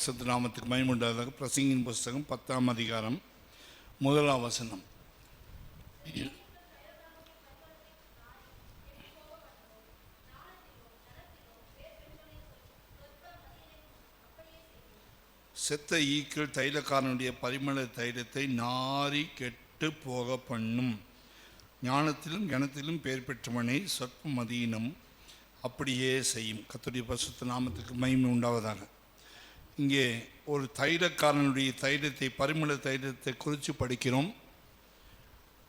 நாமத்துக்கு மகிமை உண்டாவதாக. பிரசங்கியின் புஸ்தகம் 10ஆம் அதிகாரம் 1ஆம் வசனம். செத்த ஈக்கள் தைலக்காரனுடைய பரிமள தைலத்தை நாரி கெட்டு போக பண்ணும். ஞானத்திலும் கணத்திலும் பெயர் பெற்றவனை சொற்ப மதியினம் அப்படியே செய்யும். கர்த்தருடைய பரிசுத்த நாமத்துக்கு மகிமை உண்டாவதாக. இங்கே ஒரு தைலக்காரனுடைய தைலத்தை, பரிமள தைலத்தை குறித்து படிக்கிறோம்.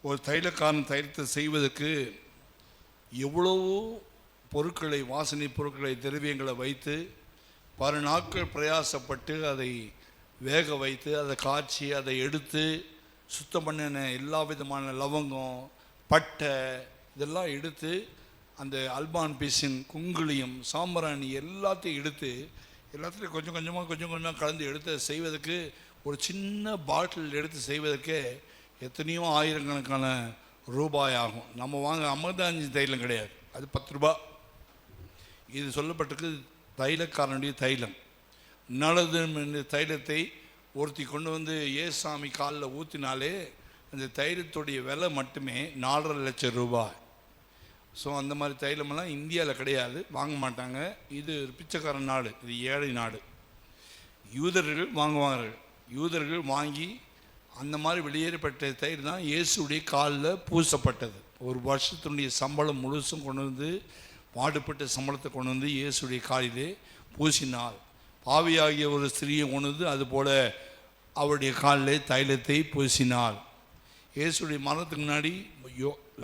ஒரு தைலக்காரன் தைலத்தை செய்வதற்கு எவ்வளவோ பொருட்களை, வாசனை பொருட்களை, திரவியங்களை வைத்து பல நாட்கள் பிரயாசப்பட்டு அதை வேக வைத்து அதை காய்ச்சி அதை எடுத்து சுத்தம் பண்ணின எல்லா விதமான லவங்கம், பட்டை இதெல்லாம் எடுத்து அந்த அல்பான் பீசின், குங்குளியம், சாம்பிராணி எல்லாத்தையும் எடுத்து எல்லாத்துலேயும் கொஞ்சம் கொஞ்சமாக கலந்து எடுத்து செய்வதற்கு ஒரு சின்ன பாட்டில் எடுத்து செய்வதற்கே எத்தனையோ ஆயிரக்கணக்கான ரூபாய் ஆகும். நம்ம வாங்க 55 தைலம் கிடையாது, அது 10 ரூபா. இது சொல்லப்பட்டிருக்கு தைலக்காரனுடைய தைலம். நல்லது என்ற தைலத்தை ஒருத்தி கொண்டு வந்து ஏசாமி காலில் ஊற்றினாலே அந்த தைலத்துடைய விலை மட்டுமே 4.5 லட்சம் ரூபாய். ஸோ அந்த மாதிரி தைலமெல்லாம் இந்தியாவில் கிடையாது, வாங்க மாட்டாங்க. இது பிச்சைக்காரன் நாடு, இது ஏழை நாடு. யூதர்கள் வாங்குவார்கள். யூதர்கள் வாங்கி அந்த மாதிரி வெளியேறப்பட்ட தைலம் தான் இயேசுடைய காலில் பூசப்பட்டது. ஒரு வருஷத்தினுடைய சம்பளம் முழுசும் கொண்டு வந்து, பாடுபட்ட சம்பளத்தை கொண்டு வந்து இயேசுடைய காலிலே பூசினாள். பாவியாகிய ஒரு ஸ்திரியை கொண்டு வந்து அதுபோல் அவருடைய காலிலே தைலத்தை பூசினாள். இயேசுடைய மரணத்துக்கு முன்னாடி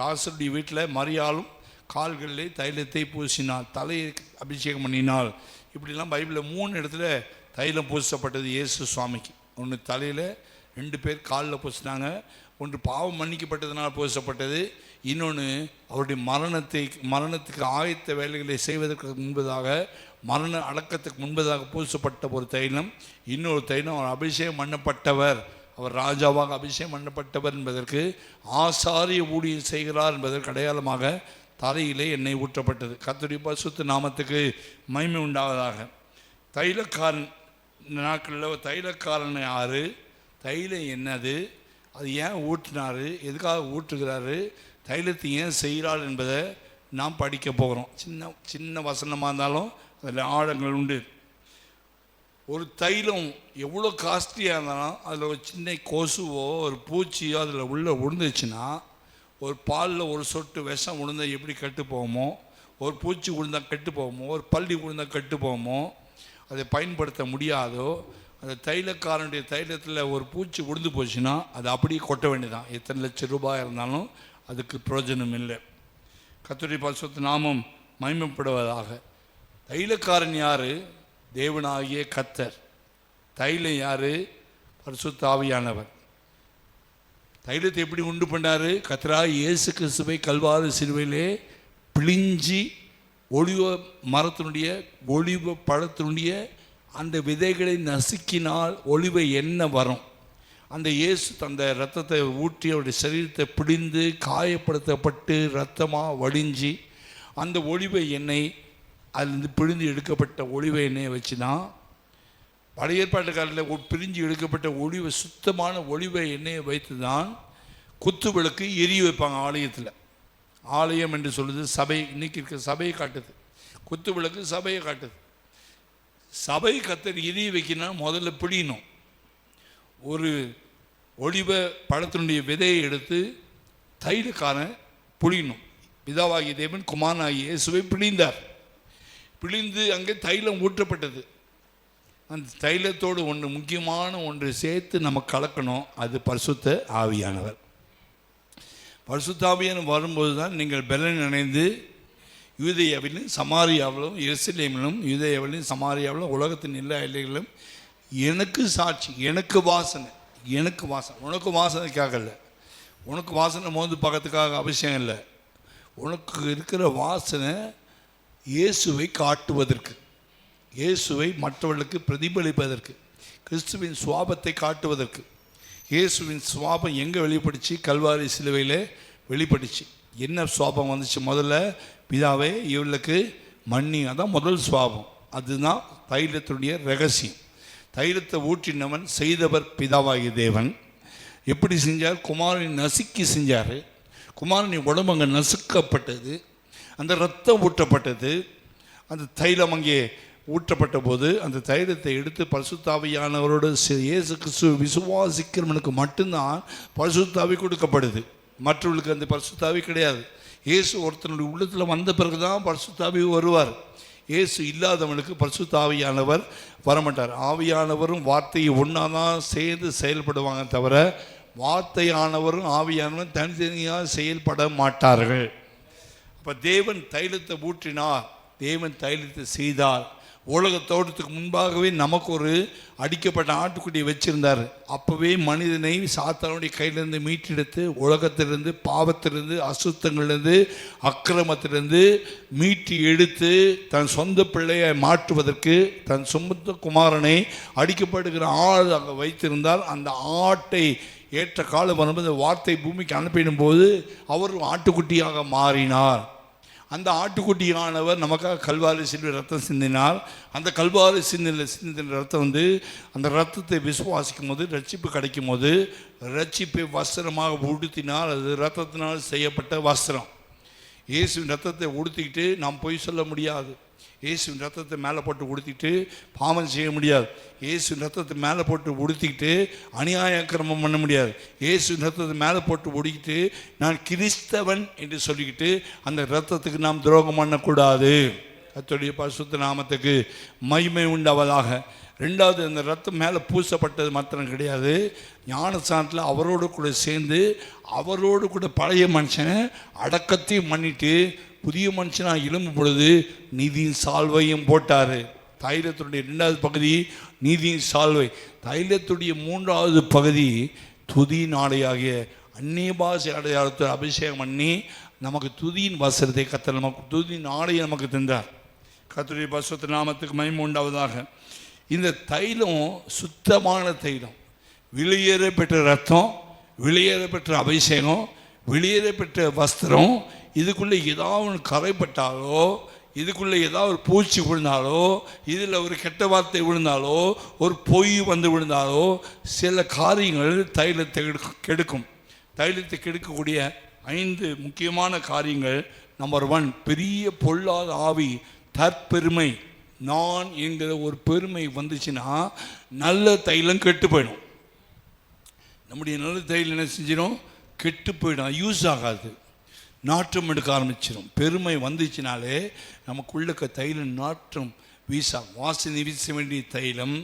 லாசருடைய வீட்டில் மரியாளும் கால்களிலே தைலத்தை பூசினாள், தலையை அபிஷேகம் பண்ணினாள். இப்படிலாம் பைபிளில் 3 இடத்துல தைலம் பூசப்பட்டது இயேசு சுவாமிக்கு. ஒன்று தலையில், 2 பேர் காலில் பூசினாங்க. ஒன்று பாவம் மன்னிக்கப்பட்டதுனால் பூசப்பட்டது, இன்னொன்று அவருடைய மரணத்துக்கு ஆயத்த வேலைகளை செய்வதற்கு முன்பதாக, மரண அடக்கத்துக்கு முன்பதாக பூசப்பட்ட ஒரு தைலம். இன்னொரு தைலம் அவர் அபிஷேகம் பண்ணப்பட்டவர், அவர் ராஜாவாக அபிஷேகம் பண்ணப்பட்டவர் என்பதற்கு, ஆசாரிய ஊழியம் செய்கிறார் என்பதற்கு அடையாளமாக தலையிலே எண்ணெய் ஊற்றப்பட்டது. கர்த்தருடைய பரிசுத்த நாமத்துக்கு மகிமை உண்டாவதாக. தைலக்காரன் நாட்களில் தைலக்காரன் யார், தைலம் என்னது, அது ஏன் ஊற்றினார், எதுக்காக ஊற்றுகிறாரு, தைலத்தை ஏன் செய்கிறார் என்பதை நாம் படிக்க போகிறோம். சின்ன வசனமாக இருந்தாலும் அதில் ஆழங்கள் உண்டு. ஒரு தைலம் எவ்வளோ காஸ்ட்லியாக இருந்தாலும் அதில் ஒரு சின்ன கொசுவோ ஒரு பூச்சியோ அதில் உள்ளே விழுந்துச்சுன்னா, ஒரு பாலில் ஒரு சொட்டு விஷம் விழுந்தால் எப்படி கெட்டு போகுமோ, ஒரு பூச்சி விழுந்தால் கெட்டு போகுமோ, ஒரு பள்ளி விழுந்தால் கெட்டு போகுமோ, அதை பயன்படுத்த முடியாதோ, அந்த தைலக்காரனுடைய தைலத்தில் ஒரு பூச்சி விழுந்து போச்சுன்னா அது அப்படியே கொட்ட வேண்டியதான். எத்தனை லட்சம் ரூபாய் இருந்தாலும் அதுக்கு பிரயோஜனம் இல்லை. கர்த்தருடைய பரிசுத்த நாமம் மகிமைப்படுவதாக. தைலக்காரன் யார்? தேவனாகிய கர்த்தர். தைலம் யார்? பரிசுத்த ஆவியானவர். தைலத்தை எப்படி உண்டு பண்ணார்? கர்த்தராகிய இயேசு கிறிஸ்துவை கல்வாரி சிலுவையிலே பிழிஞ்சி ஒலிவ மரத்தினுடைய, ஒலிவ பழத்தினுடைய அந்த விதைகளை நசுக்கினால் ஒலிவ எண்ணெய் வரும். அந்த இயேசு அந்த இரத்தத்தை ஊற்றி அவருடைய சரீரத்தை பிழிந்து காயப்படுத்தப்பட்டு இரத்தமாக வடிஞ்சி அந்த ஒலிவ எண்ணெய், அதுலேருந்து பிழிந்து எடுக்கப்பட்ட ஒலிவ எண்ணெயை வச்சு தான் பழைய ஏற்பாட்டு காலத்தில் பிரிஞ்சு எடுக்கப்பட்ட ஒலிவ, சுத்தமான ஒலிவ எண்ணெயை வைத்து தான் குத்து விளக்கு எரிய வைப்பாங்க ஆலயத்தில். ஆலயம் என்று சொல்லுது சபை, இன்னைக்கு இருக்க சபையை காட்டுது. குத்து விளக்கு சபையை காட்டுது. சபை கத்தர் எரிய வைக்கணும், முதல்ல பிடிக்கணும். ஒரு ஒலிவ பழத்தினுடைய விதையை எடுத்து தைலக்காரன் பிழியணும். பிதாவாகிய தேவன் குமாரனாகிய இயேசுவை பிழிந்தார். பிழிந்து அங்கே தைலம் ஊற்றப்பட்டது. அந்த தைலத்தோடு முக்கியமான ஒன்று சேர்த்து நம்ம கலக்கணும், அது பரிசுத்த ஆவியானவர். பரிசுத்த ஆவியானவர் வரும்போது தான் நீங்கள் பலன் அடைந்து யூதேயாவிலும் சமாரியாவிலும் எருசலேமிலும், யூதேயாவிலும் சமாரியாவிலும் உலகத்தின் எல்லா எல்லைகளிலும் எனக்கு சாட்சி, எனக்கு வாசனை. உனக்கு வாசனைக்காக இல்லை, உனக்கு வாசனை மோந்து பார்க்கறதுக்காக அவசியம் இல்லை. உனக்கு இருக்கிற வாசனை இயேசுவை காட்டுவதற்கு, இயேசுவை மற்றவர்களுக்கு பிரதிபலிப்பதற்கு, கிறிஸ்துவின் சுவாபத்தை காட்டுவதற்கு. இயேசுவின் சுவாபம் எங்கே வெளிப்பட்டுச்சு? கல்வாரி சிலுவையில் வெளிப்பட்டுச்சு. என்ன சுவாபம் வந்துச்சு? முதல்ல பிதாவே இவர்களுக்கு மன்னி, அதான் முதல் சுவாபம். அதுதான் தைலத்தினுடைய ரகசியம். தைலத்தை ஊற்றினவன் செய்தவர் பிதாவாகிய தேவன். எப்படி செஞ்சார்? குமாரனை நசுக்கி செஞ்சார். குமாரனின் உடம்பு அங்கே நசுக்கப்பட்டது, அந்த ரத்தம் ஊற்றப்பட்டது, அந்த தைலம் அங்கே ஊற்றப்பட்ட போது அந்த தைலத்தை எடுத்து பரிசுத்த ஆவியானவரோடு இயேசு கிறிஸ்து விசுவாசிக்கிறவனுக்கு மட்டும்தான் பரிசுத்த ஆவி கொடுக்கப்படுது. மற்றவர்களுக்கு அந்த பரிசுத்த ஆவி கிடையாது. இயேசு ஒருத்தனுடைய உள்ளத்தில் வந்த பிறகு தான் பரிசுத்த ஆவி வருவார். இயேசு இல்லாதவனுக்கு பரிசுத்த ஆவியானவர் வரமாட்டார். ஆவியானவரும் வார்த்தையை ஒன்றா தான் சேர்ந்து செயல்படுவாங்க தவிர வார்த்தையானவரும் ஆவியானவரும் தனித்தனியாக செயல்பட மாட்டார்கள். அப்போ தேவன் தைலத்தை ஊற்றினார், தேவன் தைலத்தை செய்தார். உலக தோட்டத்துக்கு முன்பாகவே நமக்கு ஒரு அடிக்கப்பட்ட ஆட்டுக்குட்டியை வச்சிருந்தார். அப்போவே மனிதனை சாத்தானுடைய கையிலிருந்து மீட்டெடுத்து உலகத்திலிருந்து, பாவத்திலிருந்து, அசுத்தங்களிலிருந்து, அக்கிரமத்திலிருந்து மீட்டி எடுத்து தன் சொந்த பிள்ளையை மாற்றுவதற்கு தன் சொந்த குமாரனை அடிக்கப்படுகிற ஆள் அங்கே வைத்திருந்தால் அந்த ஆட்டை ஏற்ற காலம் வரும்போது வார்த்தை பூமிக்கு அனுப்பிடும் போது அவர் ஆட்டுக்குட்டியாக மாறினார். அந்த ஆட்டுக்குட்டியானவர் நமக்காக கல்வாரி சிலுவை ரத்தம் சிந்தினார். அந்த கல்வாரி சிந்தின ரத்தம் அந்த ரத்தத்தை விசுவாசிக்கும் போது ரட்சிப்பு கிடைக்கும் போது ரட்சிப்பை வஸ்திரமாக உடுத்தினால் அது ரத்தத்தினால் செய்யப்பட்ட வஸ்திரம். இயேசுவின் ரத்தத்தை உடுத்திக்கிட்டு நாம் பொய் சொல்ல முடியாது. இயேசுவின் ரத்தத்தை மேலே போட்டு உடுத்திக்கிட்டு பாவம் செய்ய முடியாது. இயேசுவின் ரத்தத்தை மேலே போட்டு உடுத்திக்கிட்டு அநியாய அக்கிரமம் பண்ண முடியாது. இயேசுவின் ரத்தத்தை மேலே போட்டு உடுக்கிட்டு நான் கிறிஸ்தவன் என்று சொல்லிக்கிட்டு அந்த ரத்தத்துக்கு நாம் துரோகம் பண்ணக்கூடாது. கர்த்தருடைய பரிசுத்த நாமத்துக்கு மகிமை உண்டாவதாக. ரெண்டாவது, அந்த ரத்தம் மேலே பூசப்பட்டது மாத்திரம் கிடையாது, ஞானஸ்தானத்தில் அவரோடு கூட சேர்ந்து அவரோடு கூட பழைய மனுஷனை அடக்கத்தையும் பண்ணிட்டு புதிய மனுஷனாக எழும்பும் பொழுது நீதியின் சால்வையும் போட்டார். தைலத்துடைய ரெண்டாவது பகுதி நீதியின் சால்வை. தைலத்துடைய மூன்றாவது பகுதி துதியின் ஆடையாகிய அந்நிய பாஷை அடையாளத்தை அபிஷேகம் பண்ணி நமக்கு துதியின் வஸ்திரத்தை கர்த்தர் நமக்கு துதியின் ஆடையை நமக்கு தந்தார். கர்த்தருடைய பரிசுத்த நாமத்துக்கு மகிமை உண்டாவதாக. இந்த தைலம் சுத்தமான தைலம், வெளியேற பெற்ற ரத்தம், வெளியேற பெற்ற அபிஷேகம், வெளியேற பெற்ற வஸ்திரம். இதுக்குள்ளே ஏதாவது கரைப்பட்டாலோ, இதுக்குள்ளே ஏதாவது ஒரு பூச்சி விழுந்தாலோ, இதில் ஒரு கெட்ட வார்த்தை விழுந்தாலோ, ஒரு பொய் விழுந்தாலோ சில காரியங்கள் தைலத்தை கெடுக்கும். தைலத்தை கெடுக்கக்கூடிய 5 முக்கியமான காரியங்கள். நம்பர் 1, பெரிய பொல்லாத ஆவி, தற்பெருமை. நான் என்கிற ஒரு பெருமை வந்துச்சுன்னா நல்ல தைலம் கெட்டு போயிடும். நம்முடைய நல்ல தைலம் என்ன செஞ்சிடும்? கெட்டு போயிடும், யூஸ் ஆகாது, நாற்றம் எடுக்க ஆரம்பிச்சிடும். பெருமை வந்துச்சுனாலே நமக்குள்ள தைலம் நாற்றம் வாசனை வீச வேண்டிய தைலம்,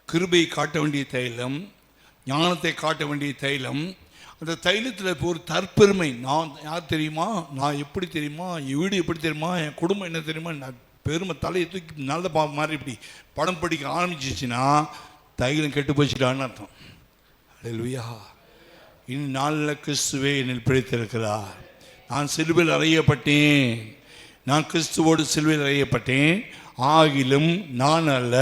கிருபை காட்ட வேண்டிய தைலம், ஞானத்தை காட்ட வேண்டிய தைலம். அந்த தைலத்தில் இப்போ ஒரு தற்பெருமை, நான் யார் தெரியுமா, நான் எப்படி தெரியுமா, என் வீடு எப்படி தெரியுமா, என் குடும்பம் என்ன தெரியுமா, நான் பெருமை தலையை தூக்கி நல்ல மாதிரி இப்படி படம் படிக்க ஆரம்பிச்சிச்சுன்னா தைலம் கெட்டு போச்சுட்டான்னு அர்த்தம். அல்லேலூயா. இனி நாளில் கிறிஸ்துவே என்னில் பிழைத்திருக்கிறார். நான் சிலுவையில் அறையப்பட்டேன், நான் கிறிஸ்துவோடு சிலுவையில் அறையப்பட்டேன், ஆகிலும் நான் அல்ல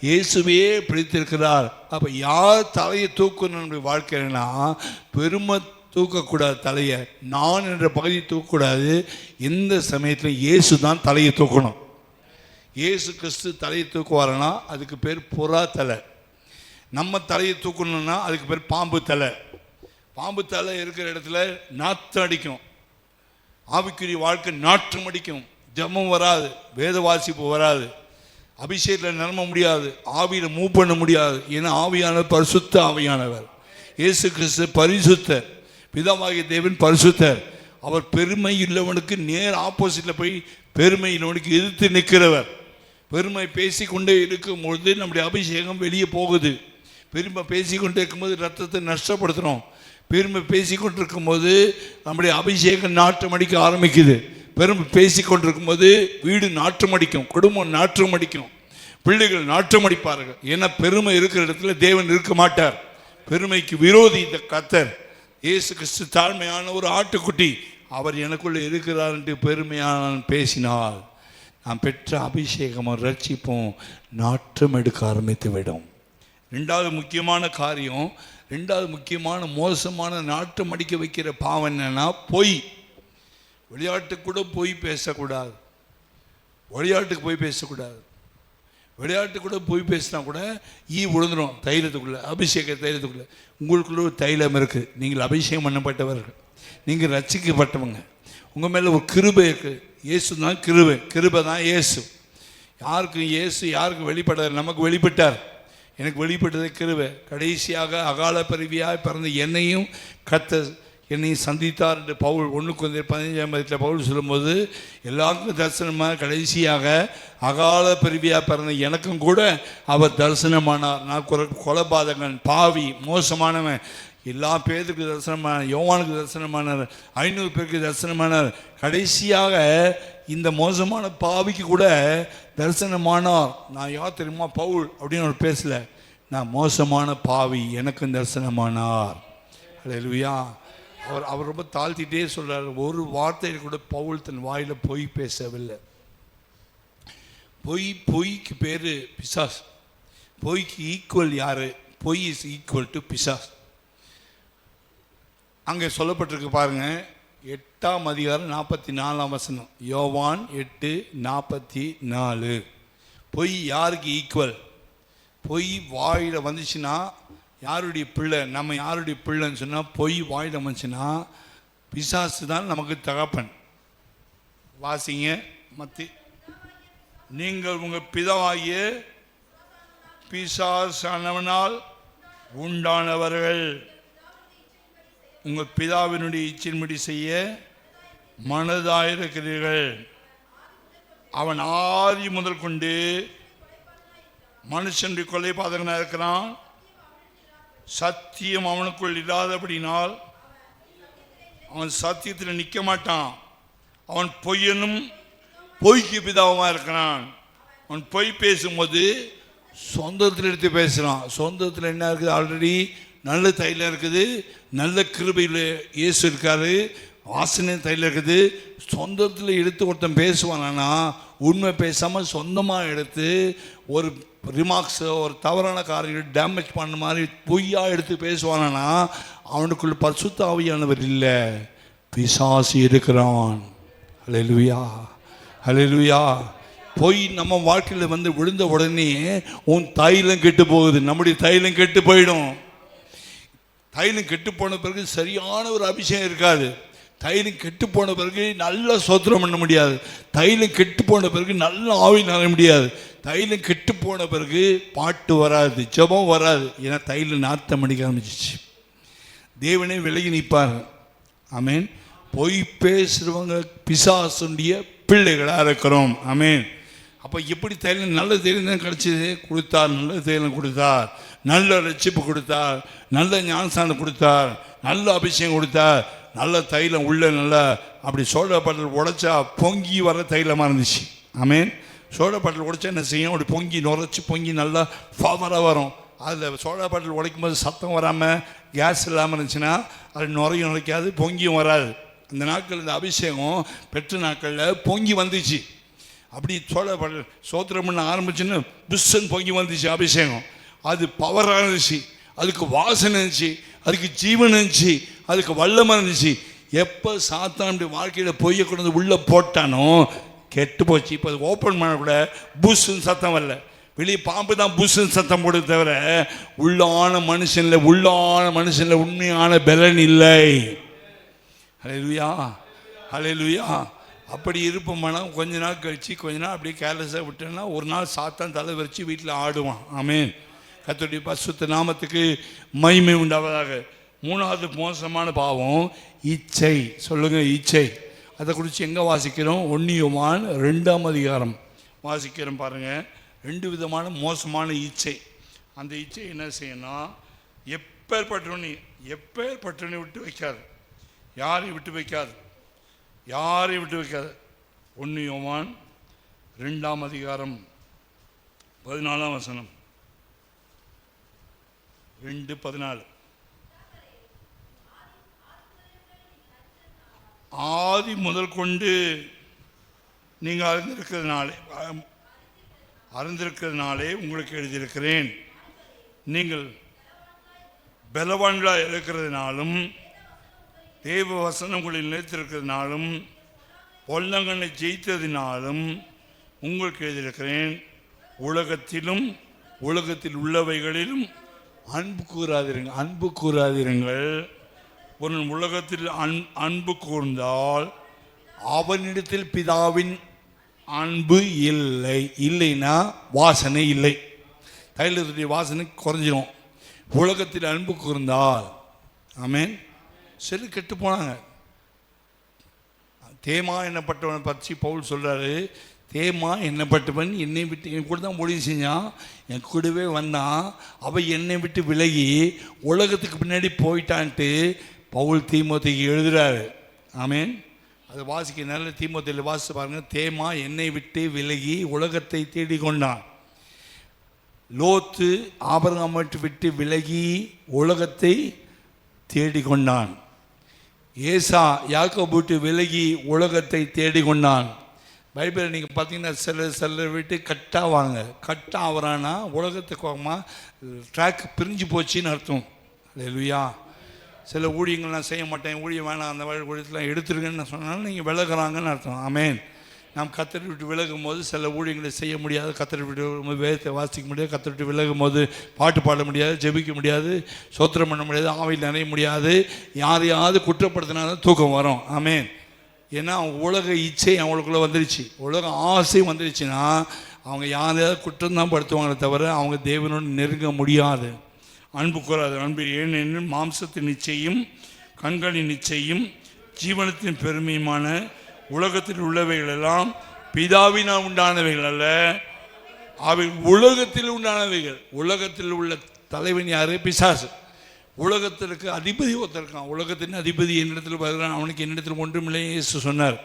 இயேசுவே பிழைத்திருக்கிறார். அப்போ யார் தலையை தூக்கணும் நம்முடைய வாழ்க்கைன்னா, பெருமை தூக்கக்கூடாது தலையை, நான் என்ற பகுதியை தூக்கக்கூடாது. எந்த சமயத்தில் இயேசு தான் தலையை தூக்கணும். இயேசு கிறிஸ்து தலையை தூக்குவாருன்னா அதுக்கு பேர் புறா தலை. நம்ம தலையை தூக்கணும்னா அதுக்கு பேர் பாம்பு தலை. பாம்பு தலை இருக்கிற இடத்துல நாற்றம் அடிக்கும், ஆவிக்குரிய வாழ்க்கை நாற்றம் அடிக்கும், ஜெபம் வராது, வேத வாசிப்பு வராது, அபிஷேகத்தில் நிரம்ப முடியாது, ஆவியில் மூவ் பண்ண முடியாது. ஏன்னா ஆவியானவர் பரிசுத்த ஆவியானவர். இயேசு கிறிஸ்து பரிசுத்தர், பிதாவாகிய தேவன் பரிசுத்தர். அவர் பெருமை இல்லவனுக்கு நேர் ஆப்போசிட்டில் போய் பெருமை இல்லவனுக்கு எதிர்த்து நிற்கிறவர். பெருமை பேசிக்கொண்டே இருக்கும்பொழுது நம்முடைய அபிஷேகம் வெளியே போகுது. பெருமை பேசிக்கொண்டே இருக்கும்போது ரத்தத்தை நஷ்டப்படுத்துகிறோம். பெருமை பேசிக்கொண்டு இருக்கும்போது நம்முடைய அபிஷேகம் நாற்றம் அடிக்க ஆரம்பிக்குது. பெருமை பேசிக்கொண்டிருக்கும் போது வீடு நாற்றம் அடிக்கும், குடும்பம் நாற்றம் அடிக்கும், பிள்ளைகள் நாற்றம் அடிப்பார்கள். ஏன்னா பெருமை இருக்கிற இடத்துல தேவன் இருக்க மாட்டார். பெருமைக்கு விரோதி இந்த கர்த்தர். இயேசு கிறிஸ்து தாழ்மையான ஒரு ஆட்டுக்குட்டி, அவர் எனக்குள்ளே இருக்கிறார் என்று பெருமையான பேசினால் நான் பெற்ற அபிஷேகமும் ரட்சிப்பும் நாற்றம் எடுக்க ஆரம்பித்து விடும். ரெண்டாவது முக்கியமான காரியம், ரெண்டாவது முக்கியமான மோசமான நாற்றம் அடிக்க வைக்கிற பாவம் என்னன்னா பொய். விளையாட்டுக்கு கூட போய் பேசக்கூடாது, விளையாட்டுக்கு போய் பேசக்கூடாது. விளையாட்டு கூட போய் பேசினா கூட விழுந்துடும் தைலத்துக்குள்ளே, அபிஷேக தைலத்துக்குள்ளே. உங்களுக்குள்ள ஒரு தைலம் இருக்குது. நீங்கள் அபிஷேகம் பண்ணப்பட்டவர்கள், நீங்கள் ரட்சிக்கப்பட்டவங்க. உங்கள் மேலே ஒரு கிருபை இருக்குது. இயேசு தான் கிருபை தான் இயேசு. யாருக்கு வெளிப்பட்டார்? நமக்கு வெளிப்பட்டார். எனக்கு வெளிப்பட்டது கிருபை. கடைசியாக அகால பிறவியாய் பிறந்த என்னையும் கர்த்தர் என்னையும் சந்தித்தார் என்று பவுல் 1 கொரிந்தியர் 15 பவுல் சொல்லும்போது, எல்லாருக்கும் தரிசனமாக கடைசியாக அகால பிறவியாக பிறந்த எனக்கும் கூட அவர் தரிசனமானார். நான் கொலைபாதகன், பாவி, மோசமானவன், எல்லா பேருக்கு தரிசனமானார். யோவானுக்கு தரிசனமானார், 500 பேருக்கு தரிசனமானார். கடைசியாக இந்த மோசமான பாவிக்கு கூட தரிசனமானார். நான் யார் தெரியுமா? பவுல் அப்படின்னு அவர் பேசல, நான் மோசமான பாவி, எனக்கும் தரிசனமானார். அல்லேலூயா. அவர் ரொம்ப தாழ்த்திட்டே சொல்றார். ஒரு வார்த்தையில் கூட பவுல் தன் வாயில பொய் பேசவில்லை. பொய்க்கு பேரு பிசாஸ். பொய்க்கு ஈக்குவல் யாரு? பொய் இஸ் ஈக்குவல் டு பிசாஸ். அங்கே சொல்லப்பட்டிருக்கு பாருங்க, 8ஆம் அதிகாரம் 44ஆம் வசனம். யோவான் 8:44. பொய் யாருக்கு ஈக்குவல்? பொய் வாயில வந்துச்சுன்னா யாருடைய பிள்ளை? நம்ம யாருடைய பிள்ளைன்னு சொன்னால், பொய் வாயில வந்துச்சுன்னா பிசாசு தான் நமக்கு தகப்பன். வாசிங்க மத்தி. நீங்கள் உங்கள் பிதாவாகிய பிசாசானவனால் உண்டானவர்கள், உங்கள் பிதாவினுடைய இச்சையின்படி செய்ய மனதாயிருக்கிறீர்கள். அவன் ஆதி முதல் கொண்டு மனுஷனுடைய கொலைபாதகனாக இருக்கிறான். சத்தியம் அவனுக்குள் இல்லாதபடினால் அவன் சத்தியத்தில் நிற்க மாட்டான். அவன் பொய்யனும் பொய்க்கு பிதாவுமா இருக்கிறான். அவன் பொய் பேசும்போது சொந்தத்தில் எடுத்து பேசுகிறான். சொந்தத்தில் என்ன இருக்குது? ஆல்ரெடி நல்ல தைலம் இருக்குது, நல்ல கிருபையில் இயேசு இருக்காரு, வாசனை தைலம் இருக்குது. சொந்தத்தில் எடுத்து ஒருத்தன் பேசுவானா, உண்மை பேசாமல் சொந்தமாக எடுத்து ஒரு ரிமார்க்ஸை, ஒரு தவறான காரியங்கள் டேமேஜ் பண்ண மாதிரி பொய்யா எடுத்து பேசுவானா, அவனுக்குள்ள பரிசுத்த ஆவியானவர் இல்லை, பிசாசு இருக்கிறான். அல்லேலூயா, அல்லேலூயா. பொய் நம்ம வாழ்க்கையில் வந்து விழுந்த உடனே உன் தைலம் கெட்டு போகுது. நம்முடைய தைலம் கெட்டு போயிடும். தைலம் கெட்டு போன பிறகு சரியான ஒரு அபிஷேகம் இருக்காது. தைலம் கெட்டு போன பிறகு நல்ல சோத்திரம் பண்ண முடியாது. தைலம் கெட்டு போன பிறகு நல்ல ஆவி நிறைய முடியாது. தைலம் கெட்டு போன பிறகு பாட்டு வராது, ஜெபம் வராது. ஏன்னா தைலம் நாத்தம் அடிக்க ஆரம்பிச்சிச்சு. தேவனே விலகி நிற்பார். ஆமேன். பொய் பேசுகிறவங்க பிசாசுடைய பிள்ளைகளாக இருக்கிறோம். ஆமேன். அப்போ எப்படி தைலம்? நல்ல தைலம் தான் கிடச்சிது, கொடுத்தார். நல்ல தைலம் கொடுத்தார், நல்ல ரட்சிப்பு கொடுத்தார், நல்ல ஞானஸ்தானம் கொடுத்தார், நல்ல அபிஷேகம் கொடுத்தார், நல்ல தைலம் உள்ள நல்லா அப்படி சோடா பாட்டில் உடைச்சா பொங்கி வர தைலமாக இருந்துச்சு. ஆமேன். சோடா பாட்டில் உடைச்சா என்ன செய்யும்? அப்படி பொங்கி நுரைச்சி பொங்கி நல்லா ஃபாவராக வரும். அதில் சோடா பாட்டில் உடைக்கும் போது சத்தம் வராமல் கேஸ் இல்லாமல் இருந்துச்சுன்னா அது நுரையும் நுரைக்காது, பொங்கியும் வராது. இந்த நாட்கள் இந்த அபிஷேகம் பெற்ற நாட்களில் பொங்கி வந்துச்சு. அப்படி சோடா பாட்டில் சோத்திரம் பண்ண ஆரம்பிச்சுன்னு புஷ்ஷன் பொங்கி வந்துச்சு அபிஷேகம். அது பவராக இருந்துச்சு, அதுக்கு வாசனை இருந்துச்சு, அதுக்கு ஜீவன் இருந்துச்சு, அதுக்கு வல்லமாக இருந்துச்சு. எப்போ சாத்தான் வாழ்க்கையில் பொய்யை கொண்டு உள்ளே போட்டானோ கெட்டு போச்சு. இப்போ அது ஓப்பன் பண்ண கூட புஷ்ஷுன்னு சத்தம் வரல. வெளியே பாம்பு தான் புஷ்ஷுன்னு சத்தம் போட தவிர உள்ளான மனுஷனில் உண்மையான பலன் இல்லை. ஹல்லேலூயா, ஹல்லேலூயா. அப்படி இருப்போம்னா கொஞ்ச நாள் கழிச்சு கொஞ்ச நாள் அப்படியே கேர்லெஸ்ஸாக விட்டோன்னா ஒரு நாள் சாத்தான் தலை வச்சு வீட்டில் ஆடுவான். ஆமேன். கர்த்தருடைய பரிசுத்த நாமத்துக்கு மகிமை உண்டாவதாக. 3வது மோசமான பாவம் இச்சை. சொல்லுங்க, இச்சை. அதை குறித்து எங்கே வாசிக்கிறோம்? 1 யோவான் 2ஆம் அதிகாரம் வாசிக்கிறோம். பாருங்கள், 2 விதமான மோசமான இச்சை. அந்த இச்சை என்ன செய்யணும்? எப்பேற்பட்டவனை விட்டு வைக்காது, யாரையும் விட்டு வைக்காது, யாரையும் விட்டு வைக்காது. 1 யோவான் 2ஆம் அதிகாரம் 14ஆம் வசனம். 2:14. ஆதி முதல் கொண்டு நீங்கள் அறிந்திருக்கிறதுனாலே உங்களுக்கு எழுதியிருக்கிறேன். நீங்கள் பலவான்களாக இருக்கிறதுனாலும் தேவ வசனம் உங்களில் நிலைத்திருக்கிறதுனாலும் பொல்லங்கனை ஜெயித்ததினாலும் உங்களுக்கு எழுதியிருக்கிறேன். உலகத்திலும் உலகத்தில் உள்ளவைகளிலும் அன்பு கூறாதிருங்கள். அன்பு கூறாதிருங்கள். ஒரு உலகத்தில் அன்பு கூர்ந்தால் அவனிடத்தில் பிதாவின் அன்பு இல்லை. இல்லைன்னா வாசனை இல்லை, தைலத்துடைய வாசனை குறைஞ்சிடும். உலகத்தில் அன்பு கூர்ந்தால் ஆமென். சரி, கெட்டு போனாங்க. தேமா என்னப்பட்டவனை பற்றி பவுல் சொல்கிறாரு, தேமா என்னப்பட்டவன் என்னை விட்டு என் கூட தான் மொழி செஞ்சான், என் கூடவே வந்தான், அவன் என்னை விட்டு விலகி உலகத்துக்கு பின்னாடி போயிட்டான்ட்டு பவுல் தீமோத்தேயுக்கு எழுதுகிறாரு. ஆமென். அதை வாசிக்க நல்ல தீமோத்தேயுல வாசித்து பாருங்கள். தேமா என்னை விட்டு விலகி உலகத்தை தேடிக்கொண்டான். லோத்து ஆபிரகாமை விட்டு விலகி உலகத்தை தேடிக்கொண்டான். ஏசா யாக்கோபு விட்டு விலகி உலகத்தை தேடிக்கொண்டான். பைபிளை நீங்கள் பார்த்தீங்கன்னா சிலர் விட்டு கட்டாவாங்க. கட்டாகிறான்னா உலகத்துக்கு ட்ராக் பிரிஞ்சு போச்சுன்னு அர்த்தம். அல்லேலூயா. சில ஊழியங்கள் நான் செய்ய மாட்டேன், ஊழியம் வேணாம், அந்த மாதிரி ஊழியத்தெலாம் எடுத்துருங்கன்னு நான் சொன்னாலும் நீங்கள் விலகுறாங்கன்னு அர்த்தம். ஆமென். நாம் கத்தரை விட்டு விலகும் போது சில ஊழியங்களை செய்ய முடியாது, கத்தரை விட்டு வேதத்தை வாசிக்க முடியாது, கத்தரை விட்டு விலகும் போது பாட்டு பாட முடியாது, ஜெபிக்க முடியாது, சோத்திரம் பண்ண முடியாது, ஆவியில் நிறைய முடியாது. யாரையாவது குற்றப்படுத்தினாலும் தூக்கம் வரும். ஆமென். ஏன்னா அவங்க உலக இச்சை அவங்களுக்குள்ளே வந்துருச்சு, உலக ஆசை வந்துருச்சுன்னா அவங்க யாரையாவது குற்றம் தான் படுத்துவாங்களே தவிர அவங்க தேவனோடு நெருங்க முடியாது. அன்பு கூறாது. அன்பு ஏனெனில் மாம்சத்தின் நிச்சயம், கண்களின் நிச்சயம், ஜீவனத்தின் பெருமையுமான உலகத்தில் உள்ளவைகள் எல்லாம் பிதாவினால் உண்டானவைகள் அல்ல, அவை உலகத்தில் உண்டானவைகள். உலகத்தில் உள்ள தலைவன் யாரு? பிசாசு. உலகத்திற்கு அதிபதி ஒருத்தருக்கான். உலகத்தின் அதிபதி என்னிடத்தில் வருகிறான், அவனுக்கு என்னிடத்தில் ஒன்றுமில்லை இயேசு சொன்னார்.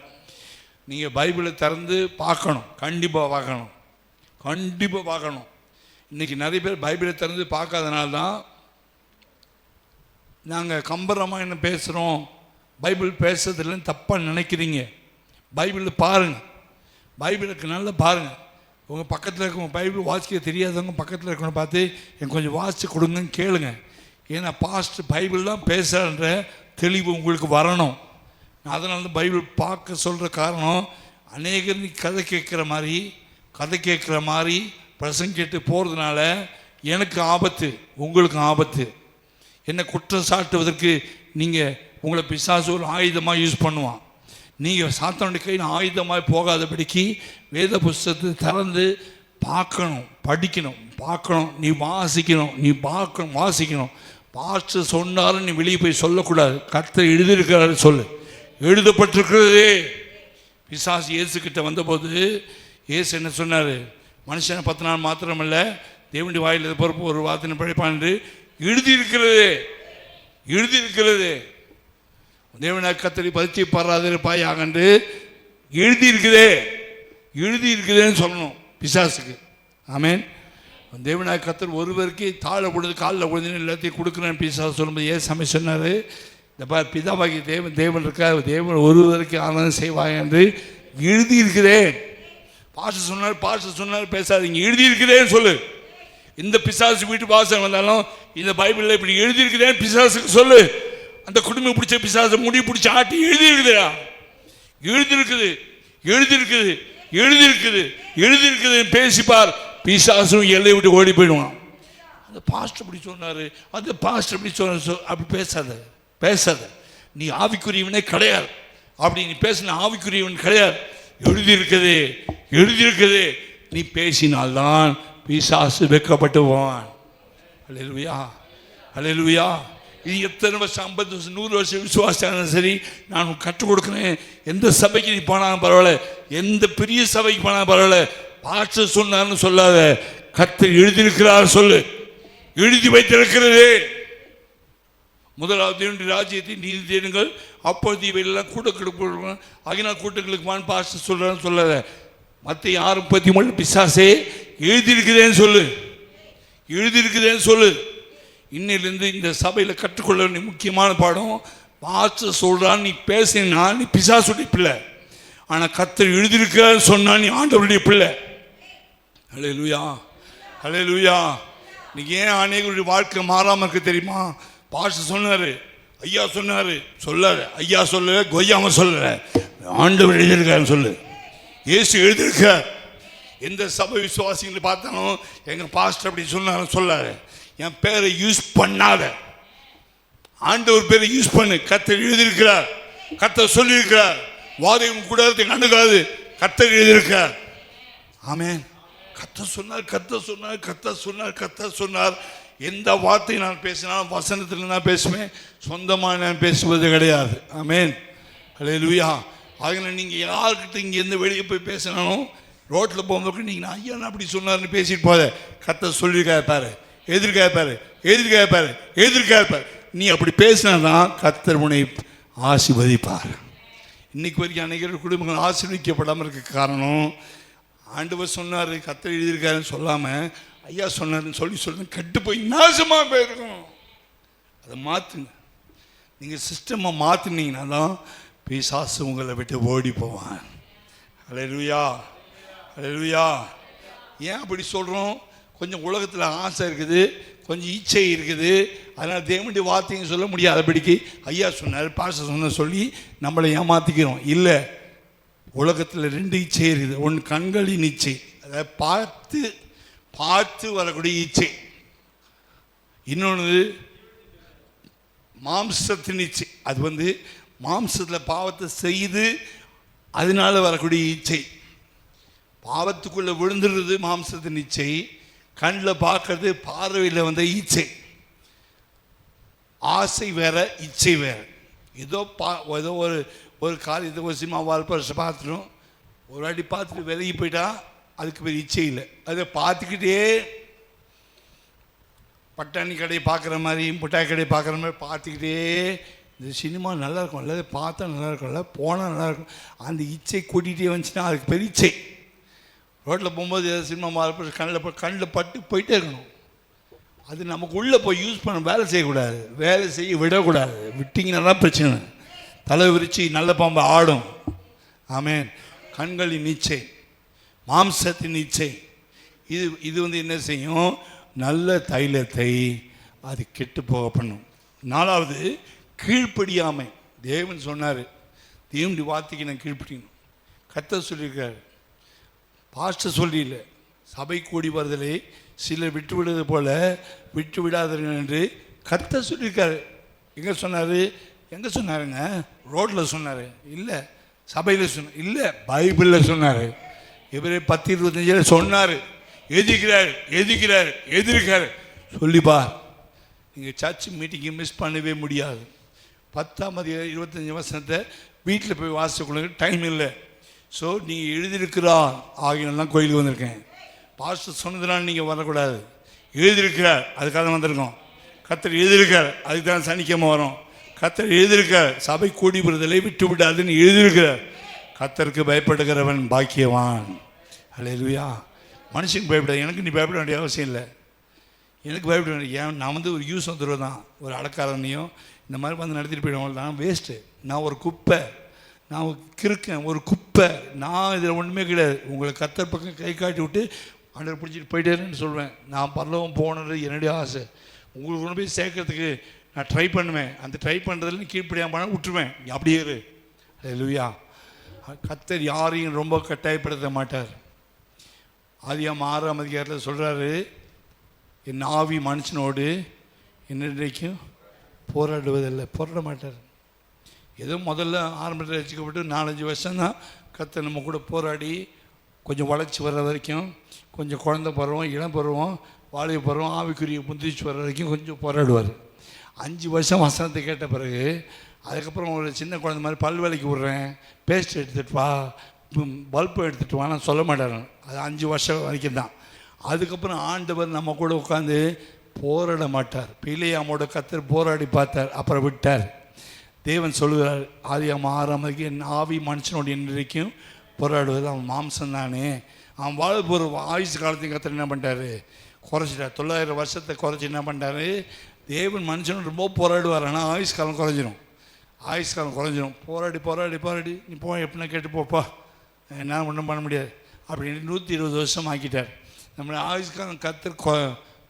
நீங்கள் பைபிளை திறந்து பார்க்கணும், கண்டிப்பாக பார்க்கணும், கண்டிப்பாக பார்க்கணும். இன்றைக்கி நிறைய பேர் பைபிளை திறந்து பார்க்காதனால தான் நாங்கள் கம்பராமாயணம் பேசுகிறோம், பைபிள் பேசுறதுலன்னு தப்பாக நினைக்கிறீங்க. பைபிளில் பாருங்கள், பைபிளுக்கு நல்லா பாருங்கள். உங்கள் பக்கத்தில் இருக்கவங்க பைபிள் வாசிக்க தெரியாதவங்க பக்கத்தில் இருக்கவங்க பார்த்து எனக்கு கொஞ்சம் வாசித்து கொடுங்கன்னு கேளுங்க. ஏன்னா பாஸ்ட் பைபிள் தான் பேசுகிற தெளிவு உங்களுக்கு வரணும். அதனால தான் பைபிள் பார்க்க சொல்கிற காரணம், அநேகர் நீ கதை கேட்குற மாதிரி பிரசங்க கேட்டு போகிறதுனால எனக்கு ஆபத்து, உங்களுக்கு ஆபத்து. என்ன குற்றம் சாட்டுவதற்கு நீங்கள் உங்களை பிசாசு ஒரு ஆயுதமாக யூஸ் பண்ணுவான். நீங்கள் சாத்தானுடைய கையில் ஆயுதமாக போகாதபடிக்கு வேத புஸ்தகத்தை திறந்து பார்க்கணும், படிக்கணும், பார்க்கணும், நீ வாசிக்கணும், வாசிக்கணும். பாஸ்டர் சொன்னாலும் நீ வெளியே போய் சொல்லக்கூடாது. கர்த்தர் எழுதியிருக்கிறாரு சொல்லு, எழுதப்பட்டிருக்கிறதே. பிசாசு இயேசுக்கிட்ட வந்தபோது இயேசு என்ன சொன்னார்? மனுஷனை 10 நாள் மாத்திரமல்ல தேவனுடைய வாயில் பொறுப்பு ஒரு வார்த்தை படைப்பான் என்று எழுதியிருக்கிறது. தேவனாய் கர்த்தரை பரிச்சை பாராதிருப்பாயாக என்று எழுதியிருக்குதேன்னு சொல்லணும் பிசாசுக்கு. ஆமென். தேவனாய் கர்த்தர் ஒருவருக்கு தாழ விழுது காலில் விழுதுன்னு எல்லாத்தையும் கொடுக்குறேன்னு பிசாசு சொல்லும்போது ஏசாமி சொன்னார், இந்த பிதாவாகி தேவன் இருக்கார், தேவன் ஒருவருக்கு ஆனந்தம் செய்வாய் என்று எழுதியிருக்கிறே. பாஸ்டர் சொன்னார் பேசாதீங்க, எழுதியிருக்கிறேன்னு சொல்லு. இந்த பிசாசு வீட்டு வாசல் வந்தாலும் இந்த பைபிளில் இப்படி எழுதியிருக்கிறேன்னு பிசாசுக்கு சொல்லு. அந்த குடும்பம் பிடிச்ச பிசாசை முடி பிடிச்ச ஆட்டி எழுதியிருக்குது பேசிப்பார். பிசாசும் எல்லை விட்டு ஓடி போயிடுவான். அந்த பாஸ்டர் இப்படி சொன்னார், அந்த பாஸ்டர் இப்படி சொன்னார், அப்படி பேசாத. நீ ஆவிக்குரியவனே கிடையாது. அப்படி நீ பேசின ஆவிக்குரியவன் கிடையாது. எழுதியிருக்குது. நீ பேசினால்தான் பிசாசு வெட்கப்பட்டுவான். அல்லேலூயா. இது எத்தனை வருஷம், 50 வருஷம், 100 வருஷம் விசுவாசம் சரி, நான் கற்றுக் கொடுக்குறேன். எந்த சபைக்கு நீ போனாலும் பரவாயில்ல, எந்த பெரிய சபைக்கு போனாலும் பரவாயில்ல, பாஸ்டர் சொன்னார்னு சொல்லாத. கர்த்தர் எழுதியிருக்கிறார் சொல்லு. எழுதி வைத்திருக்கிறது. முதலாவது தேவனுடைய ராஜ்யத்தை நீதி தேடுங்கள், அப்பொழுது இவையெல்லாம் கூட்டங்களுக்கு அகினால் கூட்டங்களுக்கு வான் பாஸ்டர் சொல்றான்னு சொல்லாத. மத்திய 6:33 பிசாசே எழுதியிருக்கிறேன்னு சொல்லு. இன்னிலிருந்து இந்த சபையில் கற்றுக்கொள்ள வேண்டிய முக்கியமான பாடம், பாஸ்டர் சொல்றான் நீ பேசினா நீ பிசாசுடைய பிள்ளை, ஆனால் கர்த்தர் எழுதியிருக்கிறான்னு சொன்னா நீ ஆண்டவருடைய பிள்ளை. அல்லேலூயா. இன்னைக்கு ஏன் அநேகருடைய வாழ்க்கை மாறாமல் இருக்கு தெரியுமா? பாஸ்டர் சொன்னாரு, ஐயா சொன்னாரு, சொல்லாரு. ஐயா சொல்லல, கொய்யாம சொல்லல, ஆண்டவர் எழுதியிருக்காருன்னு சொல்லு. இயேசு எழுதியிருக்கார். எந்த சபை விசுவாசிகளை பார்த்தாலும் எங்கள் பாஸ்டர் அப்படி சொன்னாலும் சொல்லாரு, என் பேரை யூஸ் பண்ணாத, ஆண்டவர் பேரை யூஸ் பண்ணு. கர்த்தர் எழுதியிருக்கிறார், கர்த்தர் சொல்லியிருக்கிறார், வாதையும் கூடாது அணுகாது, கர்த்தர் எழுதியிருக்கிறார். ஆமென். கர்த்தர் சொன்னார், கர்த்தர் சொன்னார், கர்த்தர் சொன்னார், கர்த்தர் சொன்னார். எந்த வார்த்தை நான் பேசினாலும் வசனத்தில் நான் பேசுவேன், சொந்தமாக நான் பேசுவது கிடையாது. ஆமென். ஹல்லேலூயா. அதனால் நீங்கள் யார்கிட்ட இங்கேருந்து வெளியே போய் பேசினாலும் ரோட்டில் போகும்போது நீங்கள் ஐயா அப்படி சொன்னார்னு பேசிட்டு போத, கர்த்தர் சொல்லியிருக்காரு பாரு, எதிர்காப்பாரு, எதிர்காப்பாரு, எதிர்காப்பாரு. நீ அப்படி பேசினா தான் கர்த்தர் உன்னை ஆசீர்வதிப்பார். இன்னைக்கு வரைக்கும் அநேக குடும்பங்கள் ஆசீர்வதிக்கப்படாமல் இருக்க காரணம், ஆண்டவர் சொன்னார், கர்த்தர் எழுதியிருக்காருன்னு சொல்லாமல் ஐயா சொன்னார்னு சொல்லி கெட்டு போய் நாசமாக போயிருக்கும். அதை மாற்றுங்க. நீங்கள் சிஸ்டமை மாற்றினீங்கன்னா தான் பிசாசு உங்களை விட்டு ஓடி போவான். ஹல்லேலூயா, ஹல்லேலூயா. ஏன் அப்படி சொல்கிறோம்? கொஞ்சம் உலகத்தில் ஆசை இருக்குது, கொஞ்சம் இச்சை இருக்குது. அதனால் தேவனுடைய வார்த்தையும் சொல்ல முடியாதபடிக்கு ஐயா சொன்னார், பாஸ்டர் சொன்ன சொல்லி நம்மளை ஏமாற்றிக்கிறோம். இல்லை, உலகத்தில் 2 இச்சை இருக்குது. ஒன்று கண்களின் இச்சை, அதை பார்த்து வரக்கூடிய இச்சை. இன்னொன்று மாம்சத்தின் இச்சை. அது மாம்சத்தில் பாவத்தை செய்து அதனால வரக்கூடிய இச்சை. பாவத்துக்குள்ளே விழுந்துடுறது மாம்சத்தின் இச்சை. கண்ணில் பார்க்கறது பார்வையில் வந்த இச்சை. ஆசை வேற, இச்சை வேற. ஏதோ ஒரு காரியத்தை ஒரு சினிமா வால்பரிசை பார்த்துட்டோம், ஒரு வாட்டி பார்த்துட்டு விலகி போயிட்டா அதுக்கு பேர் இச்சை இல்லை. அதை பார்த்துக்கிட்டே பட்டாணி கடையை பார்க்குற மாதிரி, மிட்டாய் கடையை பார்க்குற மாதிரி பார்த்துக்கிட்டே, இந்த சினிமா நல்லா இருக்கும்ல, அதை பார்த்தா நல்லா இருக்கும்ல, போனால் நல்லாயிருக்கும், அந்த இச்சை கூட்டிகிட்டே வந்துச்சுன்னா அதுக்கு பெரிய இச்சை. ரோட்டில் போகும்போது ஏதாவது சினிமா வால்பரிசை கண்ணில் பட்டு போயிட்டே இருக்கணும். அது நமக்கு உள்ளே போய் யூஸ் பண்ண, வேலை செய்யக்கூடாது, வேலை செய்ய விடக்கூடாது. விட்டிங்கன்னா தான் பிரச்சனை. தலை விரிச்சு நல்ல பாம்பு ஆடும். ஆமென். கண்களின் இச்சை, மாம்சத்தின் இச்சை. இது என்ன செய்யும்? நல்ல தைலத்தை அது கெட்டு போக பண்ணும். 4வது கீழ்ப்படியாமை. தேவன் சொன்னார், தேவனுடைய வார்த்தைக்கு நான் கீழ்ப்படியணும். கர்த்தர் சொல்லியிருக்காரு, பாஸ்டர் சொல்லி இல்லை. சபை கூடி வருதலை சிலர் விட்டு விடுவது போல விட்டு விடாதீர்கள் என்று கர்த்தர் சொல்லியிருக்காரு. எங்கே சொன்னார்? எங்கே சொன்னாருங்க? ரோட்டில் சொன்னார்? இல்லை. சபையில் சொன்னார்? இல்லை. பைபிளில் சொன்னார். இவரே 10:25 சொன்னார். எதிர்க்கிறார் சொல்லிப்பா. நீங்கள் சர்ச் மீட்டிங்கை மிஸ் பண்ணவே முடியாது. 10:25 வீட்டில் போய் வாசிக்கொள்ளுங்க, டைம் இல்லை. ஸோ நீங்கள் எழுதியிருக்கிறார் ஆகியெல்லாம் கோயிலுக்கு வந்திருக்கேன். பாஸ்டர் சொன்னதுனால நீங்கள் வரக்கூடாது. எழுதியிருக்கிறார், அதுக்காக வந்திருக்கோம். கர்த்தர் எழுதியிருக்கார், அதுக்கு தான் சனிக்கிழமை வரும். கர்த்தர் எழுதியிருக்கார், சபை கூடி விடுதலை விட்டு விடாதுன்னு எழுதியிருக்கிறார். கர்த்தருக்கு பயப்படுகிறவன் பாக்கியவான். ஹல்லேலூயா. மனுஷனுக்கு பயப்படாது. எனக்கு நீ பயப்பட வேண்டிய அவசியம் இல்லை. எனக்கு பயப்பட வேண்டிய, ஏன் நான் ஒரு யூஸ் வந்துடுவேன் தான். ஒரு அடக்காரனையும் இந்த மாதிரி நடத்திட்டு போயிடுவோம். நான் வேஸ்ட்டு, நான் ஒரு குப்பை, நான் கிறுக்கேன், ஒரு குப்பை. நான் இதில் ஒன்றுமே கிடையாது. உங்களை கர்த்தர் பக்கம் கை காட்டி விட்டு ஆண்டவர் பிடிச்சிட்டு போயிட்டேன்னு சொல்வேன். நான் பரலோகம் போனது என்னுடைய ஆசை. உங்களுக்கு கொண்டு போய் சேர்க்கறதுக்கு நான் ட்ரை பண்ணுவேன். அந்த ட்ரை பண்ணுறதுல கீழ்ப்படியாமல் போனால் விட்டுருவேன். அப்படியே இரு. ஹல்லேலூயா. கர்த்தர் யாரையும் ரொம்ப கட்டாயப்படுத்த மாட்டார். ஆதியாகமம் 6ஆம் அதிகாரத்தில் சொல்கிறாரு, என் ஆவி மனுஷனோடு என்னைக்கும் போராடுவதில்லை. போராட மாட்டார். ஏதோ முதல்ல ஆரம்பத்தில் வச்சுக்கப்பட்டு 4-5 வருஷம்தான் கர்த்தர் நம்ம கூட போராடி கொஞ்சம் வளர்ச்சி வர்ற வரைக்கும், கொஞ்சம் குழந்தை பருவம், இளம் பருவம், வாலிப பருவம், ஆவிக்குரிய முந்திரிச்சு வர்ற வரைக்கும் கொஞ்சம் போராடுவார். 5 வருஷம் வசனத்தை கேட்ட பிறகு அதுக்கப்புறம் ஒரு சின்ன குழந்தை மாதிரி பல் வேலைக்கு விட்றேன், பேஸ்ட் எடுத்துகிட்டு வா, பல்பு எடுத்துகிட்டு வா, நான் சொல்ல மாட்டேன். அது 5 வருஷம் வரைக்கும் தான். அதுக்கப்புறம் ஆண்டவர் நம்ம கூட உட்காந்து போராட மாட்டார். பிலேயாமோட கர்த்தர் போராடி பார்த்தார், அப்புறம் விட்டார். தேவன் சொல்லுகிறார் ஆதியாகமம் 6ஆம் அதிகாரம், என் ஆவி மனுஷனோட இன்றைக்கும் போராடுவது அவன் மாம்சம் தானே. அவன் வாழ போகிற ஆயுசு காலத்தையும் கர்த்தர் என்ன பண்ணிட்டாரு? குறைச்சிட்டார். 900 வருஷத்தை குறைச்சி என்ன பண்ணிட்டாரு? தேவன் மனுஷனோட ரொம்ப போராடுவார், ஆனால் ஆயுஷ் காலம் குறைஞ்சிரும். ஆயுஷ் காலம் குறைஞ்சிரும். போராடி போராடி போராடி நீ போ, எப்படின்னா கேட்டு போப்பா, என்ன ஒன்றும் பண்ண முடியாது அப்படின்னு 120 வருஷம் ஆக்கிட்டார். நம்மளை ஆயுஷ் காலம் கர்த்தர்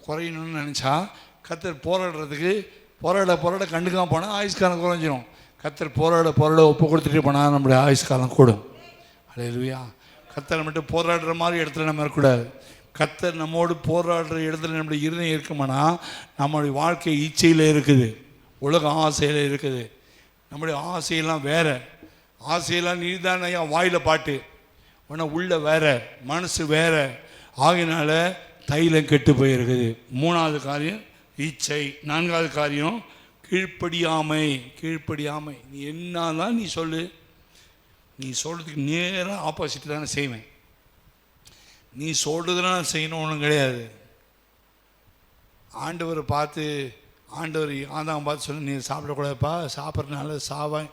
குறையணும்னு நினச்சா கர்த்தர் போராடுறதுக்கு போராட கண்டுக்காம போனால் ஆயுஷ்காலம் குறைஞ்சிரும். கர்த்தர் போராட ஒப்பு கொடுத்துட்டு போனால் நம்மளுடைய ஆயுஷ்காலம் கூடும். ஹல்லேலூயா. கர்த்தர் மட்டும் போராடுற மாதிரி இடத்துல நம்ம இருக்கக்கூடாது. கர்த்தர் நம்மோடு போராடுற இடத்துல நம்முடைய இருதயம் இருக்குமானா நம்மளுடைய வாழ்க்கை இச்சையில் இருக்குது, உலக ஆசையில் இருக்குது. நம்முடைய ஆசையெல்லாம் வேற. ஆசையெல்லாம் நீ தான் வாயில் பாட்டு, ஆனால் உள்ள வேற, மனசு வேற. ஆகினால தைலம் கெட்டு போயிருக்குது. மூணாவது காரியம் இச்சை. நான்காவது காரியம் கீழ்ப்படியாமை. கீழ்ப்படியாமை. நீ என்ன தான் நீ சொல்லு, நீ சொல்கிறதுக்கு நேராக ஆப்போசிட் தானே செய்வேன். நீ சொல்கிறதுலாம் நான் செய்யணும் ஒன்றும் கிடையாது. ஆண்டவரை பார்த்து, ஆண்டவர் ஆதாம் பார்த்து சொல்லு, நீ சாப்பிடக்கூடாதுப்பா, சாப்பிட்றதுனால சாவேன்.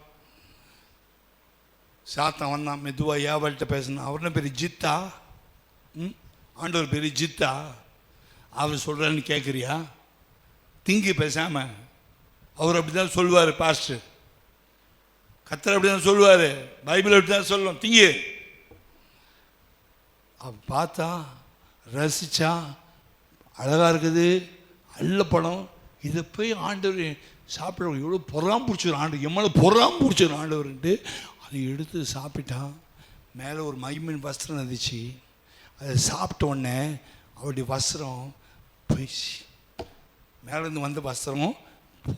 சாத்தான் வந்தான், மெதுவாக ஏவல்கிட்ட பேசினான். அவர்னா பெரிய ஜித்தா? ஆண்டவர் பெரிய ஜித்தா? அவர் சொல்கிறான்னு கேட்குறியா? திங்கி பேசாமல். அவர் அப்படி தான் சொல்லுவார். பாஸ்டர் கர்த்தர் அப்படி தான் சொல்லுவார், பைபிள் அப்படி தான் சொல்லும். திங்கி. பார்த்தா ரசிச்சா அழகாக இருக்குது, நல்ல படம். இதை போய் ஆண்டவர் சாப்பிட்றவங்க எவ்வளோ பொறாம பிடிச்சிடும், ஆண்டு எம்மளை பொறாம பிடிச்சிடும் ஆண்டவர்ன்ட்டு அதை எடுத்து சாப்பிட்டான். மேலே ஒரு மகிமின் வஸ்திரம் இருந்துச்சு. அதை சாப்பிட்ட உடனே அவருடைய வஸ்திரம் போயிடுச்சு. மேலேருந்து வந்த வஸ்திரமும்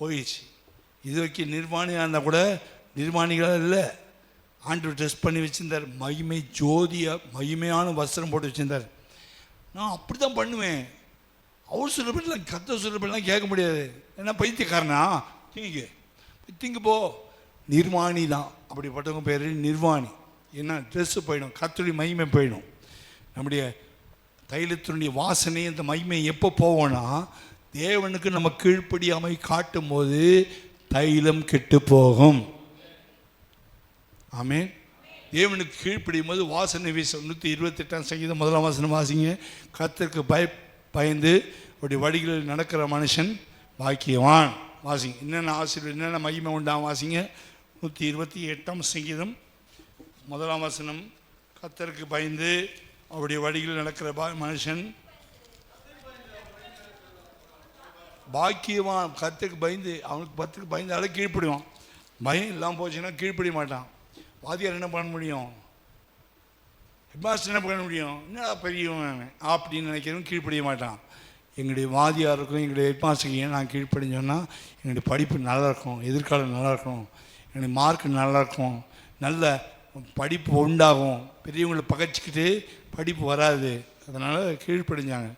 போயிடுச்சு. இது வரைக்கும் நிர்வாணியாக இருந்தால் கூட நிர்வாணிகளாக இல்லை, ஆண்டவர் ட்ரெஸ் பண்ணி வச்சுருந்தார். மகிமை ஜோதியாக மகிமையான வஸ்திரம் போட்டு வச்சுருந்தார். நான் அப்படி தான் பண்ணுவேன். அவர் சொல்கிறப்பெல்லாம் கர்த்தர் சொல்கிறப்பெல்லாம் கேட்க முடியாது. ஏன்னா பைத்தியக்காரனா? திங்கு போ. நிர்வாணி தான், அப்படிப்பட்டவங்க பேர் நிர்வாணி. ஏன்னா ட்ரெஸ்ஸு போயிடும், கர்த்தருடைய மகிமை போயிடும். நம்முடைய தைலத்தினுடைய வாசனை, அந்த மகிமை எப்போ போவோன்னா தேவனுக்கு நம்ம கீழ்ப்படியாமை காட்டும் போது தைலம் கெட்டு போகும். ஆமென். தேவனுக்கு கீழ்ப்படியும் போது வாசனை வீசும். 128 சங்கீதம் 1 வசனம் வாசிங்க. கர்த்தருக்கு பயந்து அப்படி வழிகளில் நடக்கிற மனுஷன் பாக்கியவான். வாசிங்க. என்னென்ன ஆசீர்வாதம், என்னென்ன மகிமை உண்டாம் வாசிங்க. 128 சங்கீதம் 1 வசனம். கர்த்தருக்கு பயந்து அவருடைய வழிகளில் நடக்கிற மனுஷன் பாக்கியவான். கர்த்தருக்கு பயந்து, அவனுக்கு கர்த்தருக்கு பயந்தாலே கீழ்ப்படிவான். பயம் இல்லாமல் போச்சுன்னா கீழ்ப்படிய மாட்டான். வாதியார் என்ன பண்ண முடியும், ஹெட்மாஸ்டர் என்ன பண்ண முடியும், என்னடா பெரியவன் அப்படின்னு நினைக்கிறவன் கீழ்ப்படிய மாட்டான். எங்களுடைய வாதியாருக்கும் எங்களுடைய ஹெட்மாஸ்டருக்கு ஏன் நான் கீழ்ப்படிஞ்சோன்னா எங்களுடைய படிப்பு நல்லாயிருக்கும், எதிர்காலம் நல்லாயிருக்கும், என்னுடைய மார்க்கு நல்லாயிருக்கும், நல்ல படிப்பு உண்டாகும். பெரியவங்களை பகைச்சிக்கிட்டு படிப்பு வராது. அதனால் கீழ்ப்படிஞ்சாங்க.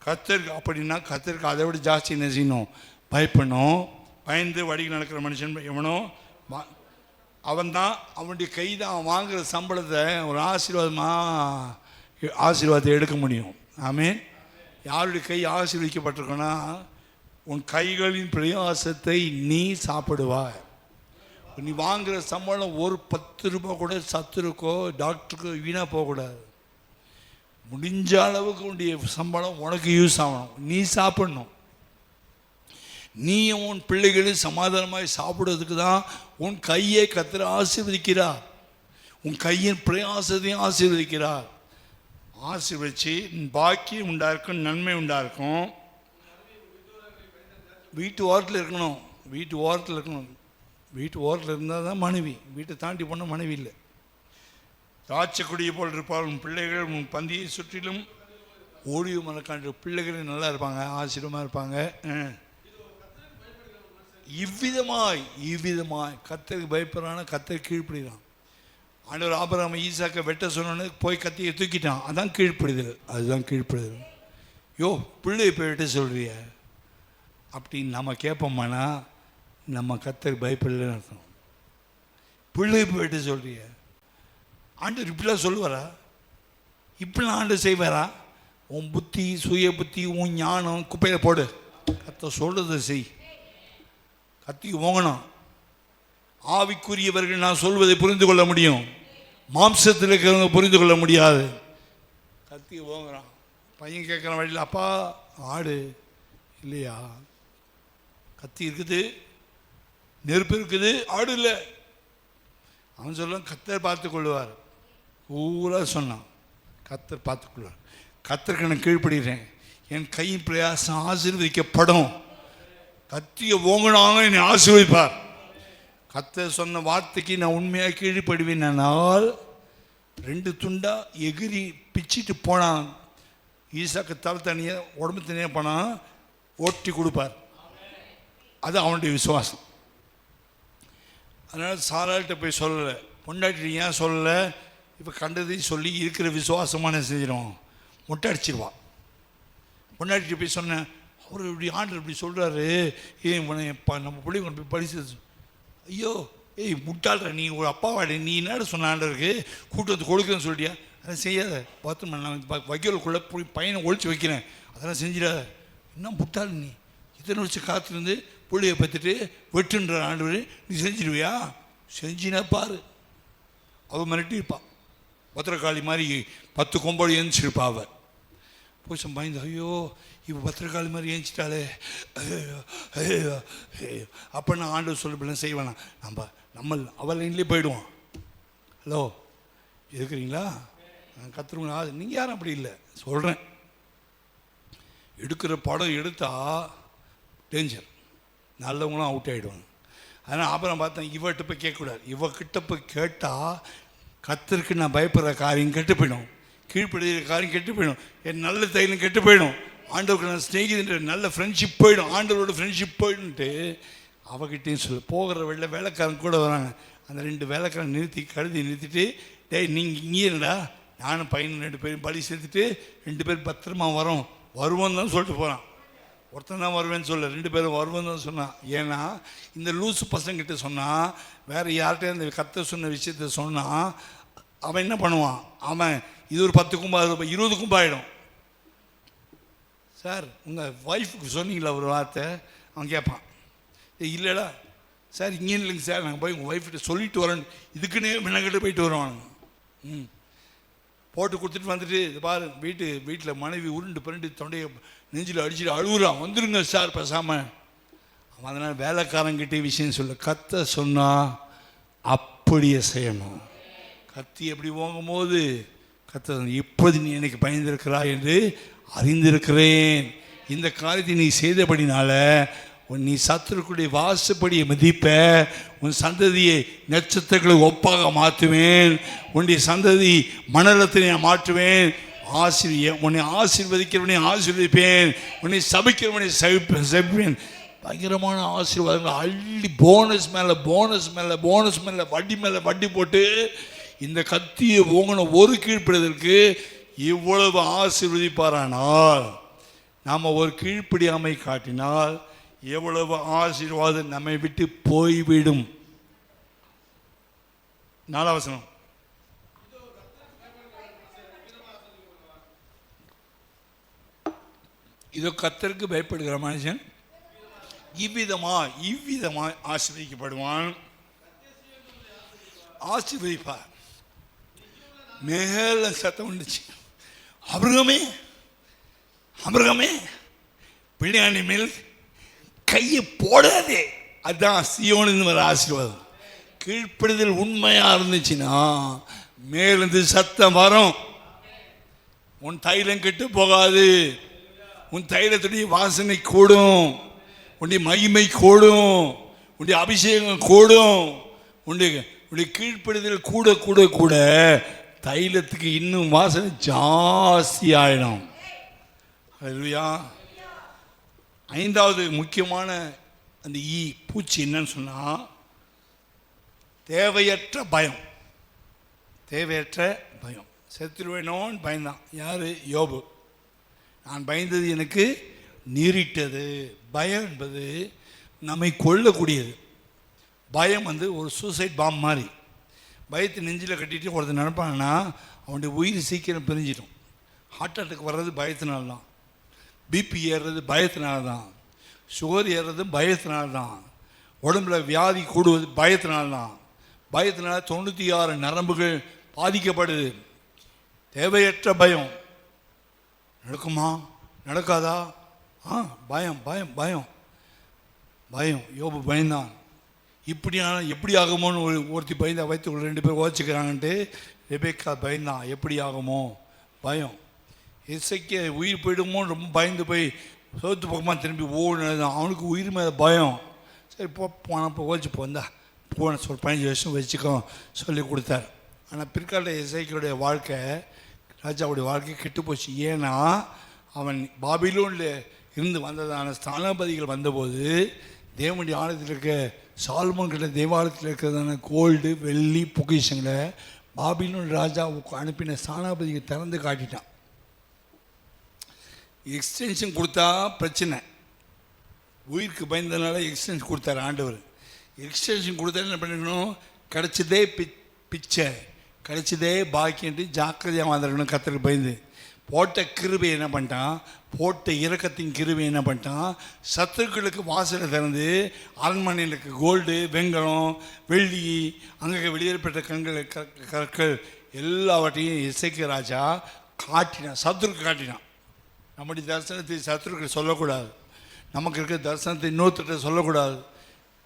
கர்த்தருக்கு அப்படின்னா கர்த்தருக்கு அதை விட ஜாஸ்தி என்ன செய்யணும், பயப்படணும். பயந்து வழிகள் நடக்கிற மனுஷன் எவனோ அவன்தான், அவனுடைய கை தான் அவன் வாங்குகிற சம்பளத்தை ஒரு ஆசீர்வாதத்தை எடுக்க முடியும். ஆமென். யாருடைய கை ஆசீர்வதிக்கப்பட்டிருக்கோன்னா உன் கைகளின் பிரயாசத்தை நீ சாப்பிடுவாய். நீ வாங்குகிற சம்பளம் ஒரு 10 ரூபா கூட சத்துருக்கோ டாக்டருக்கோ வீணாக போகக்கூடாது. முடிஞ்ச அளவுக்கு உன்னுடைய சம்பளம் உனக்கு யூஸ் ஆகணும், நீ சாப்பிடணும். நீயும் உன் பிள்ளைகளும் சமாதானமாய் சாப்பிடுறதுக்கு தான் உன் கையை கர்த்தர் ஆசீர்வதிக்கிறார். உன் கையின் பிரயாசத்தையும் ஆசீர்வதிக்கிறார். ஆசீர்வதிச்சு பாக்கியம் உண்டாயிருக்கும், நன்மை உண்டாயிருக்கும். வீட்டு ஓரத்தில் இருக்கணும், வீட்டு ஓரத்தில் இருக்கணும். வீட்டு ஓரத்தில் இருந்தால் தான் மனைவி. வீட்டை தாண்டி போனால் மனைவி இல்லை. திராட்சைக்குடியை போல் இருப்பாள் உன் பிள்ளைகள். உன் பந்தியை சுற்றிலும் ஓடியும் மறக்காண்ட பிள்ளைகள் நல்லா இருப்பாங்க, ஆசீர்வமாக இருப்பாங்க. இவ்விதமாய் கர்த்தருக்கு பயப்படுறான கர்த்தருக்கு கீழ்ப்படுகிறான். ஆண்டவர் ஆபிரகாம் ஈசாக்கை வெட்ட சொன்னோன்னு போய் கத்தியை தூக்கிட்டான். அதான் கீழ்ப்படுதல், அதுதான் கீழ்ப்படுதல். பிள்ளையை போய் வெட்ட சொல்கிறிய அப்படின்னு நம்ம கேட்போம்னா நம்ம கர்த்தருக்கு பயப்படலன்னு அர்த்தம். பிள்ளையை போய் வெட்ட சொல்கிறிய, ஆண்டவர் இப்படிலாம் சொல்லுவாரா? இப்படிலாம் ஆண்டவர் செய்வாரா? உன் புத்தி, சுய புத்தி, உன் ஞானம் குப்பையில் போடு. கர்த்தர் சொல்கிறத செய். கத்திக்கு ஓங்கணும். ஆவிக்குரியவர்கள் நான் சொல்வதை புரிந்து கொள்ள முடியும், மாம்சத்தில் இருக்கிறவங்க புரிந்து கொள்ள முடியாது. கத்தி ஓங்குறான். பையன் கேட்குற வழியில், அப்பா ஆடு இல்லையா? கத்தி இருக்குது, நெருப்பு இருக்குது, ஆடு இல்லை. அவன் சொல்லுவான் கர்த்தர் பார்த்து கொள்வார். பூரா சொன்னான் கர்த்தர் பார்த்துக்கொள்வார். கர்த்தருக்கு நான் கீழ்ப்படுகிறேன், என் கையின் பிரயாசம் ஆசீர்வதிக்கப்படும். கத்தியை ஓங்கினாங்க என்னை ஆசீர்வதிப்பார். கர்த்தர் சொன்ன வார்த்தைக்கு நான் உண்மையாக கீழ்ப்படுவேனால் 2 துண்டா எகிரி பிச்சிட்டு போனான். ஈசாக்கு தலை தனியாக உடம்பு தனியாக போனான், ஓட்டி கொடுப்பார். அது அவனுடைய விசுவாசம். அதனால் சாராள்கிட்ட போய் சொல்லலை, பொண்டாட்டி ஏன் சொல்லலை, இப்போ கண்டதையும் சொல்லி இருக்கிற விசுவாசமான செஞ்சிடும், மொட்டை அடிச்சிருவான். பொண்டாட்டி போய் சொன்னேன், அவர் இப்படி ஆண்டர் இப்படி சொல்கிறாரு, நம்ம பிள்ளைங்க கொண்டு போய் படிச்சது. ஐயோ ஏய் முட்டாள்ற, நீ ஒரு அப்பாவாடி, நீ என்ன சொன்ன ஆண்டருக்கு கூட்டு வந்து கொடுக்குறேன்னு சொல்லிட்டியா? அதை செய்யாத. பாத்ரூம் நான் வைக்கலுக்குள்ளே போய் பையனை ஒழிச்சு வைக்கிறேன், அதெல்லாம் செஞ்சிடாத. என்ன முட்டாள் நீ, இத்தனை வச்சு காத்துலேருந்து பிள்ளையை பற்றிட்டு வெட்டுன்ற ஆண்டவர், நீ செஞ்சிடுவியா? செஞ்சினா பாரு. அவள் மிரட்டியிருப்பாள், பத்திரக்காளி மாதிரி 10 கொம்படி எழுந்திருப்பா. அவள் போய் பயந்து, ஐயோ இப்போ பத்திரக்காளி மாதிரி ஏஞ்சிட்டாலே, ஐயோ ஐயோ. அப்போ நான் ஆண்டவர் சொல்லப்படலாம் செய்வேனா, நம்ம அவள் லைன்லேயே போயிடுவோம். ஹலோ இருக்கிறீங்களா? கத்துருங்களா? நீங்கள் யாரும் அப்படி இல்லை சொல்கிறேன். எடுக்கிற படம் எடுத்தால் டேஞ்சர், நல்லவங்களும் அவுட் ஆகிடுவாங்க. அதனால் அப்புறம் பார்த்தேன், இவர்கிட்ட போய் கேட்கக்கூடாது. இவக்கிட்ட போய் கேட்டால் கத்தருக்கு நான் பயப்படுற காரியம் கெட்டு போயிடும், கீழ்ப்படுகிற காரியம் கெட்டு போயிடும், என் நல்ல தைரியம் கெட்டு போயிடும், ஆண்டவருக்கு நான் ஸ்நேகிதன்ற நல்ல ஃப்ரெண்ட்ஷிப் போயிடும், ஆண்டவரோட ஃப்ரெண்ட்ஷிப் போயிடும்ட்டு அவகிட்டையும் சொல்லு. போகிற வேலைக்காரன் கூட வராங்க, அந்த 2 வேலைக்காரன் கழுதி நிறுத்திட்டு, டேய் நீங்கள் இங்கே இருடா, நானும் பையன் 2 பேரும் பலி சேர்த்துட்டு 2 பேர் பத்திரமா வருவோன்னு தான் சொல்லிட்டு போகிறான். ஒருத்தன் தான் வருவேன்னு சொல்ல, 2 பேரும் வருவேன்னு தான் சொன்னான். ஏன்னா இந்த லூசு பசங்கிட்ட சொன்னால், வேறு யார்கிட்ட இந்த கத்த சொன்ன விஷயத்த சொன்னால் அவன் என்ன பண்ணுவான், அவன் இது ஒரு 10 கும்பா 20 கும்பாயிடும். சார் உங்கள் ஒய்ஃபுக்கு சொன்னீங்களா ஒரு வார்த்தை? அவன் கேட்பான், இல்லைடா சார் இங்கே இல்லைங்க சார், நாங்கள் போய் உங்கள் ஒய்ஃப்கிட்ட சொல்லிட்டு வரோன்னு இதுக்குன்னே மின்னங்கிட்ட போயிட்டு வருவானுங்க. போட்டு கொடுத்துட்டு வந்துட்டு, இது பாரு வீட்டில் மனைவி உருண்டு பிறண்டு தொண்டையை நெஞ்சில் அடிச்சுட்டு அழுகுறான், வந்துருங்க சார் பேசாமல். அவன் அதனால் வேலைக்காரங்கிட்டே விஷயம் சொல்ல, கத்த சொன்னால் அப்படியே செய்யணும். கத்தி எப்படி ஓங்கும் போது கத்த, இப்போது நீ எனக்கு பயந்திருக்கிறாய் என்று அறிந்திருக்கிறேன், இந்த காரியத்தை நீ செய்தபடினால நீ சத்துருக்குடைய வாசப்படியை மதிப்ப, உன் சந்ததியை நட்சத்திரங்களுக்கு ஒப்பாக மாற்றுவேன், உன்னுடைய சந்ததி மணலத்தினை மாற்றுவேன், உன்னை ஆசீர்வதிக்கிறவனை ஆசீர்வதிப்பேன், உன்னை சபிக்கிறவனை சபிப்பேன். பயங்கரமான ஆசீர்வாதங்கள் அள்ளி போனஸ் மேலே வட்டி போட்டு இந்த கத்தியை ஓங்கின ஒரு கீழ்ப்படிதற்கு இவ்வளவு ஆசீர்வதிப்பாரானால், நாம் ஒரு கீழ்ப்படியாமை காட்டினால் எவ்வளவு ஆசீர்வாதம் நம்மை விட்டு போய்விடும். 4 வசனம். இதோ கர்த்தருக்கு பயப்படுகிற மனுஷன் இவ்விதமாய் ஆசீர்வதிக்கப்படுவான். ஆசீர்வதிப்பார். மேல சத்தம் வந்துச்சு, அபிரகாமே பிள்ளையாண்டி மேல் கையை போடாதே. அதுதான் சீயோனின் வர ஆசீர்வாதம். கீழ்ப்படுதல் உண்மையா இருந்துச்சுன்னா மேலிருந்து சத்தம் வரும். உன் தைலம் கெட்டு போகாது, உன் தைலத்துடைய வாசனை கூடும், உன்னுடைய மகிமை கூடும், உன்னுடைய அபிஷேகம் கூடும், உன்னுடைய கீழ்ப்படுதல் கூட கூட கூட தைலத்துக்கு இன்னும் வாசனை ஜாஸ்தி ஆயிடும். அல்லேலூயா. 5வது முக்கியமான அந்த பூச்சி என்னன்னு சொன்னால், தேவையற்ற பயம். செத்துருவேனோன்னு பயந்தான். யார்? யோபு. நான் பயந்தது எனக்கு நேரிட்டது. பயம் என்பது நம்மை கொல்லக்கூடியது. பயம் ஒரு சூசைட் பாம் மாதிரி. பயத்தை நெஞ்சில் கட்டிட்டு ஒருத்தர் நினைப்பாங்கன்னா அவனுடைய உயிர் சீக்கிரம் பிரிஞ்சிடும். ஹார்ட் அட்டாக் வர்றது பயத்தினால்தான், பிபி ஏறுறது பயத்தினால்தான், சுகர் ஏறுறது பயத்தினால்தான், உடம்புல வியாதி கூடுவது பயத்தினால்தான். பயத்தினால 96 நரம்புகள் பாதிக்கப்படுது. தேவையற்ற பயம். நடக்குமா நடக்காதா? பயம் பயம் பயம் பயம். யோபு பயந்தான். எப்படி ஆகுமோன்னு ஒருத்தி பயந்தா, வயிற்றுக்குள்ள 2 பேர் ஓச்சிக்கிறாங்கன்ட்டு ரெபேக்கா பயந்தான். எப்படி ஆகுமோ பயம். இசைக்கு உயிர் போயிடுமோன்னு ரொம்ப பயந்து போய் சோத்து பக்கமாக திரும்பி ஓடுனதான். அவனுக்கு உயிர் மேலே பயம். சரி போனப்போ ஓச்சு போந்தா போன 15 வருஷம் வச்சுக்கோ சொல்லி கொடுத்தார். ஆனால் பிற்கால எசேக்கியேலுடைய வாழ்க்கை, ராஜாவுடைய வாழ்க்கை கெட்டு போச்சு. ஏன்னா அவன் பாபிலோனில் இருந்து வந்ததான ஸ்தானாபதிகள் வந்தபோது தேவனுடைய ஆலயத்தில் இருக்க சாலமோன் கிட்ட தேவாலயத்தில் இருக்கிறதான கோல்டு வெள்ளி பொக்கிஷங்களை பாபிலோன் ராஜா அனுப்பின ஸ்தானாபதிக்கு திறந்து காட்டிட்டான். எக்ஸ்டென்ஷன் கொடுத்தா பிரச்சனை, உயிருக்கு பயந்ததுனால எக்ஸ்டென்ஷன் கொடுத்தாரு ஆண்டவர். எக்ஸ்டென்ஷன் கொடுத்தா என்ன பண்ணிடணும், கிடச்சதே பிச்சை, கிடைச்சதே பாக்கியன்ட்டு ஜாக்கிரதையாக வந்துடணும். கர்த்தருக்கு பயந்து போட்ட கிருபை என்ன பண்ணிட்டான், போட்ட இரக்கத்தின் கிருபை என்ன பண்ணிட்டான், சத்துருக்களுக்கு வாசலை திறந்து அரண்மனையில் இருக்க கோல்டு வெங்கலம் வெள்ளி அங்கே வெளியேறப்பட்ட கற்கள் எல்லாவற்றையும் எசேக்கியா ராஜா காட்டினான், சத்துருக்கு காட்டினான். நம்முடைய தரிசனத்தை சத்துருக்கு சொல்லக்கூடாது, நமக்கு இருக்கிற தரிசனத்தை இன்னொருத்தட்ட சொல்லக்கூடாது,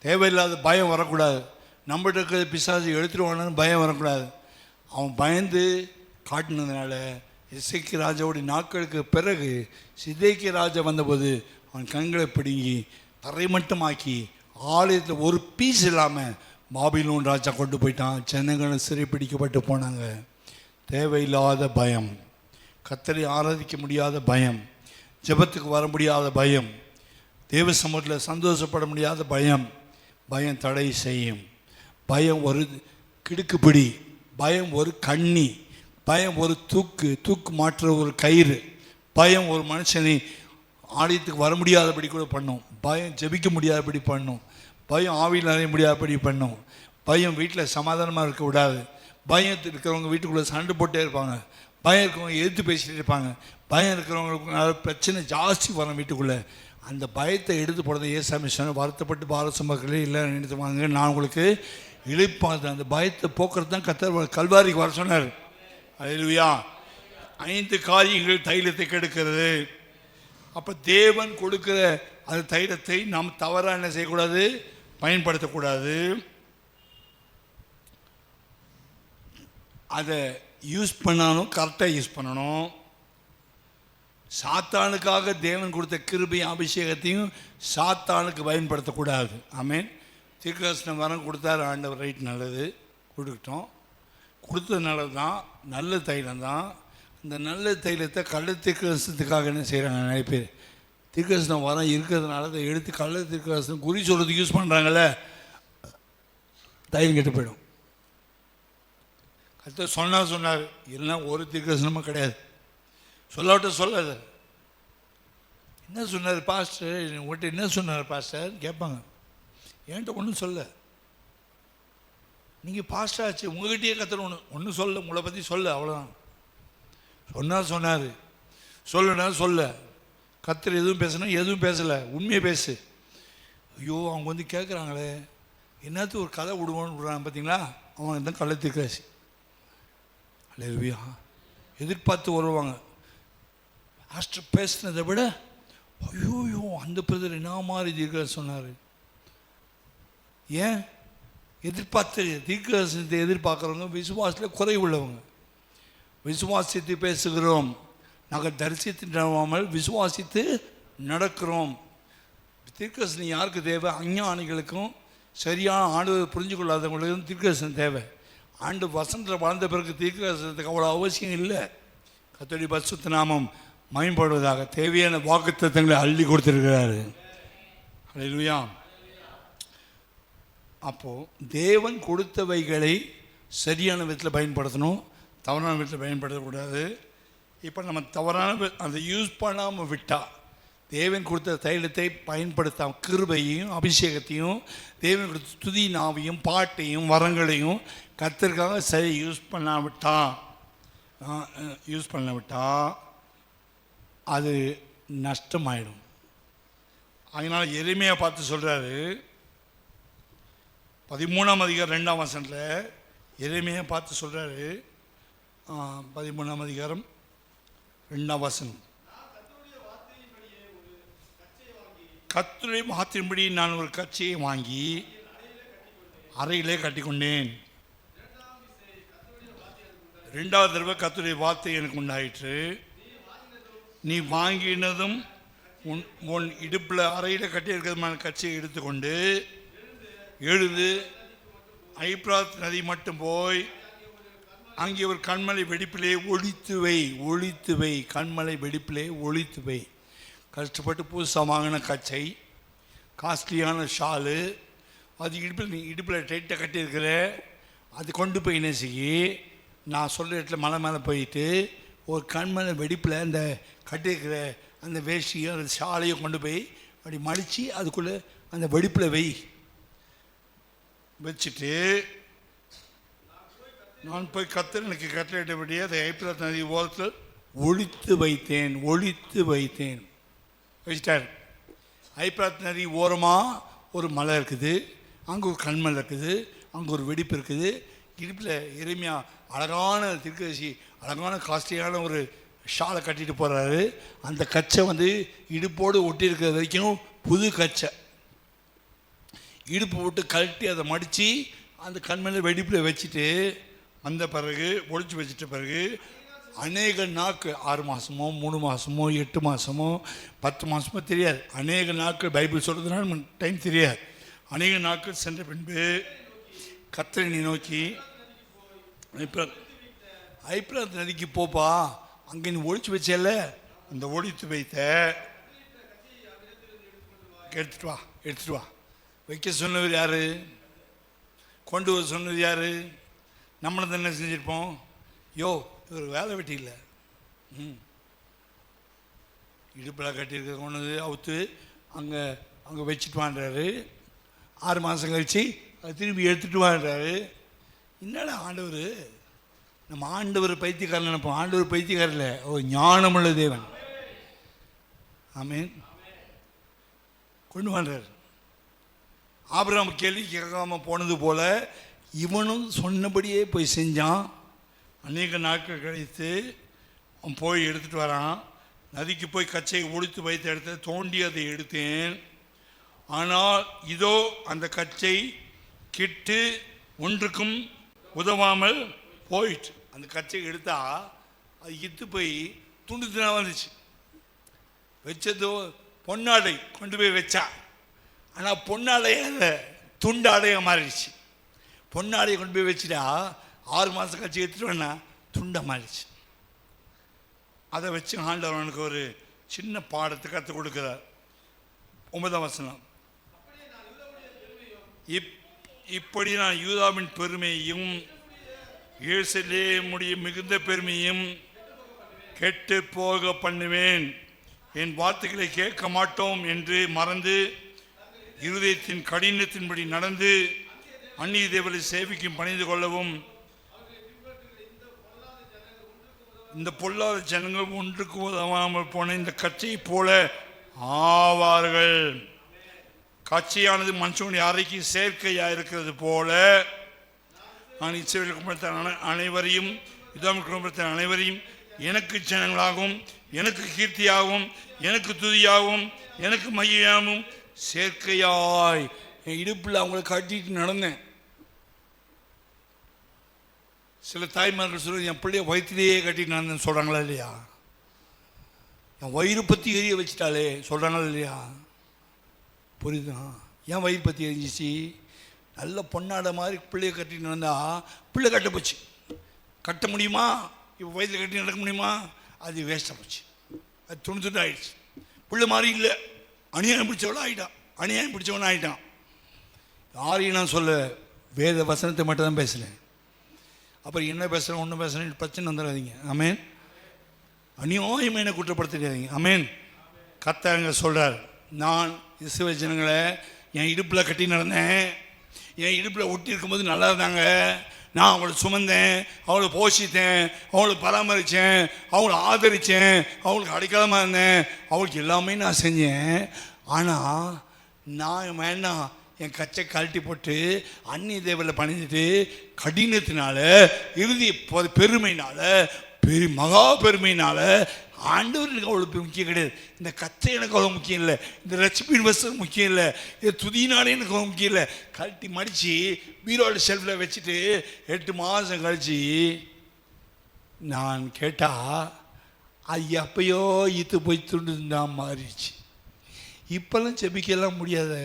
தேவையில்லாத பயம் வரக்கூடாது, நம்மகிட்ட இருக்கிற பிசாசு எடுத்துருவானு பயம் வரக்கூடாது. அவன் பயந்து காட்டினதுனால எசேக்கியா ராஜாவுடைய நாட்களுக்கு பிறகு சிதேக்கியா ராஜா வந்தபோது அவன் கண்களை பிடுங்கி தரைமட்டமாக்கி ஆலயத்தில் ஒரு பீஸ் இல்லாமல் பாபிலோன் ராஜா கொண்டு போயிட்டான். ஜனங்களும் சிறைப்பிடிக்கப்பட்டு போனாங்க. தேவையில்லாத பயம், கர்த்தரை ஆராதிக்க முடியாத பயம், ஜெபத்துக்கு வர முடியாத பயம், தேவ சமூகத்தில் சந்தோஷப்பட முடியாத பயம். பயம் தடை செய்யும். பயம் ஒரு கிடுக்குப்பிடி, பயம் ஒரு கண்ணி, பயம் ஒரு தூக்கு மாற்ற ஒரு கயிறு, பயம் ஒரு மனுஷனை ஆலயத்துக்கு வர முடியாதபடி கூட பண்ணும், பயம் ஜெபிக்க முடியாதபடி பண்ணும், பயம் ஆவியில் நிறைய முடியாதபடி பண்ணும், பயம் வீட்டில் சமாதானமாக இருக்க விடாது, பயம் இருக்கிறவங்க வீட்டுக்குள்ளே சண்டை போட்டே இருப்பாங்க, பயம் இருக்கிறவங்க எதிர்த்து பேசிகிட்டு இருப்பாங்க, பயம் இருக்கிறவங்களுக்கு பிரச்சனை ஜாஸ்தி வரும் வீட்டுக்குள்ளே. அந்த பயத்தை எடுத்து போடுறது ஏசாமி சொன்ன, வருத்தப்பட்டு பாரத மக்களே இல்லை நினைத்துவாங்க, நான் உங்களுக்கு இழைப்பாது. அந்த பயத்தை போக்குறது தான் கர்த்தர் கல்வாரிக்கு வர சொன்னார். அல்லேலூயா. 5 காரியங்கள் தைலத்தை கெடுக்கிறது. அப்போ தேவன் கொடுக்கிற அந்த தைலத்தை நாம் தவறாக என்ன செய்யக்கூடாது, பயன்படுத்தக்கூடாது. அதை யூஸ் பண்ணாலும் கரெக்டாக யூஸ் பண்ணணும். சாத்தானுக்காக தேவன் கொடுத்த கிருபை அபிஷேகத்தையும் சாத்தானுக்கு பயன்படுத்தக்கூடாது. ஆமென். தீர்க்கதரிசன வரம் கொடுத்தாரு ஆண்டவர், ரைட், நல்லது, கொடுக்கட்டும். கொடுத்ததுனால தான் நல்ல தைலம் தான். இந்த நல்ல தைலத்தை கள்ள தீர்க்கதரிசனத்துக்காக என்ன செய்கிறாங்க நிறைய பேர், தீர்க்கதரிசன வரம் இருக்கிறதுனால அதை எடுத்து கள்ள தீர்க்கதரிசனம் குறி சொல்கிறதுக்கு யூஸ் பண்ணுறாங்களே, தைலம் கெட்டு போயிடும். கர்த்தர் சொன்னார், இல்லைன்னா ஒரு தீர்க்கதரிசனமும் கிடையாது. சொல்லாவிட்ட சொல்லாத, என்ன சொன்னார் பாஸ்டர், உங்கள்கிட்ட என்ன சொன்னார் பாஸ்டர் கேட்பாங்க. என்கிட்ட ஒன்றும் சொல்ல, நீங்கள் பாஸ்டர் ஆச்சு, உங்கள்கிட்டயே கற்றுற ஒன்றும் சொல்ல, உங்களை பற்றி சொல்ல, அவ்வளோதான். சொன்னார், சொல்லுனா சொல்ல. கர்த்தர் எதுவும் பேசணும், எதுவும் பேசலை, உண்மையை பேசு. ஐயோ அவங்க வந்து கேட்குறாங்களே, என்னத்து ஒரு கதை விடுவோன்னு விடுறாங்க பார்த்தீங்களா, அவன் தான் கள்ள தீர்க்கதரிசி. அல்லேலூயா. எதிர்பார்த்து வருவாங்க. பாஸ்டர் பேசினதை விட ஐயோயோ அந்த பிரதர் என்ன மாதிரி தீர்க்கதரிசி சொன்னார். ஏன் எதிர்பார்த்து தீர்க்கதரிசனத்தை எதிர்பார்க்குறவங்க விசுவாசத்தில் குறைவுள்ளவங்க. விசுவாசித்து பேசுகிறோம், நாங்கள் தரிசித்து நடவாமல் விசுவாசித்து நடக்கிறோம். தீர்க்கதரிசனம் யாருக்கு தேவை? அஞ்ஞானிகளுக்கும் சரியான ஆண்டவரை புரிஞ்சு கொள்ளாதவங்களுக்கும் தீர்க்கதரிசனம் தேவை. ஆண்டு வசனத்தில் வாழ்ந்த பிறகு தீர்க்கதரிசனத்துக்கு அவ்வளோ அவசியம் இல்லை. கர்த்தருடைய பரிசுத்த நாமம் மகிமைப்படுவதாக. தேவையான வாக்குத்தத்தங்களை அள்ளி கொடுத்துருக்கிறாரு. அல்லேலூயா. அப்போது தேவன் கொடுத்தவைகளை சரியான விதத்தில் பயன்படுத்தணும், தவறான விதத்தில் பயன்படுத்தக்கூடாது. இப்போ நம்ம தவறான அதை யூஸ் பண்ணாமல் விட்டால், தேவன் கொடுத்த தைலத்தை பயன்படுத்த கிருபையும் அபிஷேகத்தையும் தேவன் கொடுத்த துதி நாவையும் பாட்டையும் வரங்களையும் கர்த்தருக்காக சரி யூஸ் பண்ண விட்டா அது நஷ்டமாயிடும். அதனால் எளிமையாக பார்த்து சொல்கிறாரு, 13ஆம் அதிகாரம் 2ஆம் வசனத்தில் எளிமையாக பார்த்து சொல்கிறாரு. 13ஆம் அதிகாரம் 2ஆம் வசனம், கர்த்தருடைய வார்த்தையின்படி நான் ஒரு கச்சையை வாங்கி அறையிலே கட்டிக்கொண்டேன். 2வது தடவை கர்த்தருடைய வார்த்தை எனக்கு உண்டாயிற்று. நீ வாங்கினதும் உன் இடுப்பில் அறையில் கட்டியிருக்கிறதுமான கட்சியை எடுத்துக்கொண்டு எழுந்து ஐப்ராத் நதி மட்டும் போய் அங்கே ஒரு கண்மலை வெடிப்பிலே ஒளித்து வை கண்மலை வெடிப்பிலே ஒளித்து வை. கஷ்டப்பட்டு புதுசாக வாங்கின கச்சை, காஸ்ட்லியான ஷாலு, அது இடுப்பில் டைட்டாக கட்டியிருக்கிற, அது கொண்டு போய் என்ன செய்யி, நான் சொல்கிற இடத்துல மலை மேலே போயிட்டு ஒரு கண்மலை வெடிப்பில் அந்த கட்டியிருக்கிற அந்த வேஷ்டியும் அந்த ஷாலையும் கொண்டு போய் அப்படி மடித்து அதுக்குள்ளே அந்த வெடிப்பில் வச்சுட்டு, நான் போய் கர்த்தர் எனக்கு கட்டளையிட்டபடியே அதை ஐப்பிராத் நதி ஓரத்தில் ஒளித்து வைத்தேன் வச்சிட்டார். ஐப்பிராத் நதி ஓரமாக ஒரு மலை இருக்குது, அங்கே ஒரு கண்மலை இருக்குது, அங்கே ஒரு வெடிப்பு இருக்குது. இடுப்பில் எளிமையா அழகான திருக்கதரிசி அழகான காஸ்ட்லியான ஒரு ஷாலை கட்டிட்டு போகிறாரு. அந்த கச்சை இடுப்போடு ஒட்டி இருக்கிற வரைக்கும் புது கச்சை. இடுப்பு போட்டு கழட்டி அதை மடித்து அந்த கண்மலை வெடிப்பில் வச்சுட்டு வந்த பிறகு ஒழிச்சு வச்சிட்ட பிறகு அநேக நாட்கள், 6 மாதமோ 3 மாதமோ 8 மாதமோ 10 மாதமோ தெரியாது, அநேக நாட்கள் பைபிள் சொல்கிறதுனால டைம் தெரியாது. அநேக நாட்கள் சென்ற பின்பு கர்த்தரை நோக்கி, ஐப்பிராத் நதிக்கு போப்பா, அங்கே நீ ஒழிச்சு வச்சல, அந்த ஒழித்து வைத்த எடுத்துட்டு வா. வைக்க சொன்னவர் யாரு? கொண்டு வர சொன்னது யாரு? நம்மளை தான் என்ன செஞ்சுருப்போம், இவர் வேலை வெட்டி இல்லை, இடுப்பில் கட்டியிருக்க கொண்டு அவுத்து அங்கே வச்சுட்டு வான்றாரு. 6 மாதம் கழிச்சு அது திரும்பி எடுத்துகிட்டு வான்றாரு. என்னடா ஆண்டவர், நம்ம ஆண்டவர் பைத்தியக்காரன் நினைப்போம். ஆண்டவர் பைத்தியக்காரன் இல்லை, ஒரு ஞானமுள்ள தேவன். ஆமீன். கொண்டு வான்றார். ஆபிரகாம் கேள்வி கேட்காம போனது போல இவனும் சொன்னபடியே போய் செஞ்சான். அநேக நாட்கள் கழித்து அவன் போய் எடுத்துகிட்டு வரான். நதிக்கு போய் கச்சையை ஒழித்து வைத்த இடத்த தோண்டி அதை எடுத்தேன். ஆனால் இதோ அந்த கச்சை கிட்டு ஒன்றுக்கும் உதவாமல் போயிட்டு. அந்த கச்சை எடுத்தா அது இத்து போய் துண்டு துணா வந்துச்சு. வச்சதோ பொன்னாடை கொண்டு போய் வச்சா, ஆனால் பொன்னாடையை துண்டாடையை மாறிடுச்சு. பொன்னாடையை கொண்டு போய் வச்சுட்டா 6 மாதம் கழிச்சு எடுத்துட்டு வேணா துண்டை மாறிடுச்சு. அதை வச்சு ஆண்டவர் அவனுக்கு ஒரு சின்ன பாடத்தை கற்றுக் கொடுக்கிறார். 9ஆம் வசனம், இப்படி நான் யூதாவின் பெருமையையும் எருசலேமுடைய மிகுந்த பெருமையும் கெட்டு போக பண்ணுவேன். என் வார்த்தைகளை கேட்க மாட்டோம் என்று மறந்து இருதயத்தின் கடினத்தின்படி நடந்து அந்நிய தேவரை சேவிக்கும் பணிந்து கொள்ளவும் இந்த பொல்லாத ஜனங்கள் ஒன்றுக்கு உதவாமல் போன இந்த கச்சையை போல ஆவார்கள். கச்சையானது மனுஷனுடைய அறைக்கு செயற்கையாக இருக்கிறது போல நான் இஸ்ரவேல் குடும்பத்தின் அனைவரையும் யூதாவின் குடும்பத்தின் அனைவரையும் எனக்கு ஜனங்களாகவும் எனக்கு கீர்த்தியாகவும் எனக்கு துதியாகவும் எனக்கு மகிமையாகவும் செயற்கையாய் என் இடுப்பில் அவங்களை கட்டிட்டு நடந்தேன். சில தாய்மார்கள் சொல்லுவது என் பிள்ளைய வயிற்றுலேயே கட்டிட்டு நடந்தேன்னு சொல்கிறாங்களா இல்லையா? என் வயிறு பற்றி எரிய வச்சுட்டாலே சொல்கிறாங்களா இல்லையா? புரியுதா? ஏன் வயிறு பற்றி எரிஞ்சிச்சு? நல்ல பொன்னாட மாதிரி பிள்ளைய கட்டிட்டு நடந்தா பிள்ளை கட்ட போச்சு. கட்ட முடியுமா? இப்போ வயிற்றில் கட்டி நடக்க முடியுமா? அது வேஸ்ட்டாக போச்சு. அது துண்டு ஆகிடுச்சு. பிள்ளை மாதிரி இல்லை, அநியாயம் பிடிச்சவளாக ஆகிட்டான், அநியாயம் பிடிச்சவனா ஆகிட்டான். யாரையும் நான் சொல்ல, வேத வசனத்தை மட்டும் தான் பேசுகிறேன். அப்புறம் என்ன பேசுகிறேன் ஒன்றும் பேசுகிறேன் பிரச்சனை வந்துடாதீங்க. ஆமேன். அநியாயம் என்ன குற்றப்படுத்தாதீங்க. ஆமேன். கர்த்தர் சொல்கிறார், நான் இஸ்ரவேல் ஜனங்களை என் இடுப்பில் கட்டி நடந்தேன். என் இடுப்பில் ஒட்டி இருக்கும்போது நல்லா இருந்தாங்க. நான் அவங்கள சுமந்தேன், அவங்கள போஷித்தேன், அவங்கள பராமரித்தேன், அவங்கள ஆதரித்தேன், அவங்களுக்கு அடைக்கலமாக இருந்தேன், அவங்களுக்கு எல்லாமே நான் செஞ்சேன். ஆனால் நான் வேணாம், என் கச்சை கழட்டி போட்டு அந்நிய தேவரில் பணிஞ்சிட்டு கடினத்தினால இறுதி பெருமையினால மகா பெருமையினால ஆண்டவருக்கு அவ்வளோ முக்கியம் கிடையாது. இந்த கச்சை எனக்கு அவ்வளோ முக்கியம் இல்லை, இந்த ரட்சிப்பின் வசம் முக்கியம் இல்லை, இந்த துதினாலே எனக்கு அவ்வளோ முக்கியம் இல்லை. கழட்டி மடித்து பீரோட ஷெல்ஃபில் வச்சுட்டு 8 மாதம் கழிச்சு நான் கேட்டால் அது எப்பயோ இத்து போய் துண்டுதான் மாறிடுச்சு. இப்போல்லாம் செபிக்கலாம் முடியாது.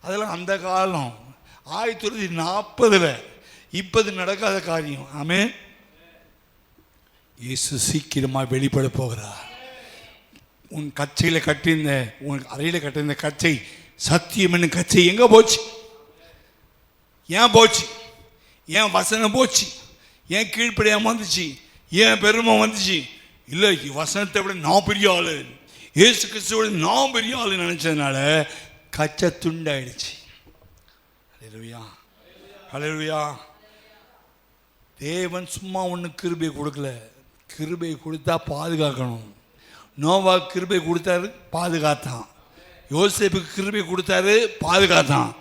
அதெல்லாம் அந்த காலம் 1940 இப்போது நடக்காத காரியம். ஆமே. இயேசு சீக்கிரமாக வெளிப்பட போகிறார். உன் கச்சையில் கட்டியிருந்த, உன் அறையில் கட்டியிருந்த கச்சை, சத்தியம் என்னும் கச்சை எங்கே போச்சு? ஏன் போச்சு? ஏன் வசனம் போச்சு? ஏன் கீழ்ப்படியாமல் வந்துச்சு? ஏன் பெருமை வந்துச்சு? இல்லை, வசனத்தை விட நான் பெரிய ஆளு, இயேசு கிறிஸ்துவோட நான் பெரிய ஆளு நினைச்சதுனால கச்சை துண்டாயிடுச்சு. ஹல்லேலூயா, ஹல்லேலூயா. தேவன் சும்மா ஒன்று கிருபை கொடுக்கல, கிருபை கொடுத்தா பாதுகாக்கணும். நோவா கிருபை கொடுத்தாரு, பாதுகாத்தான். யோசேப்புக்கு கிருபை கொடுத்தாரு, பாதுகாத்தான்.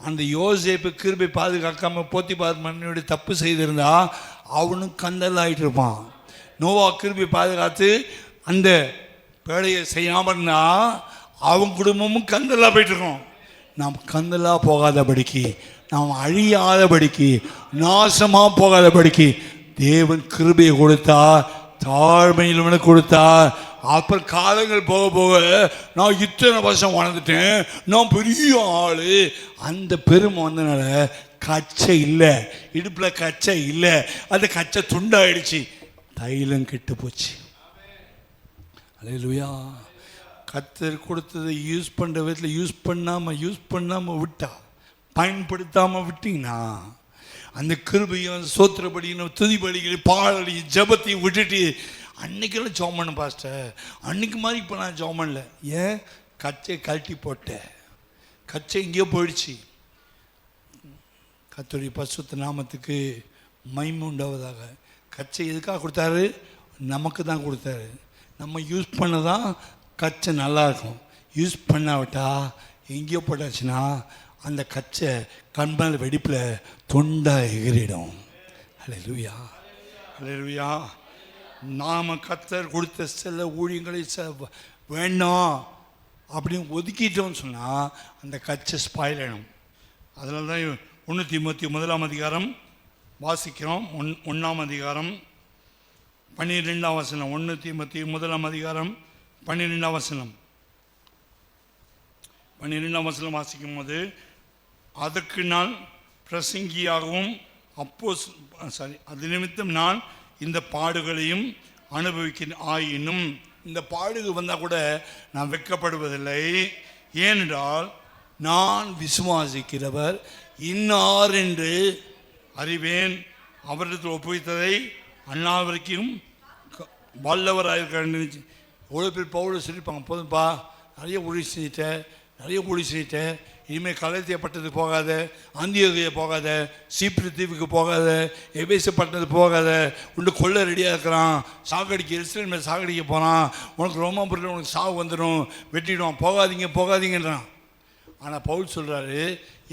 அந்த யோசேப்பு கிருபை பாதுகாக்காம போத்திபார் மன்னனுடைய தப்பு செய்திருந்தா அவனும் கந்தல் ஆகிட்டு இருப்பான். நோவா கிருபை பாதுகாத்து அந்த வேலையை செய்யாமல் இருந்தா அவன் குடும்பமும் கந்தலாக போயிட்டு இருக்கோம். நாம் கந்தலாக போகாதபடிக்கு, நாம் அழியாதபடிக்கு, நாசமாக போகாதபடிக்கு தேவன் கிருபையை கொடுத்தார், தாழ்மையில் கொடுத்தார். அப்புறம் காலங்கள் போக போக நான் இத்தனை வருஷம் வாழ்ந்துட்டேன், நான் பெரிய ஆளு, அந்த பெருமை வந்தனால கச்சை இல்லை, இடுப்பில் கச்சை இல்லை, அந்த கச்சை துண்டாயிடுச்சு, தைலம் கெட்டு போச்சு. அல்லேலூயா. கர்த்தர் கொடுத்ததை யூஸ் பண்ணுற விதத்தில் யூஸ் பண்ணாமல் விட்டா, பயன்படுத்தாமல் விட்டீங்கன்னா அந்த கிருபையும் சோத்திரப்படியும் துதிபடிகளையும் பாடலையும் ஜபத்தையும் விட்டுட்டு அன்னைக்கெல்லாம் ஜெபம் பண்ண பாஸ்டர், அன்னைக்கு மாதிரி இப்போ நான் ஜெபம் பண்ணல. ஏன்? கச்சை கழட்டி போட்டேன், கச்சை எங்கேயோ போயிடுச்சு. கர்த்தருடைய பரிசுத்த நாமத்துக்கு மகிமை உண்டாவதாக. கச்சை எதுக்காக கொடுத்தாரு? நமக்கு தான் கொடுத்தாரு. நம்ம யூஸ் பண்ண தான் கச்சை நல்லாயிருக்கும். யூஸ் பண்ணாவிட்டா எங்கேயோ போட்டாச்சுன்னா அந்த கச்சை கண்பால் வெடிப்பில் தொண்டாக எகிரிடும். அல்லேலூயா, அல்லேலூயா. நாம் கர்த்தர் கொடுத்த சில ஊழியங்களை வேண்டாம் அப்படின்னு ஒதுக்கிட்டோம்னு சொன்னால் அந்த கச்சை ஸ்பாயில் ஆகிடும். அதனால தான் 1 தீமோத்தேயு 1ஆம் அதிகாரம் வாசிக்கிறோம். 1ஆம் அதிகாரம் 12ஆம் வசனம். 1 தீமோத்தேயு 1ஆம் அதிகாரம் 12ஆம் வசனம். 12ஆம் வசனம் வாசிக்கும் போது, அதற்கு நான் பிரசங்கியாகவும் அது நிமித்தம் நான் இந்த பாடுகளையும் அனுபவிக்கிறேன். ஆயினும் இந்த பாடுகள் வந்தால் கூட நான் வெட்கப்படுவதில்லை. ஏனென்றால் நான் விசுவாசிக்கிறவர் இன்னார் என்று அறிவேன், அவரிடத்தில் ஒப்புவித்ததை அண்ணாவிற்கும் வல்லவராயிருக்க. எவ்வளோ பேர் பவுல் சொல்லியிருப்பாங்க, போதும்பா நிறைய ஊழி செஞ்சிட்டேன், இனிமேல் கலத்தியப்பட்டதுக்கு போகாத, அந்தியோகிய போகாத, சீப்ரு தீவுக்கு போகாத, எபேசு பட்டணத்துக்கு போகாத, உண்டு கொள்ள ரெடியாக இருக்கிறான், சாகடிக்க இஸ்ரேல் மேலே சாகடிக்க போகிறான், உனக்கு ரோமாபுரியில் உனக்கு சாவு வந்துடும், வெட்டிடுவான், போகாதீங்கன்றான். ஆனால் பவுல் சொல்கிறாரு,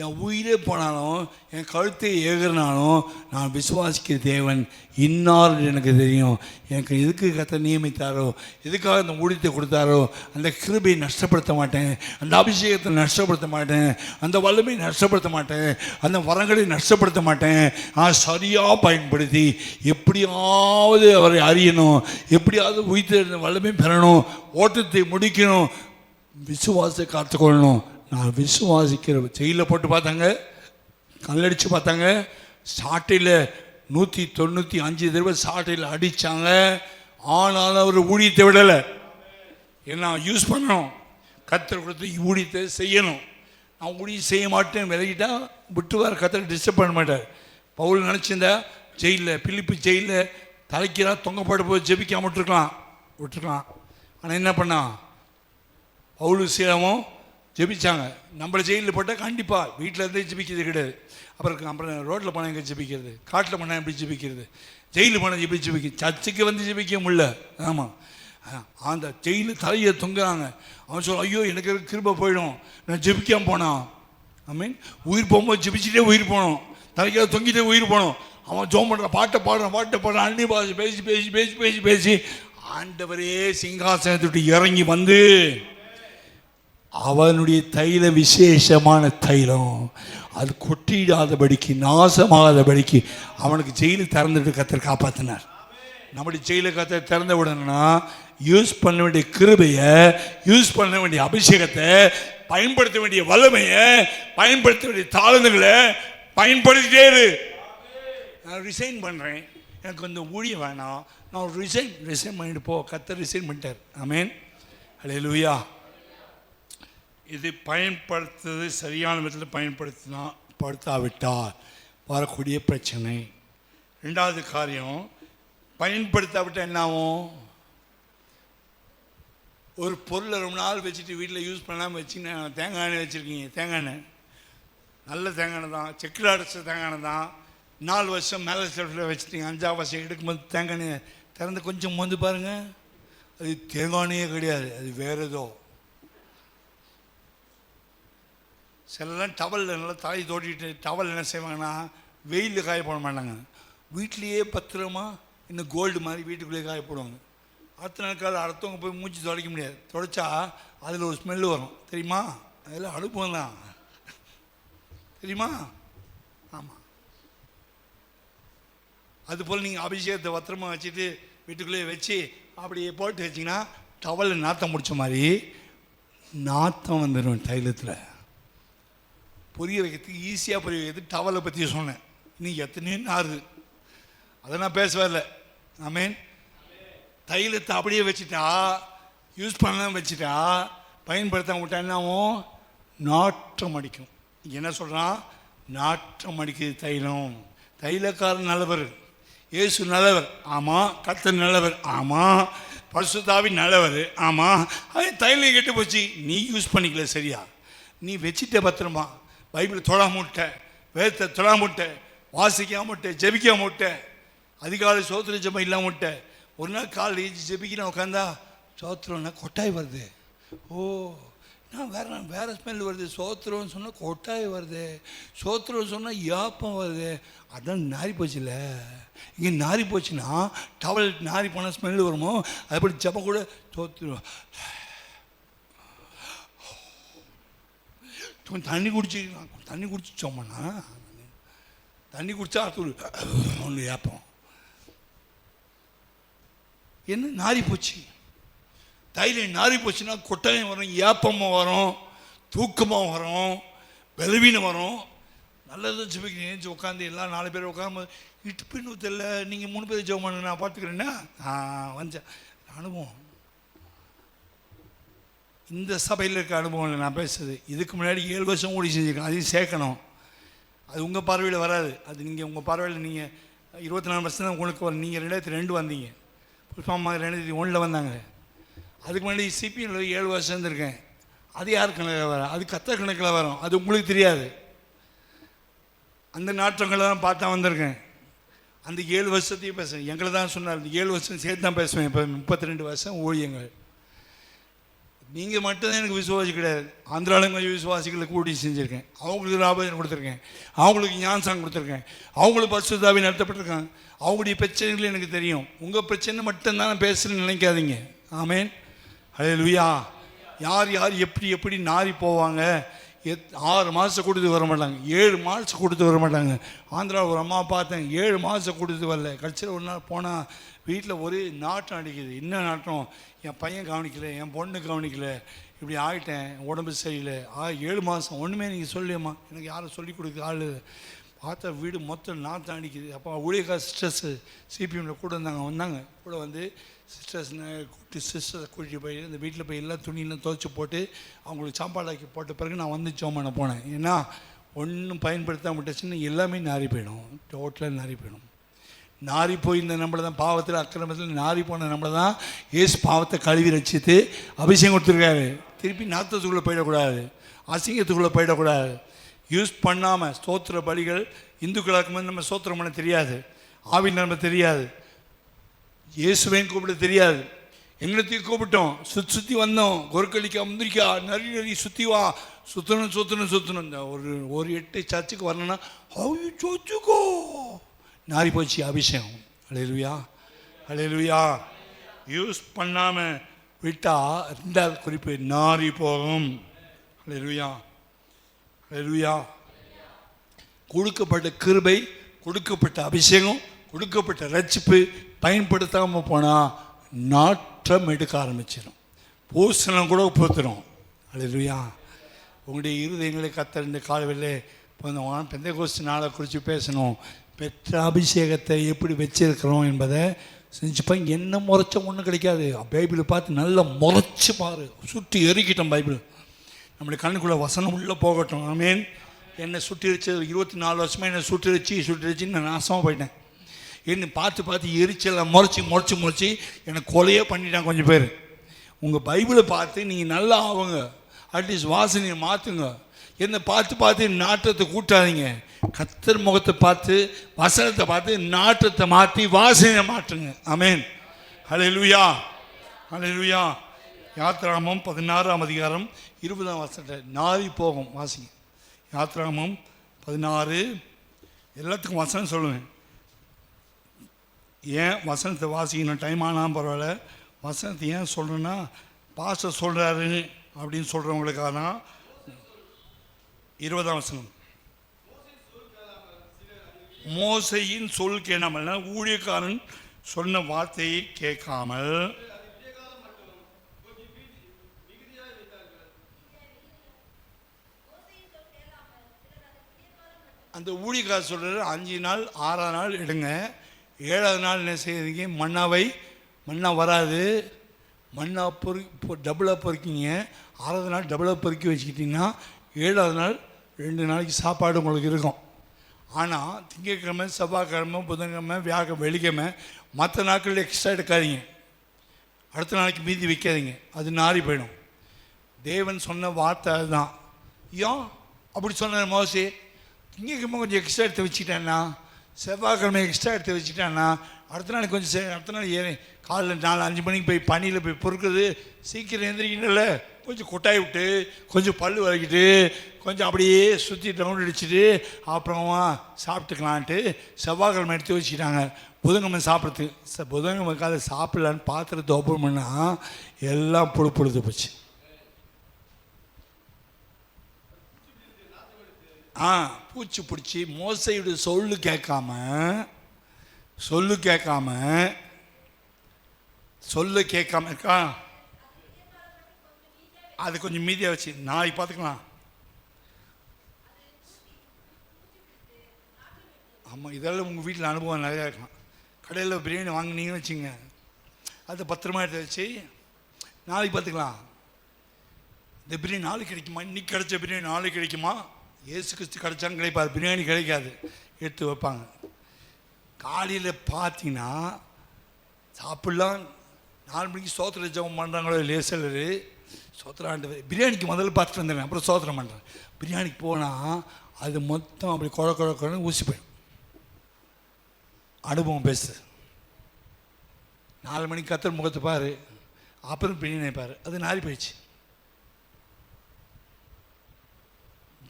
என் உயிரே போனாலும் என் கழுத்தை ஏகிறனாலும் நான் விசுவாசிக்கிற தேவன் இன்னார் எனக்கு தெரியும். எனக்கு எதுக்கு கர்த்தர் நியமித்தாரோ, எதுக்காக அந்த ஊழியத்தை கொடுத்தாரோ அந்த கிருபையை நஷ்டப்படுத்த மாட்டேன், அந்த அபிஷேகத்தை நஷ்டப்படுத்த மாட்டேன், அந்த வல்லமையை நஷ்டப்படுத்த மாட்டேன், அந்த வரங்களை நஷ்டப்படுத்த மாட்டேன். நான் சரியாக பயன்படுத்தி எப்படியாவது அவரை அறியணும், எப்படியாவது உயிர்த்த வல்லமை பெறணும், ஓட்டத்தை முடிக்கணும், விசுவாசத்தை காத்துக்கொள்ளணும். நான் விசுவாசிக்கிற. ஜெயிலில் போட்டு பார்த்தாங்க, கல்லடித்து பார்த்தாங்க, சாட்டையில் 195 தடவை சாட்டையில் அடித்தாங்க. ஆனாலும் அவர் ஊழியத்தை விடலை. என்ன யூஸ் பண்ணணும், கர்த்தர் கொடுத்து ஊழியத்தை செய்யணும். நான் ஊழியம் செய்ய மாட்டேன் விலகிட்டா விட்டுவார், கர்த்தர் டிஸ்டர்ப் பண்ண மாட்டார். பவுல் நினச்சிருந்தா ஜெயிலில், பிலிப்பு ஜெயிலில் தலைக்கிறா தொங்கப்பட போய் ஜெபிக்காம விட்டுருக்கலாம். ஆனால் என்ன பண்ணான்? பவுலும் சீலாவும் ஜெபிச்சாங்க. நம்மளை ஜெயிலில் போட்டால் கண்டிப்பாக வீட்டில் இருந்தே ஜெபிக்கிறது கிடையாது. அப்புறம் ரோட்டில் போனால் எங்கே ஜெபிக்கிறது, காட்டில் போனால் எப்படி ஜெபிக்கிறது, ஜெயிலில் போனால் எப்படி ஜெபிக்க, சர்ச்சுக்கு வந்து ஜெபிக்க முடியல. ஆமாம், அந்த ஜெயிலில் தலையை தொங்குறாங்க. அவன் சொல்ல, ஐயோ எனக்கு கிருபை போயிடும், நான் ஜெபிக்காமல் போனான். ஐ மீன் உயிர் போகும்போது ஜெபிச்சுட்டே உயிர் போனோம், தலைக்காக தொங்கிட்டே உயிர் போனோம். அவன் ஜோம் பண்ணுறான், பாட்டை பாடுறான், அன்னி பாஷை பேசி பேசி பேசி பேசி பேசி ஆண்டவரே சிங்காசனத்தை விட்டு இறங்கி வந்து அவனுடைய தைலம் விசேஷமான தைலம், அது கொட்டிடாதபடிக்கு, நாசமாகாதபடிக்கு அவனுக்கு ஜெயிலில் திறந்துட்டு கர்த்தர் காப்பாற்றினார். நம்முடைய ஜெயிலை கர்த்தர் திறந்த உடனேனா யூஸ் பண்ண வேண்டிய கிருபையை, யூஸ் பண்ண வேண்டிய அபிஷேகத்தை, பயன்படுத்த வேண்டிய வல்லமையை, பயன்படுத்த வேண்டிய தாளந்துகளை பயன்படுத்திட்டே இரு. நான் ரிசைன் பண்ணுறேன், எனக்கு இந்த ஊழியம் வேணாம், நான் ரிசைன் பண்ணிட்டு போ. கர்த்தர் ரிசைன் பண்ணிட்டார். ஆமென், ஹல்லேலூயா. இது பயன்படுத்துறது சரியான விதத்தில் பயன்படுத்தாவிட்டால் வரக்கூடிய பிரச்சனை. ரெண்டாவது காரியம், பயன்படுத்தாவிட்டால் என்ன ஆகும்? ஒரு பொருளை ரொம்ப நாள் வச்சுட்டு வீட்டில் யூஸ் பண்ணாமல் வச்சுங்கன்னா, தேங்காய் எண்ணெய் வச்சுருக்கீங்க, தேங்காய் எண்ணெய் நல்ல தேங்காய் எண்ணெய் தான், செக்கில் அடைச்ச தேங்காய் எண்ணெய் தான், 4 வருஷம் மேலே செல்ஃபில் வச்சுட்டீங்க. 5ஆவது வருஷம் எடுக்கும்போது தேங்காய் எண்ணெய் திறந்து கொஞ்சம் மோந்து பாருங்கள், அது தேங்காய் எண்ணெயே கிடையாது, அது வேறு ஏதோ. சிலலாம் டவலில் நல்லா தாய் தோட்டிட்டு டவல் என்ன செய்வாங்கன்னா வெயிலில் காய போட மாட்டாங்க, வீட்லேயே பத்திரமா இன்னும் கோல்டு மாதிரி வீட்டுக்குள்ளேயே காய போடுவாங்க. அடுத்த நாட்கள் அடுத்தவங்க போய் மூச்சு துடைக்க முடியாது, துடைச்சா அதில் ஒரு ஸ்மெல்லு வரும், தெரியுமா? அதில் அனுபவம் தான், தெரியுமா? ஆமாம். அதுபோல் நீங்கள் அபிஷேகத்தை பத்திரமா வச்சுட்டு வீட்டுக்குள்ளேயே வச்சு அப்படியே போட்டு வச்சிங்கன்னா டவலில் நாற்றம் முடித்த மாதிரி நாற்றம் வந்துடும் தைலத்தில். புரிய வைக்கிறதுக்கு ஈஸியாக புரிய வைக்கிறதுக்கு டவலை பற்றி சொன்னேன். இன்னைக்கு எத்தனையோ நாறு, அதை நான் பேசவே இல்லை. ஆமேன். தைலத்தை அப்படியே வச்சுட்டா, யூஸ் பண்ணலாம் வச்சுட்டா, பயன்படுத்த விட்டா என்னாவும் நாற்றம் அடிக்கும். என்ன சொல்கிறான்? நாற்றம் அடிக்குது தைலம். தைலக்காரன் நல்லவர், இயேசு நல்லவர், ஆமாம். கர்த்தர் நல்லவர், ஆமாம். பரிசுத்தாவி நல்லவர், ஆமாம். அது தைலம் கெட்டு போச்சு, நீ யூஸ் பண்ணிக்கல சரியா, நீ வச்சுட்ட பத்திரமா. பைபிளை தொடாமட்ட, வேதத்தை தொடாமட்ட, வாசிக்காமட்ட, ஜெபிக்காமட்ட, அதிகாலை சோத்திர ஜெபம் இல்லாமட்ட. ஒரு நாள் காலையில் ஏஞ்சி ஜெபிக்கிறேன், உட்காந்தா சோத்திரம்னா கொட்டாய் வருது. ஓ, நான் வேறு ஸ்மெல் வருது. சோத்திரம்னு சொன்னால் கொட்டாய் வருது, சோத்திரம் சொன்னால் யாப்பம் வருது. அதான் நாரி போச்சுல்ல. இங்கே நாரி போச்சுன்னா டவல் நாரி போனால் ஸ்மெல் வருமோ, அதுபடி ஜெபம் கூட சோத்திரம். தண்ணி குடிச்சோம்னா, தண்ணி குடித்தா அது ஒன்று ஏப்பம். என்ன நாரி போச்சு? தைலம் நாரி போச்சுன்னா கொட்டாயம் வரும், ஏப்பமாக வரும், தூக்கமாக வரும், பலவீனம் வரும். நல்லது ஜெபிக்க ஏஞ்சி உட்காந்து எல்லாம் 4 பேர் உட்காந்து இட்டு பின்னு தெரியல, நீங்கள் 3 பேர் ஜெபம் பண்ணு, நான் பார்த்துக்கிறேன்னா வந்தேன். அனுபவம், இந்த சபையில் இருக்க அனுபவம் இல்லை நான் பேசுறது. இதுக்கு முன்னாடி 7 வருஷம் ஊழியம் செஞ்சுருக்கேன், அதையும் சேர்க்கணும். அது உங்கள் பார்வையில் வராது. அது நீங்கள் உங்கள் பார்வையில் நீங்கள் 24 வருஷம் தான் உங்களுக்கு வரும். நீங்கள் 2002 வந்தீங்க, புஷ்பம்மா 2001 வந்தாங்க. அதுக்கு முன்னாடி சிபிஎம்ல 7 வருஷம் இருந்திருக்கேன். அது யார் கணக்கில் வரும்? அது கத்தர் கணக்கில் வரும், அது உங்களுக்கு தெரியாது. அந்த நாற்றங்களை தான் பார்த்தா வந்திருக்கேன். அந்த 7 வருஷத்தையும் பேசுகிறேன். எங்களை தான் சொன்னார், இந்த 7 வருஷம் சேர்த்து தான் பேசுவேன். இப்போ 32 வருஷம் ஊழியங்கள். நீங்கள் மட்டும்தான் எனக்கு விசுவாசி கிடையாது, ஆந்திராவில் கொஞ்சம் விசுவாசிகளுக்கு கூட்டி செஞ்சுருக்கேன். அவங்களுக்கு லாபம் கொடுத்துருக்கேன், அவங்களுக்கு ஞானசாங்க கொடுத்துருக்கேன், அவங்களுக்கு பரிசுத்தாவி நடத்தப்பட்டிருக்காங்க. அவங்களுடைய பிரச்சனைகள் எனக்கு தெரியும். உங்கள் பிரச்சனை மட்டும்தான் நான் பேசுகிறேன்னு நினைக்காதீங்க. ஆமேன், ஹல்லேலூயா. யார் எப்படி நாரி போவாங்க. 6 மாதம் கொடுத்து வர மாட்டாங்க, 7 மாதம் கொடுத்து வர மாட்டாங்க. ஆந்திராவில் ஒரு அம்மா பார்த்தேன், 7 மாதம் கொடுத்து வரல. கடைசியில் ஒரு நாள் போனால் வீட்டில் ஒரே நாட்டம் அடிக்குது. என்ன நாட்டம்? என் பையன் கவனிக்கலை, என் பொண்ணு கவனிக்கலை, இப்படி ஆகிட்டேன், உடம்பு சரியில்லை. 7 மாதம் ஒன்றுமே நீங்கள் சொல்லியம்மா, எனக்கு யாரும் சொல்லிக் கொடுக்க ஆள். பார்த்தா வீடு மொத்தம் நாற்றம் அடிக்குது. அப்போ ஊழியக்கார சிஸ்டர்ஸு சிபிஎம்மில் கூட வந்தாங்க. கூட வந்து சிஸ்டர்ஸை கூட்டிகிட்டு போய் இந்த வீட்டில் போய் எல்லா துணியெல்லாம் துவைச்சி போட்டு அவங்களுக்கு சாப்பாடாக்கி போட்ட பிறகு நான் வந்து ஜெபம் பண்ண போனேன். ஏன்னா ஒன்றும் பயன்படுத்தாம விட்டுச்சுன்னா எல்லாமே நாரி போயிடும், டோட்டலாக நாரி போயிடும். நாரி போய் இந்த நம்மளை தான் பாவத்தில் அக்கிரமத்தில் நாரி போன நம்மளை தான் ஏசு பாவத்தை கழுவி ரட்சித்து அபிஷேகம் கொடுத்துருக்காரு. திருப்பி நாத்தத்துக்குள்ளே போயிடக்கூடாது, அசிங்கத்துக்குள்ளே போயிடக்கூடாது. யூஸ் பண்ணாமல் ஸ்தோத்திர பலிகள் இந்துக்களாக்கு வந்து நம்ம ஸ்தோத்திரம் பண்ண தெரியாது, ஆவின் நம்ம தெரியாது, இயேசுவையும் கூப்பிட தெரியாது. எங்கத்தையும் கூப்பிட்டோம், சுற்றி வந்தோம், கொருக்களிக்கா முந்திரிக்கா நரி சுற்றி வா, சுற்றணும். இந்த ஒரு 8 சர்ச்சுக்கு வரணும்னா சோச்சுக்கோ நாரி போச்சு அபிஷேகம். ஹல்லேலூயா, ஹல்லேலூயா. யூஸ் பண்ணாமல் விட்டால் 2வது குறிப்பு நாரி போகும். ஹல்லேலூயா, ஹல்லேலூயா. கொடுக்கப்பட்ட கிருபை, கொடுக்கப்பட்ட அபிஷேகம், கொடுக்கப்பட்ட ரட்சிப்பு பயன்படுத்தாமல் போனால் நாற்றம் எடுக்க ஆரம்பிச்சிடும், பூசணம் கூட பூத்துடும். ஹல்லேலூயா. உங்களுடைய இருதயங்களை கத்தர் இந்த காலவில் இப்போ பெந்தைக்கோஸ்து நாளை குறித்து பேசணும். பெற்ற அபிஷேகத்தை எப்படி வச்சிருக்கிறோம் என்பதை செஞ்சுப்பா. என்ன முறைச்ச ஒன்றும் கிடைக்காது. பைபிளை பார்த்து நல்லா முறைச்சி பாரு. சுற்றி எரிக்கிட்டோம் பைபிள். நம்மளுடைய கண்ணுக்குள்ளே வசனம் உள்ளே போகட்டும். ஆமேன். என்னை சுட்டிருச்சு 24 வருஷமாக என்னை சுட்டிருச்சின்னு நான் நாசமாக போயிட்டேன். என்னை பார்த்து எரிச்சலை முறைச்சி என்னை கொலையே பண்ணிட்டான் கொஞ்சம் பேர். உங்கள் பைபிளை பார்த்து நீங்கள் நல்லா ஆகுங்க. அட்லீஸ்ட் வாசனையை மாற்றுங்க. என்னை பார்த்து நாட்டத்தை கூட்டாதீங்க. கர்த்தர் முகத்தை பார்த்து வசனத்தை பார்த்து நாட்டத்தை மாற்றி வாசனையை மாற்றுங்க. ஆமேன். ஹல்லேலூயா, ஹல்லேலூயா. யாத்ராகமம் 16ஆம் அதிகாரம் 20ஆம் வசனத்தை நாரி போகும் வாசிங்க. யாத்ராகமம் 16. எல்லாத்துக்கும் வசனம் சொல்லுவேன். ஏன் வசனத்தை வாசிக்கணும்? டைம் ஆனால் பரவாயில்ல. வசனத்தை ஏன் சொல்கிறேன்னா, பாஸ்டர் சொல்கிறாரு அப்படின்னு சொல்கிறவங்களுக்காக தான். 20ஆம் வசனம். மோசையின் சொல் கேளாமல், ஊழியக்காரன் சொன்ன வார்த்தையை கேட்காமல் அந்த ஊழியக்காரர் சொல்கிறார் 5 நாள் 6ஆம் நாள் எடுங்க, 7ஆவது நாள் என்ன செய்யுறீங்க? மண்ணா வராது. மண்ணா டபுளாக பொறுக்கிங்க. 6ஆவது நாள் டபுளாக பொறுக்கி வச்சுக்கிட்டிங்கன்னா 7ஆவது நாள் 2 நாளைக்கு சாப்பாடு உங்களுக்கு இருக்கும். ஆனால் திங்கட்கிழமை, செவ்வாய்க்கிழமை, புதன்கிழமை, வெள்ளிக்கிழமை மற்ற நாட்களில் எக்ஸ்ட்ரா எடுக்காதீங்க. அடுத்த நாளைக்கு மீதி வைக்காதீங்க. அது நாரி போயிடும். தேவன் சொன்ன வார்த்தை அதுதான். ஏன் அப்படி சொன்னார் மோசே? திங்கட்கிழமை கொஞ்சம் எக்ஸ்ட்ரா எடுத்து வச்சுக்கிட்டேன்னா, செவ்வாய்க்கிழமை எக்ஸ்ட்ரா எடுத்து வச்சுக்கிட்டேன்னா, அடுத்த நாளைக்கு கொஞ்சம் அடுத்த நாள் காலைல 4-5 மணிக்கு போய் பனியில் போய் பொறுக்கிறது சீக்கிரம் எழுந்திரிக்கணும்ல. கொஞ்சம் கொட்டாய் விட்டு, கொஞ்சம் பல் வலிக்கிட்டு, கொஞ்சம் அப்படியே சுற்றி ரவுண்ட் அடிச்சுட்டு அப்புறமா சாப்பிட்டுக்கலான்ட்டு செவ்வாய்க்கிழமை எடுத்து வச்சுக்கிட்டாங்க. புதன்கிழமை சாப்பிட்றதுக்கு. புதன்கிழமை காலை சாப்பிட்லான்னு பாத்திரத்தை ஓப்பன் பண்ணால் எல்லாம் பொழுது போச்சு. பூச்சி பிடிச்சி மோசையுடைய சொல்லு கேட்காம இருக்கா. அது கொஞ்சம் மீதியாக வச்சு நாளைக்கு பார்த்துக்கலாம். ஆமாம், இதெல்லாம் உங்கள் வீட்டில் அனுபவம் நிறையா இருக்கலாம். கடையில் பிரியாணி வாங்கினீங்கன்னு வச்சுங்க, அதை பத்திரமா எடுத்து வச்சு நாளைக்கு பார்த்துக்கலாம். இந்த பிரியாணி நாளைக்கு கிடைக்குமா? இன்றைக்கி கிடைச்ச பிரியாணி நாளைக்கு கிடைக்குமா? ஏசு கிறிஸ்து கிடைச்சாங்க கிடைப்பாது. பிரியாணி கிடைக்காது, எடுத்து வைப்பாங்க. காலையில் பார்த்தீங்கன்னா சாப்பிட்லாம். 4 மணிக்கு சோத்திர ஜபம் பண்ணுறாங்களோ இல்லையே சிலர், சோத்திராண்டு பிரியாணிக்கு முதல்ல பார்த்துட்டு வந்துடுறேன், அப்புறம் சோத்திரம் பண்ணுறேன். பிரியாணிக்கு போனால் அது மொத்தம் அப்படி குழக்குழன்னு ஊசி போயிடும். அனுபவம் பேசு. 4 மணிக்கு கத்தர் முகத்தை பாரு, அப்புறம் பிரியாணி பாரு, அது நாரி போயிடுச்சு.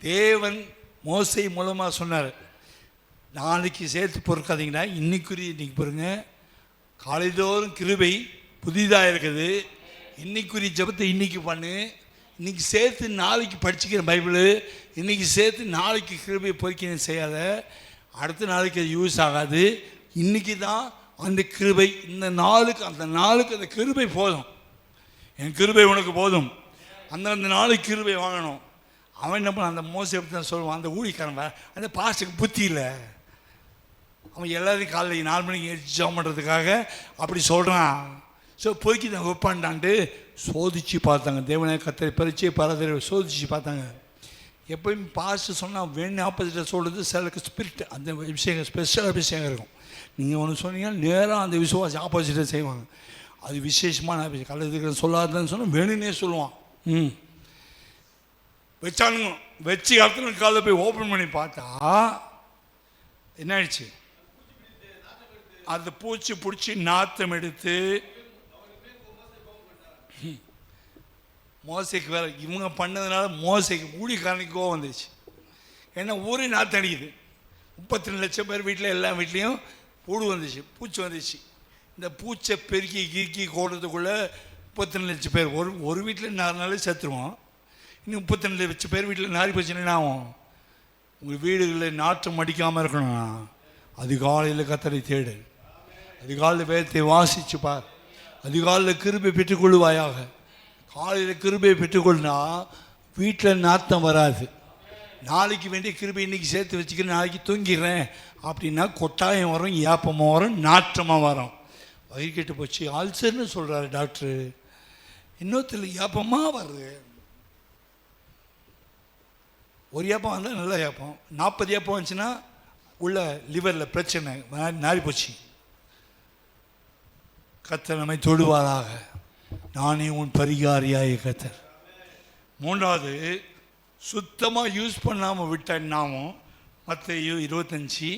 தேவன் மோசை மூலமாக சொன்னார், நாளைக்கு சேர்த்து பொறுக்காதீங்கன்னா இன்னைக்கு பொறுங்க. காலைதோறும் கிருபை புதிதாக இருக்குது. இன்னைக்குரிய ஜபத்தை இன்னைக்கு பண்ணு. இன்னைக்கு சேர்த்து நாளைக்கு படிச்சுக்கிற பைபிள், இன்னைக்கு சேர்த்து நாளைக்கு கிருபை பொறுக்க செய்யாத. அடுத்த நாளைக்கு அது யூஸ் ஆகாது. இன்னைக்கு தான் அந்த கிருபை. அந்த நாளுக்கு அந்த கிருபை போதும். என் கிருபை உனக்கு போதும். அந்த நாளைக்கு கிருபை வாங்கணும். அவன் என்ன பண்ண, அந்த மோசை எப்படி தான் சொல்லுவான். அந்த ஊழிக்காரன் அந்த பாஸ்டருக்கு புத்தி இல்லை. அவன் எல்லாத்தையும் காலையில் 4 மணிக்கு ஜாம் பண்ணுறதுக்காக அப்படி சொல்கிறான். ஸோ பொறுக்கி தான் வைப்பான்டான்ட்டு சோதிச்சு பார்த்தாங்க. தேவனை கத்தரை பறிச்சு பரதரை சோதிச்சு பார்த்தாங்க. எப்போயும் பாஸ்டர் சொன்னால் வேணும் ஆப்போசிட்டை சொல்கிறது சிலருக்கு ஸ்பிரிட், அந்த விஷயம் ஸ்பெஷல் அபிஷேகம் இருக்கும். நீங்கள் ஒன்று சொன்னீங்கன்னா நேராக அந்த விசுவாசி ஆப்போசிட்டை செய்வாங்க. அது விசேஷமான அபிஷேகம். கலந்துக்கிறேன் சொல்லாதுன்னு சொன்னால் வேணுன்னே சொல்லுவான். வச்சானுங்க. வச்சு அடுத்த காலையில் போய் ஓப்பன் பண்ணி பார்த்தா என்ன ஆயிடுச்சு? அந்த பூச்சி பிடிச்சி நாத்தம் எடுத்து மோசைக்கு வேற இவங்க பண்ணதுனால மோசைக்கு ஊழியக்காரனுக்கு கோவம் வந்துச்சு. ஏன்னா ஊரே நாற்றம் அடிக்குது. 32 லட்சம் பேர் வீட்டில் எல்லா வீட்லேயும் புழு வந்துச்சு, பூச்சி வந்துச்சு. இந்த பூச்சை பெருக்கி கிறுக்கி கோடுறதுக்குள்ளே 32 லட்சம் பேர் ஒரு வீட்டில் 4 நாள் செத்துருவோம். இன்னும் 32 லட்சம் பேர் வீட்டில் நாரி போச்சுன்னா ஆகும். உங்கள் வீடுகளில் நாற்றம் அடிக்காமல் இருக்கணும்னா அதிகாலையில் கத்தரை தேடு, அதிகாலையில் வேதத்தை வாசிச்சு பார், அதிகாலையில் கிருபை பெற்றுக்கொள்ளுவாயாக. காலையில் கிருபை பெற்றுக்கொள்னா வீட்டில் நாத்தம் வராது. நாளைக்கு வேண்டிய கிருபை இன்னைக்கு சேர்த்து வச்சுக்கிறேன், நாளைக்கு தூங்கிடுறேன் அப்படின்னா கொட்டாயம் வரும், ஏப்பமாக வரும், நாற்றமாக வரும். வயிறு கெட்டு போச்சு, ஆல்சர்னு சொல்கிறாரு டாக்டரு. இன்னொருத்தர் ஏப்பமாக வருது. ஒரு ஏப்பம் வந்தால் நல்ல ஏப்பம், 40 ஏப்பம் வந்துச்சுன்னா உள்ள லிவரில் பிரச்சனை நாரி போச்சு. கர்த்தர் நம்மை தொடுவாராக. நானே உன் பரிகாரியாய கர்த்தர். மூன்றாவது, சுத்தமாக யூஸ் பண்ணாமல் விட்டாவும் மத்தேயு 25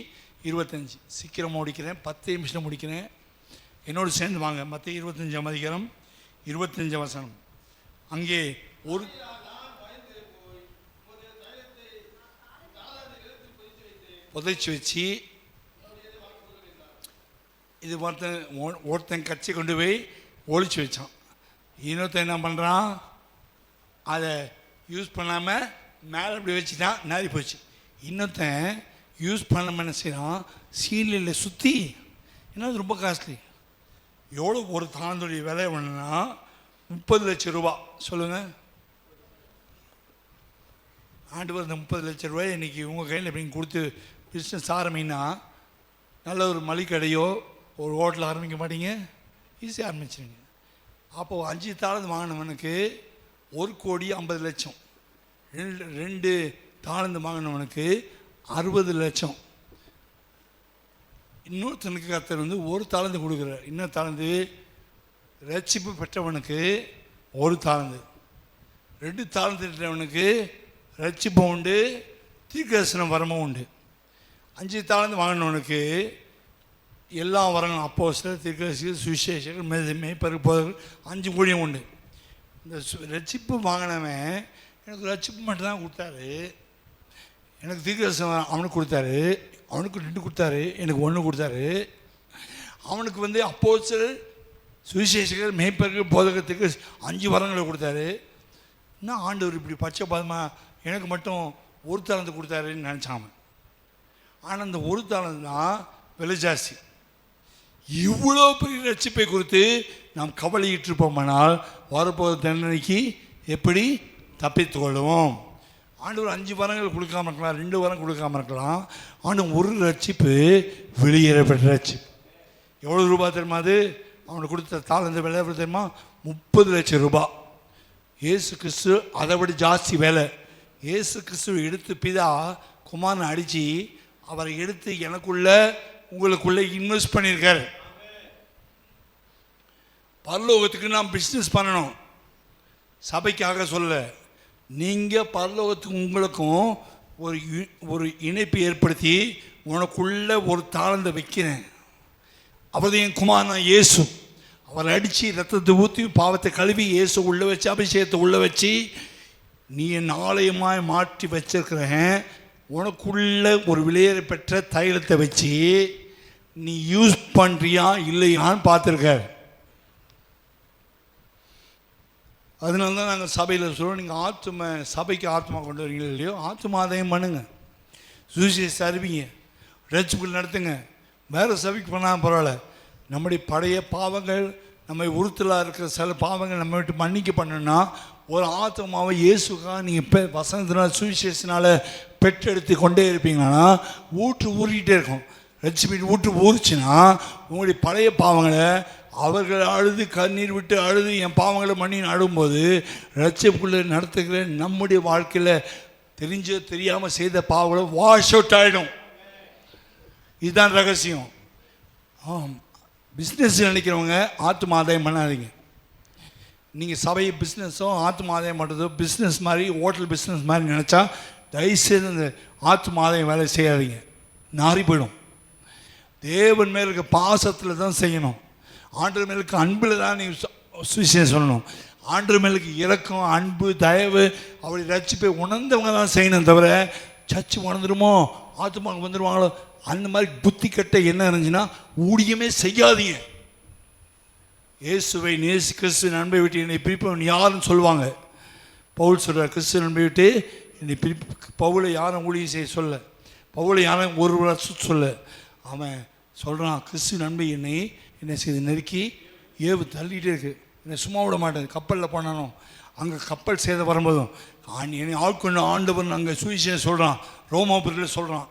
சீக்கிரமாக முடிக்கிறேன், 10 நிமிஷம் முடிக்கிறேன், என்னோடு சேர்ந்து வாங்க. மத்தேயு 25ஆம் அதிகாரம் 25 வசனம். அங்கே ஒரு புதைச்சி வச்சு இது ஒருத்தன் கட்சி கொண்டு போய் ஒழிச்சு வச்சான். இன்னொருத்தன் என்ன பண்ணுறான், அதை யூஸ் பண்ணாமல் மேலே அப்படி வச்சுட்டான், நாரி போச்சு. இன்னொருத்தன் யூஸ் பண்ணாமல் என்ன செய்யறான், சீலில் சுற்றி, ஏன்னா அது ரொம்ப காஸ்ட்லி. எவ்வளோ ஒரு தாளந்துடைய விலை வேணும்னா 30 லட்சம் ரூபா. சொல்லுங்கள், ஆண்டு அந்த 30 லட்சம் ரூபாய் இன்றைக்கி உங்கள் கையில் எப்படின்னு கொடுத்து பிஸ்னஸ் ஆரம்பிங்கன்னா, நல்ல ஒரு மளிகடையோ ஒரு ஹோட்டல் ஆரம்பிக்க மாட்டீங்க, ஈஸியாக ஆரம்பிச்சிருங்க. அப்போது 5 தாளந்து வாங்கினவனுக்கு 1,50,00,000, 2 தாளந்து வாங்கினவனுக்கு 60 லட்சம். இன்னொருத்தனுக்கு கர்த்தர் வந்து 1 தாளந்து கொடுக்குறார். இன்னொரு தாளந்து ரட்சிப்பு பெற்றவனுக்கு 1 தாளந்து, 2 தாளந்து பெற்றவனுக்கு ரட்சிப்பு உண்டு, தீர்க்கதரிசனம் வரமும் உண்டு. 5 தாளந்து வாங்கினவனுக்கு எல்லா வரங்களும், அப்போஸ்தலர், தீர்க்கதரிசிகள், சுவிசேஷகர், மேய்ப்பர்கள், போதகர்கள், 5 ஊழியம் உண்டு. இந்த ரட்சிப்பு வாங்கினவன் எனக்கு ரட்சிப்பு மட்டும்தான் கொடுத்தாரு, எனக்கு தீர்க்கதரிசனம் அவனுக்கு கொடுத்தாரு, அவனுக்கு 2 கொடுத்தாரு, எனக்கு 1 கொடுத்தாரு. அவனுக்கு வந்து அப்போஸ்தலர், சுவிசேஷகர், மேய்ப்பர்கள், போதகத்துக்கு 5 வரங்களை கொடுத்தாரு. என்ன ஆண்டவர் இப்படி பட்சபாதமாக எனக்கு மட்டும் 1 தாளந்து கொடுத்தாருன்னு நினச்சாம. ஆனால் அந்த 1 தாளந்து தான் விலை ஜாஸ்தி. இவ்வளோ பெரிய ரட்சிப்பை குறித்து நாம் கவலையிட்டிருப்போமானால் வரப்போகிற தண்டனைக்கு எப்படி தப்பித்து கொள்வோம்? ஆண்டவர் 5 வரங்கள் கொடுக்காம இருக்கலாம், 2 வரம் கொடுக்காம இருக்கலாம். ஆனால் ஒரு ரட்சிப்பு வெளியேறப்பட்ட ரட்சிப்பு. எவ்வளோ ரூபா தெரியுமா அது? அவனுக்கு கொடுத்த தாளந்து விலை எவ்வளோ தெரியுமா? 30 லட்சம் ரூபா. இயேசு கிறிஸ்து அதை விட ஜாஸ்தி வேலை. இயேசு கிறிஸ்துவை எடுத்து பிதா குமாரனை அடித்து அவரை எடுத்து எனக்குள்ள உங்களுக்குள்ளே இன்வெஸ்ட் பண்ணியிருக்காரு. பரலோகத்துக்கு நாம் பிஸ்னஸ் பண்ணணும், சபைக்காக சொல்ல. நீங்கள் பரலோகத்துக்கு உங்களுக்கும் ஒரு இணைப்பு ஏற்படுத்தி உனக்குள்ள ஒரு தாளந்தை வைக்கிறேன். அவர் என் குமாரன் இயேசு. அவரை அடித்து ரத்தத்தை ஊற்றி பாவத்தை கழுவி இயேசு உள்ளே வச்சு அபிஷேகத்தை உள்ளே வச்சு நீ என் ஆலயமாய் மாற்றி வச்சிருக்கிறேன். உனக்குள்ள ஒரு விலையேற பெற்ற தைலத்தை வச்சு நீ யூஸ் பண்ணுறியா இல்லையான்னு பார்த்துருக்க. அதனால தான் நாங்கள் சபையில் சொல்லுவோம், நீங்கள் சபைக்கு ஆத்மா கொண்டு வரீங்களோ இல்லையோ, ஆத்மா ஆதாயம் பண்ணுங்க, சுவிசேஷம் அறிவிங்க, ரட்சிப்புகள் நடத்துங்க. வேறு சபைக்கு பண்ணால் பரவாயில்ல. நம்முடைய பழைய பாவங்கள், நம்ம உறுத்தலாக இருக்கிற சில பாவங்கள் நம்ம விட்டு மன்னிக்க பண்ணணும்னா ஒரு ஆத்மாவை இயேசுக்காக நீங்கள் வசனத்தினால் சுவிசேஷனால் பெற்றெடுத்து கொண்டே இருப்பீங்கன்னா ஊறிக்கிட்டே இருக்கும். ரட்சிப்பின் ஊற்று ஊறிச்சுன்னா உங்களுடைய பழைய பாவங்களை அவர்கள் அழுது கண்ணீர் விட்டு அழுது என் பாவங்களை மன்னின்னு அழும்போது ரட்சிப்புக்குள்ளே நடத்துகிற நம்முடைய வாழ்க்கையில் தெரிஞ்சோ தெரியாமல் செய்த பாவங்களை வாஷ் அவுட் ஆகிடும். இதுதான் ரகசியம். பிஸ்னஸ் நினைக்கிறவங்க ஆத்ம ஆதாயம் பண்ணாதீங்க. நீங்கள் சபை பிஸ்னஸோ ஆத்ம ஆதாயம் பண்ணுறதோ பிஸ்னஸ் மாதிரி ஹோட்டல் பிஸ்னஸ் மாதிரி நினச்சா தயவுசெய்து அந்த ஆத்ம ஆதாயம் வேலை செய்யாதீங்க, நாறி போயிடும். தேவன் மேல் இருக்க பாசத்தில் தான் செய்யணும். ஆண்டவர் மேலுக்கு அன்பில் தான் நீ சுவிசேஷம் சொல்லணும். ஆண்டவர் மேலுக்கு இரக்கம், அன்பு, தயவு, அவருடைய ரட்சிப்பை உணர்ந்தவங்க தான் செய்யணும். தவிர சர்ச்சு உணர்ந்துருமோ ஆத்மாவுக்கு வந்துடுவாங்களோ அந்த மாதிரி புத்தி கட்ட என்ன இருந்துச்சுன்னா ஊழியமே செய்யாதீங்க. இயேசுவை நேசி கிறிஸ்து நண்பை விட்டு என்னை பிரிப்பவன் யாருன்னு சொல்லுவாங்க. பவுல் சொல்கிறார், கிறிஸ்து நண்பை விட்டு என்னை பவுலை யாரும் ஊழியம் செய்ய சொல்ல, பவுலை யாரும் ஒரு வருஷம் சொல்ல. அவன் சொல்கிறான், கிறிஸ்து நண்பை என்னை செய்து நெருக்கி ஏவு தள்ளிகிட்டே இருக்கு, என்னை சும்மா விட மாட்டேன். கப்பலில் போனாலும் அங்கே கப்பல் சேதம் வரும்போதும் என்னை ஆட்கொண்டு ஆண்டவன் அங்கே சுவிசேஷம் சொல்கிறான், ரோமாபுரியில் சொல்கிறான்.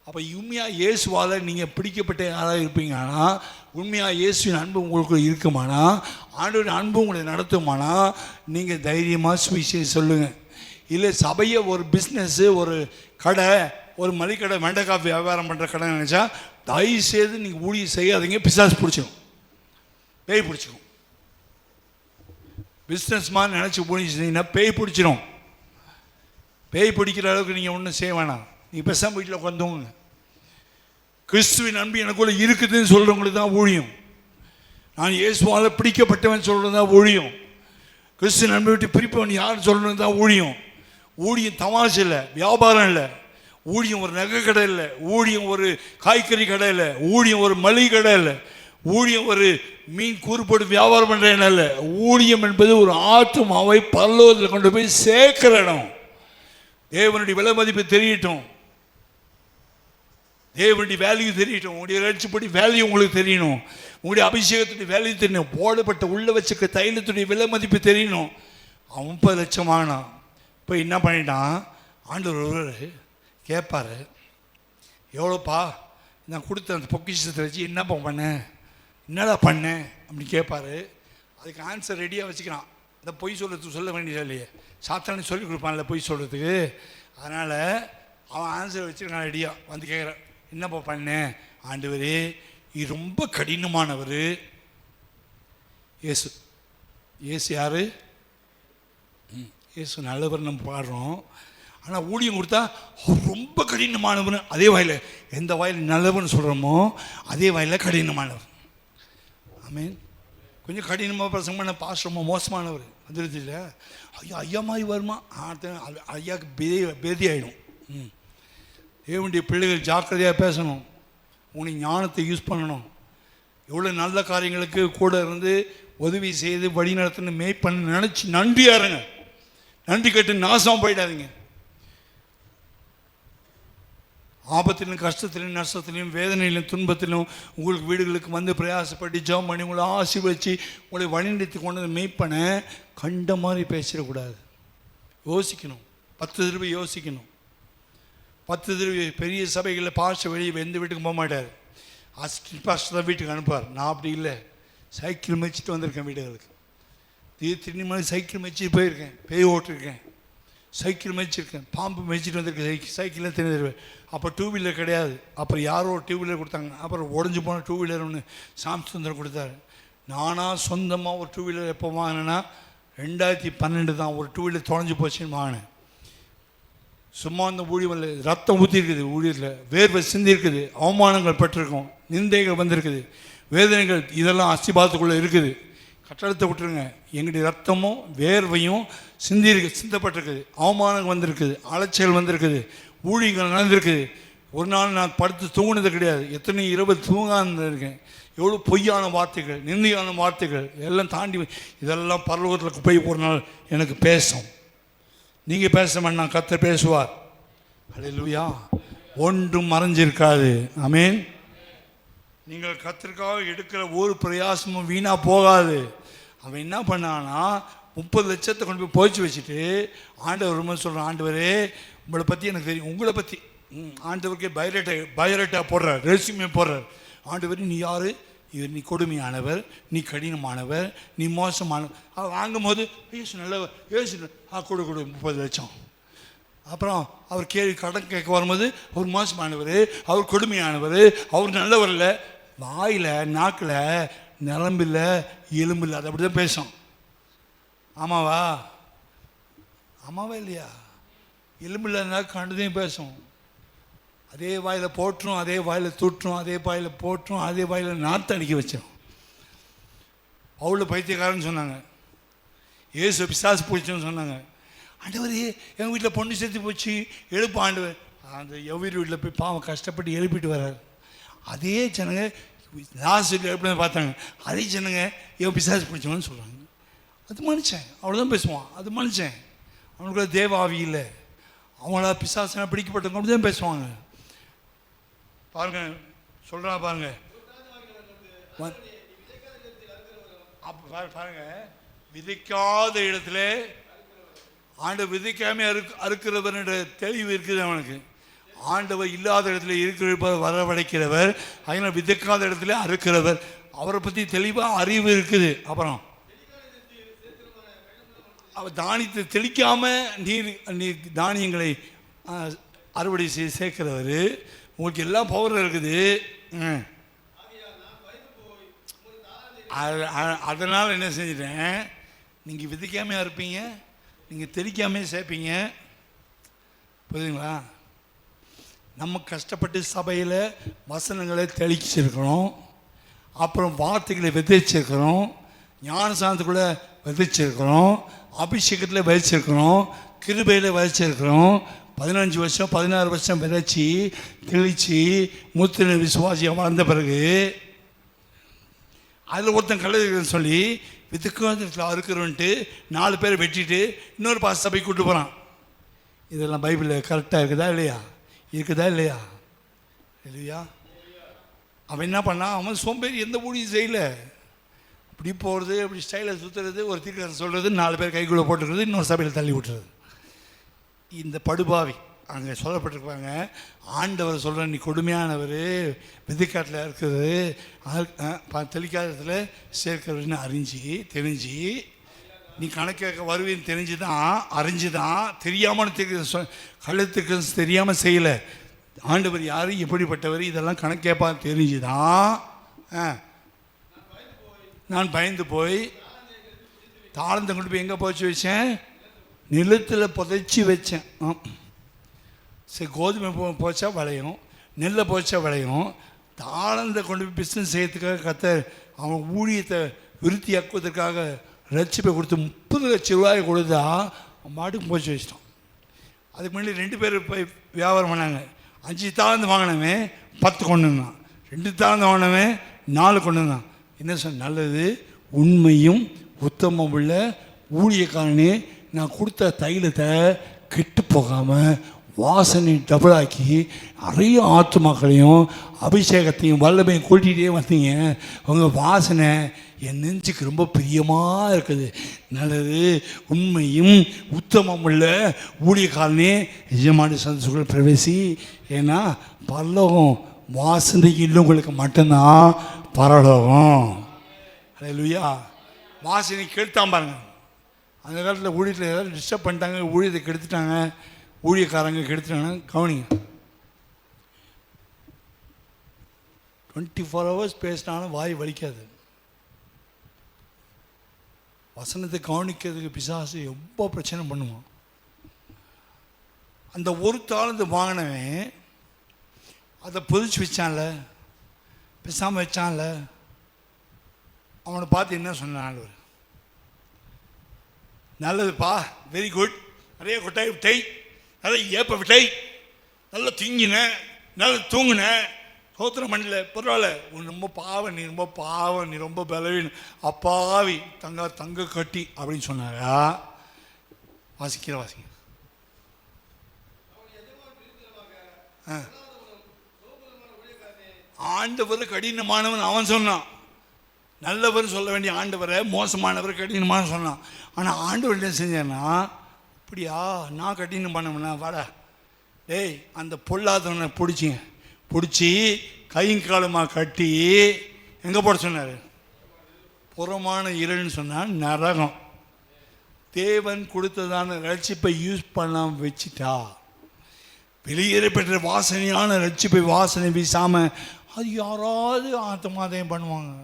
அப்போ உண்மையாக இயேசுவால் நீங்கள் பிடிக்கப்பட்ட யாராக இருப்பீங்க. ஆனால் உண்மையாக இயேசுவின் அன்பு உங்களுக்கு இருக்குமானா, ஆண்டவரின் அன்பு உங்களை நடத்துமானா, நீங்கள் தைரியமாக சுவிசேஷம் சொல்லுங்கள். இல்லை சபையை ஒரு பிஸ்னஸ்ஸு, ஒரு கடை, ஒரு மளிகடை, வெண்டைக்காய் வியாபாரம் பண்ணுற கடை நினச்சா தயவுசெய்து நீங்கள் ஊழியம் செய்யாதீங்க. பிசாசு பிடிச்சிடும், பேய் பிடிச்சிடும். பிஸ்னஸ் மாதிரி நினச்சி ஊழியம் செஞ்சீங்கன்னா பேய் பிடிச்சிடும். பேய் பிடிக்கிற அளவுக்கு நீங்கள் ஒன்றும் செய்ய வேணாம். நீங்கள் பேசாமல் வீட்டில் உட்காந்துங்க. கிறிஸ்துவின் அன்பு எனக்குள்ளே இருக்குதுன்னு சொல்கிறவங்களுக்கு தான் ஊழியம். நான் இயேசுவால் பிடிக்கப்பட்டவன் சொல்கிறது தான் ஊழியம். கிறிஸ்துவின் அன்பை விட்டு பிரிப்பவன் யார் சொல்கிறது தான் ஊழியம். ஊழியம் தமாஷ் இல்லை, வியாபாரம் இல்லை. ஊழியம் ஒரு நகை கடை இல்லை, ஊழியம் ஒரு காய்கறி கடை இல்லை, ஊழியம் ஒரு மளிகை கடை இல்லை, ஊழியம் ஒரு மீன் கூறுபோடு வியாபாரம் பண்ணுற இடம் இல்லை. ஊழியம் என்பது ஒரு ஆத்துமாவை பரலோகத்தில் கொண்டு போய் சேர்க்கிற இடம். தேவனுடைய விலை மதிப்பு தெரியட்டும், தேவனுடைய வேல்யூ தெரியட்டும், உங்களுடைய ரட்சிப்படி வேல்யூ உங்களுக்கு தெரியணும், உங்களுடைய அபிஷேகத்துடைய வேல்யூ தெரியணும், போடப்பட்ட உள்ள வச்சுக்க தைலத்துடைய விலை மதிப்பு தெரியணும். 50 லட்சம் வாங்கினான். இப்போ என்ன பண்ணிட்டான், ஆண்டவர் ஒரு கேட்பார், எவ்வளோப்பா நான் கொடுத்த அந்த பொக்கிஷத்தை வச்சு என்னப்பா பண்ணேன், என்னடா பண்ணேன் அப்படின்னு கேட்பார். அதுக்கு ஆன்சர் ரெடியாக வச்சுக்கிறான். இந்த பொய் சொல்கிறதுக்கு சொல்ல வேண்டியது இல்லையே, சாத்தானே சொல்லி கொடுப்பான்ல பொய் சொல்கிறதுக்கு. அதனால் அவன் ஆன்சர் வச்சு நான் ரெடியாக வந்து கேட்குறேன், என்னப்பா பண்ணேன். ஆண்டவரே இது ரொம்ப கடினமானவர். இயேசு இயேசு யார்? இயேசு நல்லவர் நம்ம பாடுறோம். ஆனால் ஊழியம் கொடுத்தா ரொம்ப கடினமானவர். அதே வாயில் எந்த வாயில் நல்லவர்னு சொல்கிறோமோ அதே வாயில் கடினமானவர். ஆமீன். கொஞ்சம் கடினமாக பிரசங்கம் பண்ண பாஸ்டர் ரொம்ப மோசமானவர் வந்துடுது இல்லை, ஐயா ஐயா மாதிரி வருமா, ஐயாவுக்கு பேதி ஆகிடும். தேவனுடைய பிள்ளைகள் ஜாக்கிரதையாக பேசணும், உனக்கு ஞானத்தை யூஸ் பண்ணணும். எவ்வளோ நல்ல காரியங்களுக்கு கூட இருந்து உதவி செய்து வழி நடத்தணும் மேய் பண்ண நினச்சி நன்றியாக இருங்க. நன்றி கேட்டு நாசமாக போயிடாதீங்க. ஆபத்திலும் கஷ்டத்திலும் நஷ்டத்திலும் வேதனையிலும் துன்பத்திலும் உங்களுக்கு வீடுகளுக்கு வந்து பிரயாசப்பட்டு ஜெபம் பண்ணி உங்களை ஆசீர்வதிச்சு உங்களை வழிநடத்தி கொண்டு மெய்ப்பன கண்ட மாதிரி பேசிடக்கூடாது. யோசிக்கணும், 10 தடவை யோசிக்கணும். 10 தடவை பெரிய சபைகளில் பாஸ்டர் வெளியே எந்த வீட்டுக்கு போக மாட்டார், அசிஸ்டன்ட் பாஸ்டர் தான் வீட்டுக்கு அனுப்புவார். நான் அப்படி இல்லை, சைக்கிள் மெச்சிட்டு வந்திருக்கேன் வீடுகளுக்கு. திருநி மாதிரி சைக்கிள் மெச்சிட்டு போயிருக்கேன், பேய் ஓட்டிருக்கேன், சைக்கிள் மெச்சிருக்கேன், பாம்பு மெச்சிட்டு வந்திருக்கேன், சைக்கிளில் தெரிஞ்சிருவேன். அப்போ 2 வீலர் கிடையாது. அப்புறம் யாரோ 2 வீலர் கொடுத்தாங்க. அப்புறம் உடஞ்சி போன 2 வீலர் ஒன்று சாம்சுந்தர் கொடுத்தாரு. நானாக சொந்தமாக ஒரு 2 வீலர் எப்போ வாங்கினேன்னா 2012 தான். ஒரு 2 வீலர் தொலைஞ்சி போச்சுன்னு வாங்கினேன். சும்மா அந்த ஊழியமில்லை, ரத்தம் ஊற்றிருக்குது, ஊழியத்தில் வேர்வை சிந்திருக்குது, அவமானங்கள் பெற்றிருக்கோம், நிந்தைகள் வந்திருக்குது, வேதனைகள், இதெல்லாம் அஸ்திபாரத்துக்குள்ளே இருக்குது. கட்டடத்தை விட்டுருங்க, எங்களுடைய ரத்தமும் வேர்வையும் சிந்தப்பட்டிருக்குது, அவமானங்கள் வந்திருக்குது, அலைச்சல் வந்திருக்குது, ஊழியங்கள் நடந்திருக்குது. ஒரு நாள் நான் படுத்து தூங்கினது கிடையாது, எத்தனை இரவு தூங்காது இருக்கேன். எவ்வளோ பொய்யான வார்த்தைகள், நிந்தையான வார்த்தைகள் எல்லாம் தாண்டி இதெல்லாம் பரலோகத்தில் போய் ஒரு நாள் எனக்கு பேசும். நீங்கள் பேச வேண்டாம், கர்த்தர் பேசுவார். அல்லேலூயா. ஒன்றும் மறைஞ்சிருக்காது. ஆமென். நீங்கள் கர்த்தருக்காக எடுக்கிற ஒரு பிரயாசமும் வீணாக போகாது. அவன் என்ன பண்ணான்னா 30 லட்சத்தை கொண்டு போய் போச்சு வச்சுட்டு ஆண்டவர் ரொம்ப சொல்கிறான், ஆண்டவரே உங்களை பற்றி எனக்கு தெரியும், உங்களை பற்றி ஆண்டவருக்கே பயோடேட்டா போடுறார், ரெஸ்யூமே போடுறார். ஆண்டவர் நீ யார், இது நீ கொடுமையானவர், நீ கடினமானவர், நீ மோசமானவர். வாங்கும்போது ஏசு நல்லவர், ஏசு கொடு 30 லட்சம். அப்புறம் அவர் கடன் கேட்க வரும்போது அவர் மோசமானவர், அவர் கொடுமையானவர், அவர் நல்லவர் இல்லை. வாயில் நாக்கில் நரம்பில்ல எலும்பில்லை, அது அப்படி தான் பேசும். ஆமாவா? ஆமாவா இல்லையா? எலும்பில்லாத கண்டுதையும் பேசும். அதே வாயில் போட்டுரும், அதே வாயில் தூட்டுரும், அதே வாயில் போட்டுரும், அதே வாயில் நாற்று அடிக்க வச்சிடும். அவ்வளோ பைத்தியக்காரன்னு சொன்னாங்க. ஏசு பிசாசு போச்சுன்னு சொன்னாங்க. ஆண்டவரே எங்கள் வீட்டில் பொண்ணு சேர்த்து போச்சு, எழுப்பு ஆண்டவர். அந்த எவ்வளோ வீட்டில் போய் பாவம் கஷ்டப்பட்டு எழுப்பிட்டு வர்றாரு. அதே ஜனங்க லாஸ்ட் எழுப்பினதை பார்த்தாங்க. அதே ஜனங்க என் பிசாசு பிடிச்சவன்னு சொல்கிறாங்க. அது மனுஷன், அவ்வளோதான் பேசுவான். அது மனுஷன், அவனுக்குள்ள தேவ ஆவி இல்லை. அவங்கள பிசாசனா பிடிக்கப்பட்டவங்க அப்படி தான் பேசுவாங்க. பாருங்க, சொல்கிறா பாருங்க. அப்போ பாருங்க, விதைக்காத இடத்துல ஆண்டவர் விதைக்காம அறுக்கிறவர் என்ற தெளிவு இருக்குது அவனுக்கு. ஆண்டவர் இல்லாத இடத்துல இருக்கிறவர் வரவழைக்கிறவர், அதனால் விதைக்காத இடத்துல அறுக்கிறவர், அவரை பற்றி தெளிவாக அறிவு இருக்குது. அப்புறம் அவர் தானியத்தை தெளிக்காம நீர் தானியங்களை அறுவடை செய்ய சேர்க்கிறவர். உங்களுக்கு எல்லாம் பவர் இருக்குது. அதனால் என்ன செஞ்சிட்டேன், நீங்கள் விதைக்காமையாக இருப்பீங்க, நீங்கள் தெளிக்காமே சேர்ப்பீங்க. புரியுதுங்களா? நம்ம கஷ்டப்பட்டு சபையில் வசனங்களை தெளிச்சிருக்கிறோம், அப்புறம் வார்த்தைகளை விதைச்சிருக்கிறோம், ஞானசானத்துக்குள்ளே விதைச்சிருக்கிறோம், அபிஷேகத்தில் விதைச்சிருக்கிறோம், கிருபையில் விதைச்சிருக்கிறோம். 15 வருஷம் 16 வருஷம் விதைச்சி தெளித்து மூத்தின விசுவாசியாக வாழ்ந்த பிறகு அதில் ஒருத்தன் கலந்துக்கிறேன்னு சொல்லி வித்துக்காதத்தில் அறுக்கிறோன்ட்டு 4 பேரை வெட்டிட்டு இன்னொரு சபை கூப்பிட்டு போகிறான். இதெல்லாம் பைபிளில் கரெக்டாக இருக்குதா இல்லையா? இருக்குதா இல்லையா? இல்லையா? அவன் என்ன பண்ணான், அவன் சோம்பேறி, எந்த ஊழியும் செய்யலை. இப்படி போகிறது, இப்படி ஸ்டைலில் சுற்றுறது, ஒரு தீர்க்கதரிசனம் சொல்கிறது, 4 பேர் கைக்குள்ளே போட்டுக்கிறது, இன்னொரு சபையில் தள்ளி விட்டுறது. இந்த படுபாவி அங்கே சொல்லப்பட்டிருப்பாங்க. ஆண்டவர் சொல்கிற நீ கொடுமையானவர், விதைக்காட்டில் இருக்கிறது, தெளிக்காதத்தில் சேர்க்கிறதுன்னு தெரிஞ்சு நீ கணக்க வருவின்னு தெரிஞ்சு தான், அறிஞ்சு தான், தெரியாமல் கழுத்துக்கு தெரியாமல் செய்யலை. ஆண்டவர் யார், எப்படிப்பட்டவர், இதெல்லாம் கணக்கேப்பா தெரிஞ்சு தான் நான் பயந்து போய் தாளந்தை கொண்டு போய் எங்கே போச்சு வச்சேன், நிலத்தில் புதைச்சி வச்சேன். சரி, கோதுமை போச்சா விளையும், நெல்லை போச்சா விளையும். தாளந்தை கொண்டு போய் பிஸ்னஸ் செய்யறதுக்காக கர்த்தர் அவன் ஊழியத்தை விருத்தியாக்குவதற்காக ரட்சிப்பை கொடுத்து 30 லட்சம் ரூபாய் கொடுத்தா அவன் மாட்டுக்கு போச்சு வச்சிட்டான். அதுக்கு முன்னாடி 2 பேர் போய் வியாபாரம் பண்ணாங்க. 5 தாளந்து வாங்கினவன் 10 கொண்டு வந்தான், 2 தாளந்து வாங்கினவன் 4 கொண்டு வந்தான். என்ன சொன்ன, நல்லது உண்மையும் உத்தமம் உள்ள ஊழியக்காரனே, நான் கொடுத்த தைலத்தை கெட்டு போகாமல் வாசனை டபுளாக்கி நிறைய ஆத்துமாக்களையும் அபிஷேகத்தையும் வல்லமையும் கூட்டிகிட்டே வந்தீங்க. உங்கள் வாசனை என் நெஞ்சுக்கு ரொம்ப பிரியமாக இருக்குது. நல்லது உண்மையும் உத்தமம் உள்ள ஊழியக்காரனே, எஜமானி சந்தோஷங்கள் பிரவேசி. ஏன்னா பரலோகம் வாசனை இல்லவங்களுக்கு மட்டும்தான் பரலோகம். அல்லேலூயா. வாசனை கெடுத்தான் பாருங்க. அந்த காலத்தில் ஊழியத்தில் ஏதாவது டிஸ்டர்ப் பண்ணிட்டாங்க, ஊழியத்தை கெடுத்துட்டாங்க, ஊழியக்காரங்க கெடுத்துட்டாங்க. கவனிங்க, 24 hours பேசினாலும் வாய் வலிக்காது. வசனத்தை கவனிக்கிறதுக்கு பிசாசு எவ்வளோ பிரச்சனை பண்ணுவான். அந்த ஒரு தாளந்து வாங்கினவன் அதை பொதிச்சு வச்சான்ல, பேசாமல் வச்சான்ல, அவனை பார்த்து என்ன சொன்னான், நல்லதுப்பா, வெரி குட், நிறைய கொட்டாய் விட்டை, நல்லா ஏப்ப விட்டை, நல்லா திங்கின, நல்லா தூங்கின, சோத்திரம் பண்ணல, பரவாயில்ல, உன் ரொம்ப பாவம், நீ ரொம்ப பாவம், நீ ரொம்ப பலவீன அப்பாவி, தங்க கட்டி அப்படின்னு சொன்னாரா? வாசிங்க. ஆண்டவர் கடினமானவன் அவன் சொன்னான். நல்லவர் சொல்ல வேண்டிய ஆண்டவரை மோசமானவர் கடினமான சொன்னான். ஆனால் ஆண்டவர் என்ன செஞ்சான்னா, அப்படியா நான் கடினம் பண்ணவனா, வாடா டேய், அந்த பொல்லாதவனை பிடிச்சி கையும் காலமாக கட்டி எங்கே போட சொன்னார்? புறமான இருள்னு சொன்னால் நரகம். தேவன் கொடுத்ததான ரட்சிப்பை யூஸ் பண்ணாமல் வச்சுட்டா, வெளியேற பெற்ற வாசனையான ரட்சிப்பை வாசனை வீசாமல், அது யாராவது ஆத்மாதயம் பண்ணுவாங்க,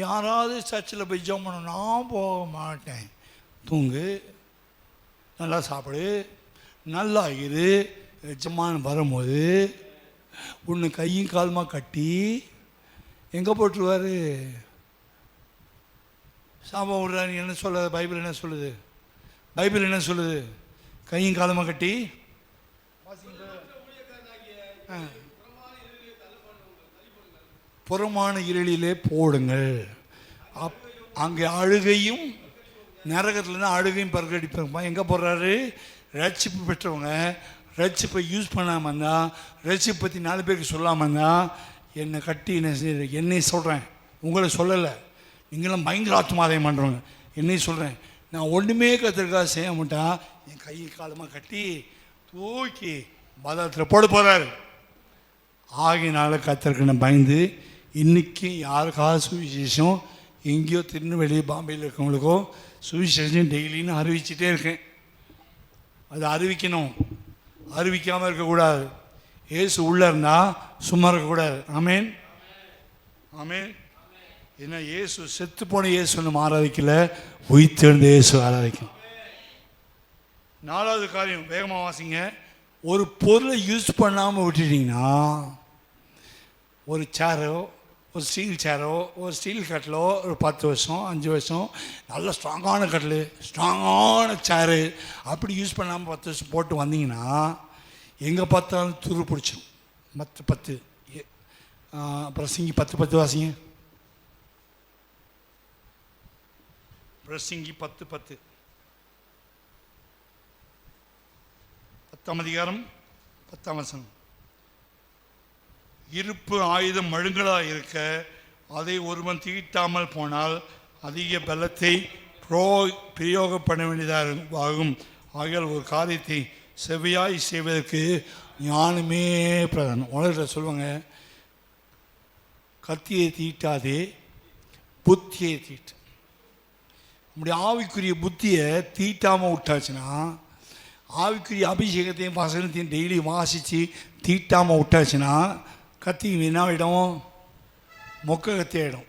யாராவது சர்ச்சில் போய் ஜெபம் பண்ண, நான் போக மாட்டேன். தூங்கு, நல்லா சாப்பிடு, நல்லா இரு. எஜமான் வரும்போது உன்னை கையும் காலமாக கட்டி எங்கே போட்டுருவார்? சாபம் விடுறாரு. என்ன சொல்லுது பைபிள்? என்ன சொல்லுது? கையும் காலமாக கட்டி புறமான இருளிலே போடுங்கள். அங்கே அழுகையும், நரகத்தில் தான் அழுகையும் பறக்கடிப்பாங்க. எங்கே போடுறாரு? ரட்சிப்பு பெற்றவங்க ரட்சிப்பை யூஸ் பண்ணாமல் இருந்தால், ரட்சிப்பை பற்றி 4 பேருக்கு சொல்லாமல் இருந்தால், என்னை கட்டி என்ன செய்ய, என்னை சொல்கிறேன், உங்களை சொல்லலை. நீங்களாம் பயங்கர ஆத்மாதயம் பண்ணுறவங்க. என்னையும் சொல்கிறேன், நான் ஒன்றுமே கத்திரிக்காக செய்ய மாட்டேன், என் கையை காலமாக கட்டி தூக்கி பாதாளத்தில் போட போகிறாரு. ஆகினால கத்திரிக்கணும் பயந்து இன்றைக்கி யாருக்காவது சுவிசேஷம் எங்கேயோ திருநெல்வேலி பாம்பேயில் இருக்கவங்களுக்கோ சுவிசேஷம் டெய்லின்னு அறிவிச்சிட்டே இருக்கேன். அது அறிவிக்கணும், அறிவிக்காமல் இருக்கக்கூடாது. ஏசு உள்ளே இருந்தால் சும்மா இருக்கக்கூடாது. ஆமேன், ஆமேன். ஏன்னா இயேசு செத்து போன இயேசுன்னு ஆராதிக்கல, உயிர்த்தெழுந்த இயேசு ஆராதிக்கும். 4வது காரியம், வேகமாக வாசிங்க. ஒரு பொருளை யூஸ் பண்ணாமல் விட்டுட்டிங்கன்னா, ஒரு சேரோ, ஒரு ஸ்டீல் சேரோ, ஒரு ஸ்டீல் கட்டிலோ, ஒரு 10 வருஷம் 5 வருஷம் நல்ல ஸ்ட்ராங்கான கட்டில், ஸ்ட்ராங்கான சேரு அப்படி யூஸ் பண்ணாமல் 10 வருஷம் போட்டு வந்தீங்கன்னா எங்கே பார்த்தாலும் துரு பிடிச்சிடும். 10 பிரசங்கி 10:10 வாசிங்க. பிரசங்கி 10:10 10ஆம் அதிகாரம் 10ஆம் வசனம். இருப்பு ஆயுதம் மழுங்கலாக இருக்க அதை ஒருவன் தீட்டாமல் போனால் அதிக பலத்தை பிரயோகப்பட வேண்டியதாகும். ஆகியால் ஒரு காரியத்தை செவ்வையாய் செய்வதற்கு ஞானமே பிரதானம். உலகத்தில் சொல்லுவாங்க, கத்தியை தீட்டாதே புத்தியை தீட்டு. நம்முடைய ஆவிக்குரிய புத்தியை தீட்டாமல் விட்டாச்சுன்னா, ஆவிக்குரிய அபிஷேகத்தையும் வசனத்தையும் டெய்லி வாசித்து தீட்டாமல் விட்டாச்சுன்னா கத்தி என்ன ஆகிடும்? மொக்க கத்தி ஆகிடும்.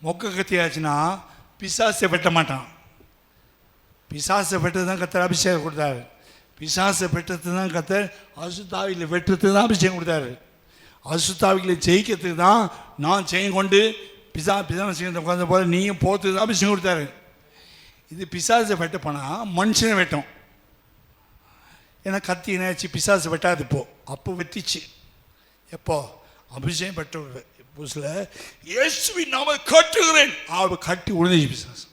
மொக்க கத்தி ஆச்சுன்னா பிசாசை வெட்ட மாட்டான். பிசாசை வெட்டது தான் கத்தர் அபிஷேகம் கொடுத்தாரு. பிசாசை வெட்டுறது தான் கத்தர் அசுத்தாவியில் வெட்டுறது தான் அபிஷேகம் கொடுத்தாரு. அசுத்தாவிகளை ஜெயிக்கிறதுக்கு தான் நான் ஜெயம் கொண்டு பிசாசை உட்காந்த போல நீயும் போகிறது தான் அபிஷேகம் கொடுத்தாரு. இது பிசாசை வெட்ட போனால் மனுஷனை வெட்டும். ஏன்னா கத்தி என்னாச்சு, பிசாசு வெட்டாது. அப்போ வெட்டிச்சு. எப்போ? அபிஷேகம் பெற்ற புதுசில் இயேசுவின் நாம கட்டுகிறேன், அவ கட்டி விழுந்துச்சு பிசாசு.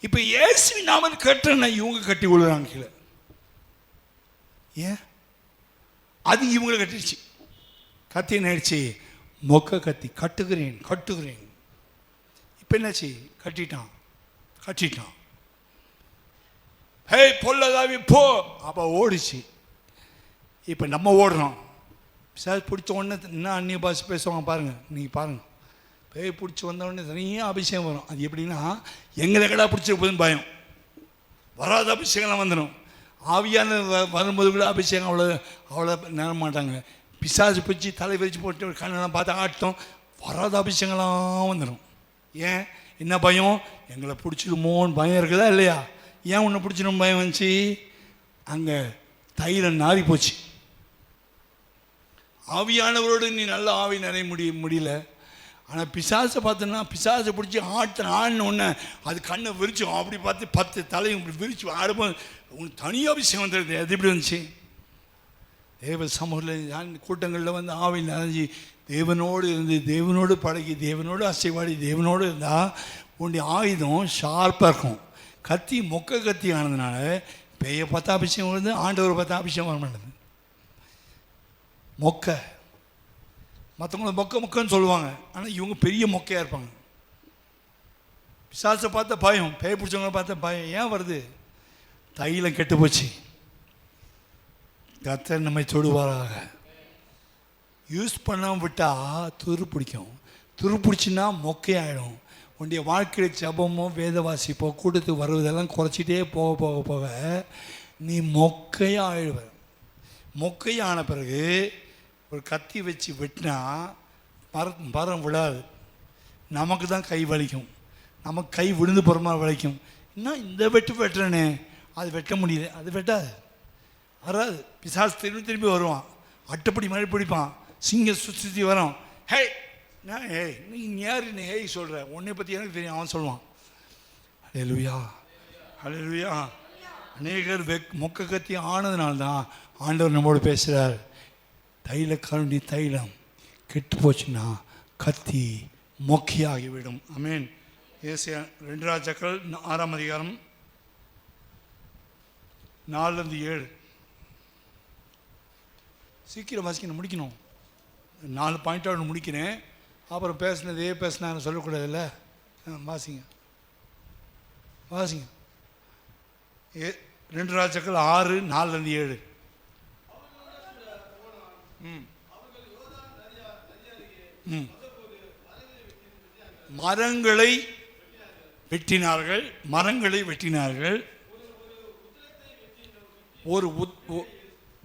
இப்போ இயேசுவின் நாம கட்டுறேன்னா இவங்க கட்டி விழுறாங்க கீழே. ஏன்? அது இவங்களை கட்டிடுச்சு. கத்தி என்னாச்சு? மொக்க கத்தி. கட்டுகிறேன் கட்டுகிறேன். இப்போ என்னாச்சு? கட்டிட்டான். ஹே பொல்லதாவி போ, அப்போ ஓடிச்சு. இப்போ நம்ம ஓடுறோம். சார் பிடிச்ச உடனே என்ன அந்நிய பாஷை பேசுவாங்க பாருங்கள். நீங்கள் பாருங்கள், பேய் பிடிச்சி வந்த உடனே தனியாக அபிஷேகம் வரும். அது எப்படின்னா எங்களை கடா பிடிச்ச போதுன்னு பயம் வராத அபிஷேகம்லாம் வந்துடும். ஆவியான வரும்போது கூட அபிஷேகம் அவ்வளோ நேர மாட்டாங்க. பிசாசு பிடிச்சி தலை விரிச்சு போட்டு கண்ணெல்லாம் பார்த்து ஆட்டம், வராத அபிஷேகம்லாம் வந்துடும். ஏன்? என்ன பயம்? எங்களை பிடிச்சிடுமோன்னு பயம் இருக்குதா இல்லையா? ஏன் உன்னை பிடிச்சிடும் பயம் வந்துச்சு? அங்கே தைலம் நாரி போச்சு. ஆவியானவரோடு நீ நல்ல ஆவி நிறைய முடியல. ஆனால் பிசாசை பார்த்தோன்னா பிசாசை பிடிச்சி ஆடின உடனே அது கண்ணை விரிச்சோம். அப்படி பார்த்து 10 தலையும் இப்படி விரிச்சு ஆடும்போது உங்களுக்கு தனியாக அபிஷேகம் வந்துடுது. அது எப்படி வந்துச்சு? தேவ சமூகத்தில் கூட்டங்களில் வந்து ஆவி நிறைஞ்சி தேவனோடு இருந்து தேவனோடு பழகி தேவனோடு அசைவாடி தேவனோடு இருந்தால் உன்னுடைய ஆயுதம் ஷார்ப்பாக இருக்கும். கத்தி மொக்க கத்தி ஆனதுனால பேயை பார்த்தா அபிஷேகம் வருது, ஆண்டவர் பார்த்தா அபிஷேகம் வர மாட்டேது. மொக்க. மற்றவங்கள மொக்கன்னு சொல்லுவாங்க, ஆனால் இவங்க பெரிய மொக்கையாக இருப்பாங்க. பிசாசை பார்த்த பயம், பேய் பிடிச்சவங்கள பார்த்த பயம். ஏன் வருது? தைலம் கெட்டு போச்சு. கர்த்தர் நம்மை தொடுவாராக. யூஸ் பண்ணாமல் விட்டால் துரு பிடிக்கும். துரு பிடிச்சின்னா மொக்கையாயிடும். உன்னுடைய வாழ்க்கையில் ஜபமோ வேத வாசிப்போ கூட்டத்துக்கு வருவதெல்லாம் குறைச்சிட்டே போக நீ மொக்கையாக ஆயிடுவ. மொக்கையான பிறகு ஒரு கத்தி வச்சு வெட்டினா மரம் விழாது. நமக்கு தான் கை வலிக்கும். நமக்கு கை விழுந்து போகிற மாதிரி வலிக்கும். இன்னும் இந்த வெட்டுறேனே அது வெட்ட முடியல, அது வெட்டாது, வராது. பிசாசு திரும்பி வருவான், அட்டைப்படி மாதிரி பிடிப்பான், சிங்கம் சுற்றி வரும். ஹே நான் ஏய் நீ யார் நீ ஏய் சொல்கிற, உன்னை பற்றி எனக்கு தெரியும் அவன் சொல்லுவான். ஹல்லேலூயா ஹல்லேலூயா. அநேகர் மொக்க கத்தி ஆனதுனால்தான் ஆண்டவர் நம்மோடு பேசுகிறார். தைலக்காரனுடைய தைலம் கெட்டு போச்சுன்னா கத்தி மொக்கையாகிவிடும். ஆமென். ஏசாயா 2 ராஜாக்கள் 6ஆம் அதிகாரம் 4-7. சீக்கிரம் வாசிக்கணும், முடிக்கணும். 4 பாயிண்ட்டாக முடிக்கிறேன். அப்புறம் பேசினதே பேசினான்னு சொல்லக்கூடாதுல்ல. வாசிங்க. வாசிங்க. 2 ராஜாக்கள் 6, 4-7. மரங்களை வெட்டினார்கள். ஒரு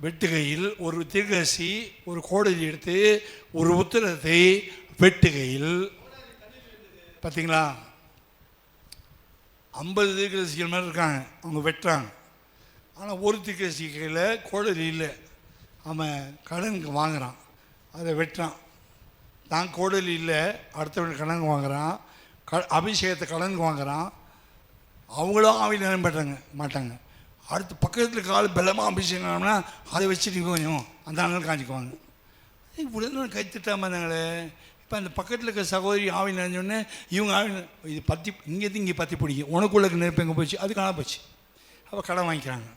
வெட்டுகையில் ஒரு தீர்க்கதரிசி ஒரு கோடரி எடுத்து ஒரு உத்திரத்தை வெட்டுகையில், பார்த்தீங்களா, 50 தீர்க்கதரிசிகள் மேலே இருக்காங்க, அவங்க வெட்டுறாங்க. ஆனால் ஒரு தீர்க்கதரிசி கையில் கோடரி இல்லை, அவன் கடனுக்கு வாங்குறான், அதை வெட்டுறான். தான் கோடரி இல்லை, அடுத்தவன் கடனுக்கு வாங்குறான், அபிஷேகத்தை கடனுக்கு வாங்குறான். அவங்களும் ஆவியில் நிரம்ப மாட்டாங்க. அடுத்து பக்கத்தில் கால் பலமாக அபிஷேகம்னா அதை வச்சுட்டு கொஞ்சம் அந்த ஆளுநர் காஞ்சிக்குவாங்க. இவ்வளோ கைத்திட்டாமல் இருந்தாங்களே. இப்போ அந்த பக்கத்தில் இருக்க சகோதரி ஆவியில் நினைஞ்சோடனே இவங்க ஆவியில் இது பற்றி இங்கே பற்றி பிடிக்கும், உனக்குள்ள நெருப்பு எங்கே போச்சு, அது காண போச்சு. அப்போ கடன் வாங்கிக்கிறாங்க.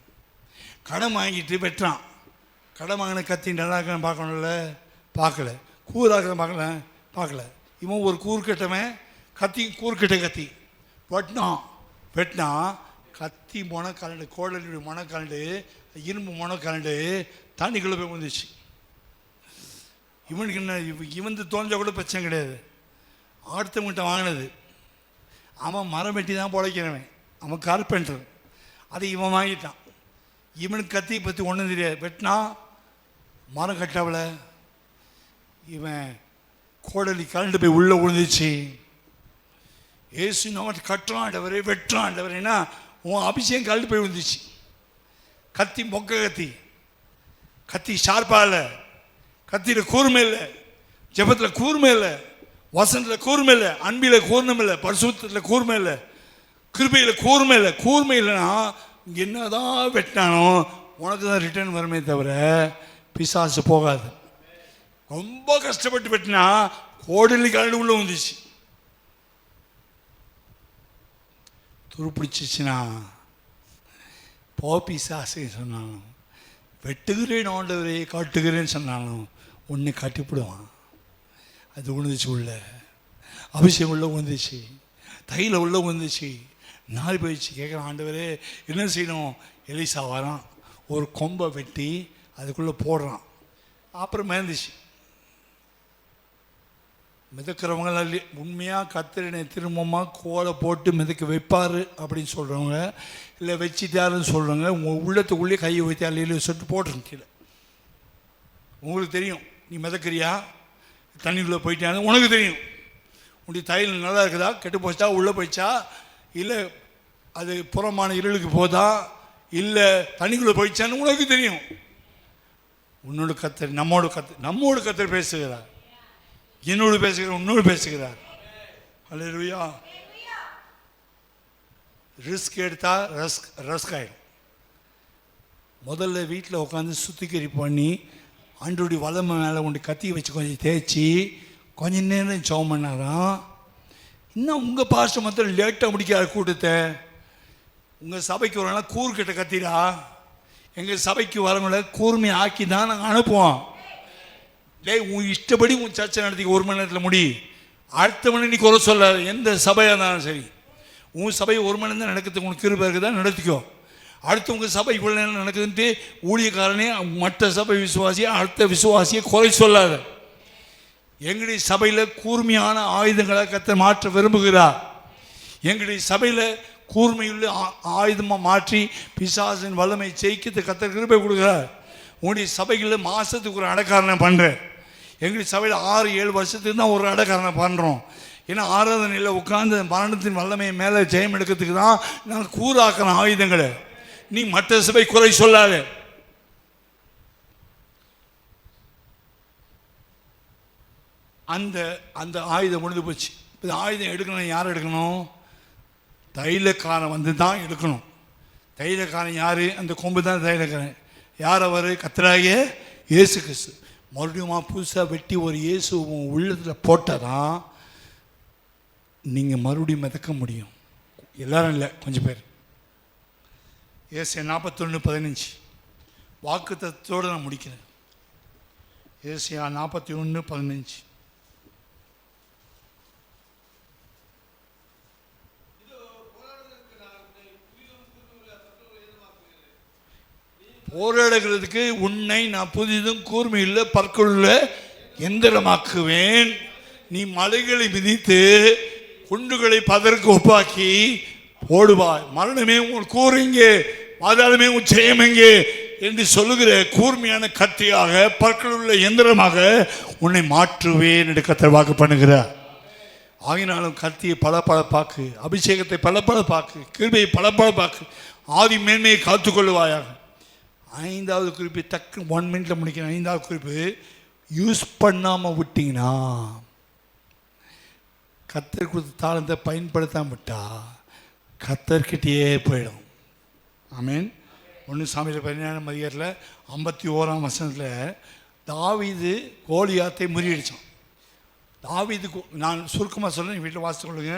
கடன் வாங்கிட்டு வெட்டுறான். கடன் வாங்கின கத்தி நல்லா இருக்கான்னு பார்க்கணும்ல, பார்க்கல. கூறாக்க பார்க்கல. இவன் ஒரு கூறுக்கட்டவன், கூறுக்கிட்ட கத்தி வெட்டினா கத்தி கரண்டு, கோடலுடைய கரண்டு, இரும்பு கரண்டு தண்ணிக்குள்ளே போய் வந்துச்சு. இவனுக்கு என்ன, இவன் தோஞ்சா கூட பிரச்சனை கிடையாது, அடுத்தவங்கிட்ட வாங்கினது. அவன் மரம் வெட்டி தான் பொழைக்கிறவன், அவன் கார்பெண்டர், அதை இவன் வாங்கிட்டான். இவனுக்கு கத்தியை பற்றி ஒன்றும் தெரியாது. வெட்டினா மரம் கட்டவளை, இவன் கோடலி கரண்டு போய் உள்ளே விழுந்துச்சு. ஏசு நம்ம கட்டுறான் ஆண்டவரே, வெட்டுறான் ஆண்டவரேன்னா உன் அபிஷேகம் கரண்டு போய் விழுந்துச்சு. கத்தி கத்தி ஷார்ப்பாக இல்லை, கத்தியில் கூர்மை இல்லை, ஜெபத்தில் கூர்மை இல்லை, வசனத்தில் கூர்மை இல்லை, அன்பில் கூர்மை இல்லை, பரிசுத்தத்தில் கூர்மை இல்லை, கிருபையில் கூர்மை இல்லை. கூர்மை இல்லைன்னா என்னதான் வெட்டினானோ உனக்கு தான் ரிட்டர்ன் வருமே தவிர பிசாசு போகாது. ரொம்ப கஷ்டப்பட்டு வெட்டினா கோடலி கரண்டு உள்ள வந்துச்சு. துருப்பிடிச்சிச்சுன்னா பிசாசு சொன்னாலும், வெட்டுகிறேன் ஆண்டவரே காட்டுகிறேன்னு சொன்னாலும் ஒன்று காட்டிவிடுவான். அது உழுந்துச்சு, உள்ள அபிஷேகம் உள்ள உழுந்துச்சு, தையில உள்ள உழுந்துச்சு, நாரி போயிடுச்சு. கேட்குறான், ஆண்டவரே என்ன செய்யணும்? எலிசா வரான், ஒரு கொம்பை வெட்டி அதுக்குள்ளே போடுறான். அப்புறம் மேந்துச்சு. மிதக்கிறவங்களாம் உண்மையாக கத்திரனை திரும்பமாக கோலை போட்டு மிதக்க வைப்பார் அப்படின்னு சொல்கிறவங்க, இல்லை வச்சிட்டாருன்னு சொல்கிறவங்க, உங்கள் உள்ளத்துக்குள்ளேயே கையை வைத்து அள்ளியில் சொட்டு போட்டுருங்க கீழே. உங்களுக்கு தெரியும், நீ மிதக்கிறியா, தண்ணிக்குள்ளே போயிட்டான்னு உனக்கு தெரியும். உன்னுடைய தையல் நல்லா இருக்குதா, கெட்டு போச்சா, உள்ளே போயிடுச்சா, இல்லை அது புறமான இருளுக்கு போதா, இல்லை தண்ணிக்குள்ளே போயிடுச்சான்னு உனக்கு தெரியும். உன்னோட கத்தர், நம்மோடு கத்தர் பேசுகிறார், என்னோடு பேசுகிறார், உன்னோடு பேசுகிறார். அல்லேலூயா. ரிஸ்க் எடுத்தா ரஸ்க் ஆகிடும். முதல்ல வீட்டில் உட்காந்து சுத்திகரி பண்ணி ஆண்டோடைய வளமை மேலே கொண்டு கத்தியை வச்சு கொஞ்சம் தேய்ச்சி கொஞ்சம் நேரம் ஜெபம் பண்ணாதான். இன்னும் உங்கள் பாஸ்டர் மாத்திரம் லேட்டாக முடிக்காத கூட்டத்தை. உங்கள் சபைக்கு வரலாம் கூறுக்கிட்ட கத்திரா, எங்கள் சபைக்கு வரவங்கள கூர்மை ஆக்கி தான் நாங்கள் அனுப்புவோம். உன் இஷ்டப்படி உன் சர்ச்சை நடத்தி 1 மணி நேரத்தில் முடி, அடுத்த மணி நீ குறை சொல்லாது. எந்த சபையாக இருந்தாலும் சரி, உன் சபை 1 மணி நேரம் நடக்கிறதுக்கு உனக்கு கிருபை இருக்குதான் நடத்திக்கோ. அடுத்து உங்கள் சபை இவ்வளோ நேரம் நடக்குதுன்ட்டு ஊழியக்காரனே மற்ற சபை விசுவாசியை அடுத்த விசுவாசியை குறை சொல்லாத. எங்களுடைய சபையில் கூர்மையான ஆயுதங்களை கர்த்தர் மாற்ற விரும்புகிறார். எங்களுடைய சபையில் கூர்மையுள்ள ஆயுதமாக மாற்றி பிசாசின் வல்லமை ஜெயிக்கிறது கர்த்தர் கிருபை கொடுக்குறார். உங்களுடைய சபைகளில் மாதத்துக்கு ஒரு அடக்காரனை பண்ணுறேன். எங்களுடைய சபையில் 6-7 வருஷத்துக்கு தான் ஒரு அடக்காரனை பண்ணுறோம். ஏன்னா 6வது நிலையில் உட்காந்து மரணத்தின் வல்லமையை மேலே ஜெயம் எடுக்கிறதுக்கு தான் நாங்கள் கூறாக்கிற ஆயுதங்களை. நீ மற்ற சபை குறை சொல்லாத. அந்த ஆயுதம் முடிந்து போச்சு. இந்த ஆயுதம் எடுக்கணும், யார் எடுக்கணும்? தைலக்காரன் வந்து தான் எடுக்கணும். தைலக்காரன் யார்? அந்த கொம்பு தான் தைலக்காரன். யார் அவர்? கர்த்தராகிய இயேசு கிறிஸ்து. மறுபடியும் புதுசாக வெட்டி ஒரு இயேசு உள்ளத்தில் போட்டால் தான் நீங்கள் மறுபடியும் மிதக்க முடியும். எல்லாரும் இல்லை, கொஞ்சம் பேர். ஏசியா 41:15 வாக்குத்தத்தோடு நான் முடிக்கிறேன். ஏசியா 41:15 இதோ போராடுவதற்கு நான் போராடுகிறதுக்கு உன்னை நான் புதிதும் கூர்மையுள்ள பற்களுள்ள எந்திரமாக்குவேன். நீ மலைகளை மிதித்து குண்டுகளை பதற்கு ஒப்பாக்கி போடுவாய். மரணமே உன் கூறுங்க, பாதாளமே உன் ஜெயமெங்கே என்று சொல்லுகிற கூர்மையான கத்தியாக பற்களுள்ள எந்திரமாக உன்னை மாற்றுவேன் என்று கர்த்தர் வாக்கு பண்ணுகிறார். ஆகினாலும் கத்தியை பளபளப்பாக்கு, அபிஷேகத்தை பளபளப்பாக்கு, கிருபையை பளபளப்பாக்கு, ஆதி மேன்மையை காத்துக்கொள்ளுவாயாக. ஐந்தாவது குறிப்பு டக்கு 1 மினிட்ல முடிக்கிறேன். ஐந்தாவது குறிப்பு, யூஸ் பண்ணாமல் விட்டீங்கன்னா, கர்த்தர் கொடுத்த தாளத்தை பயன்படுத்தாம விட்டா கர்த்தர்கிட்டயே போயிடும். ஆமீன். 1 சாமுவேல் 17ஆம் அதிகாரத்தில் 51ஆம் வசனத்தில் தாவீது கோலியாத்தை முறியடித்தான். தாவீது, நான் சுருக்கமாக சொல்கிறேன், வீட்டில் வாசித்து கொள்ளுங்க.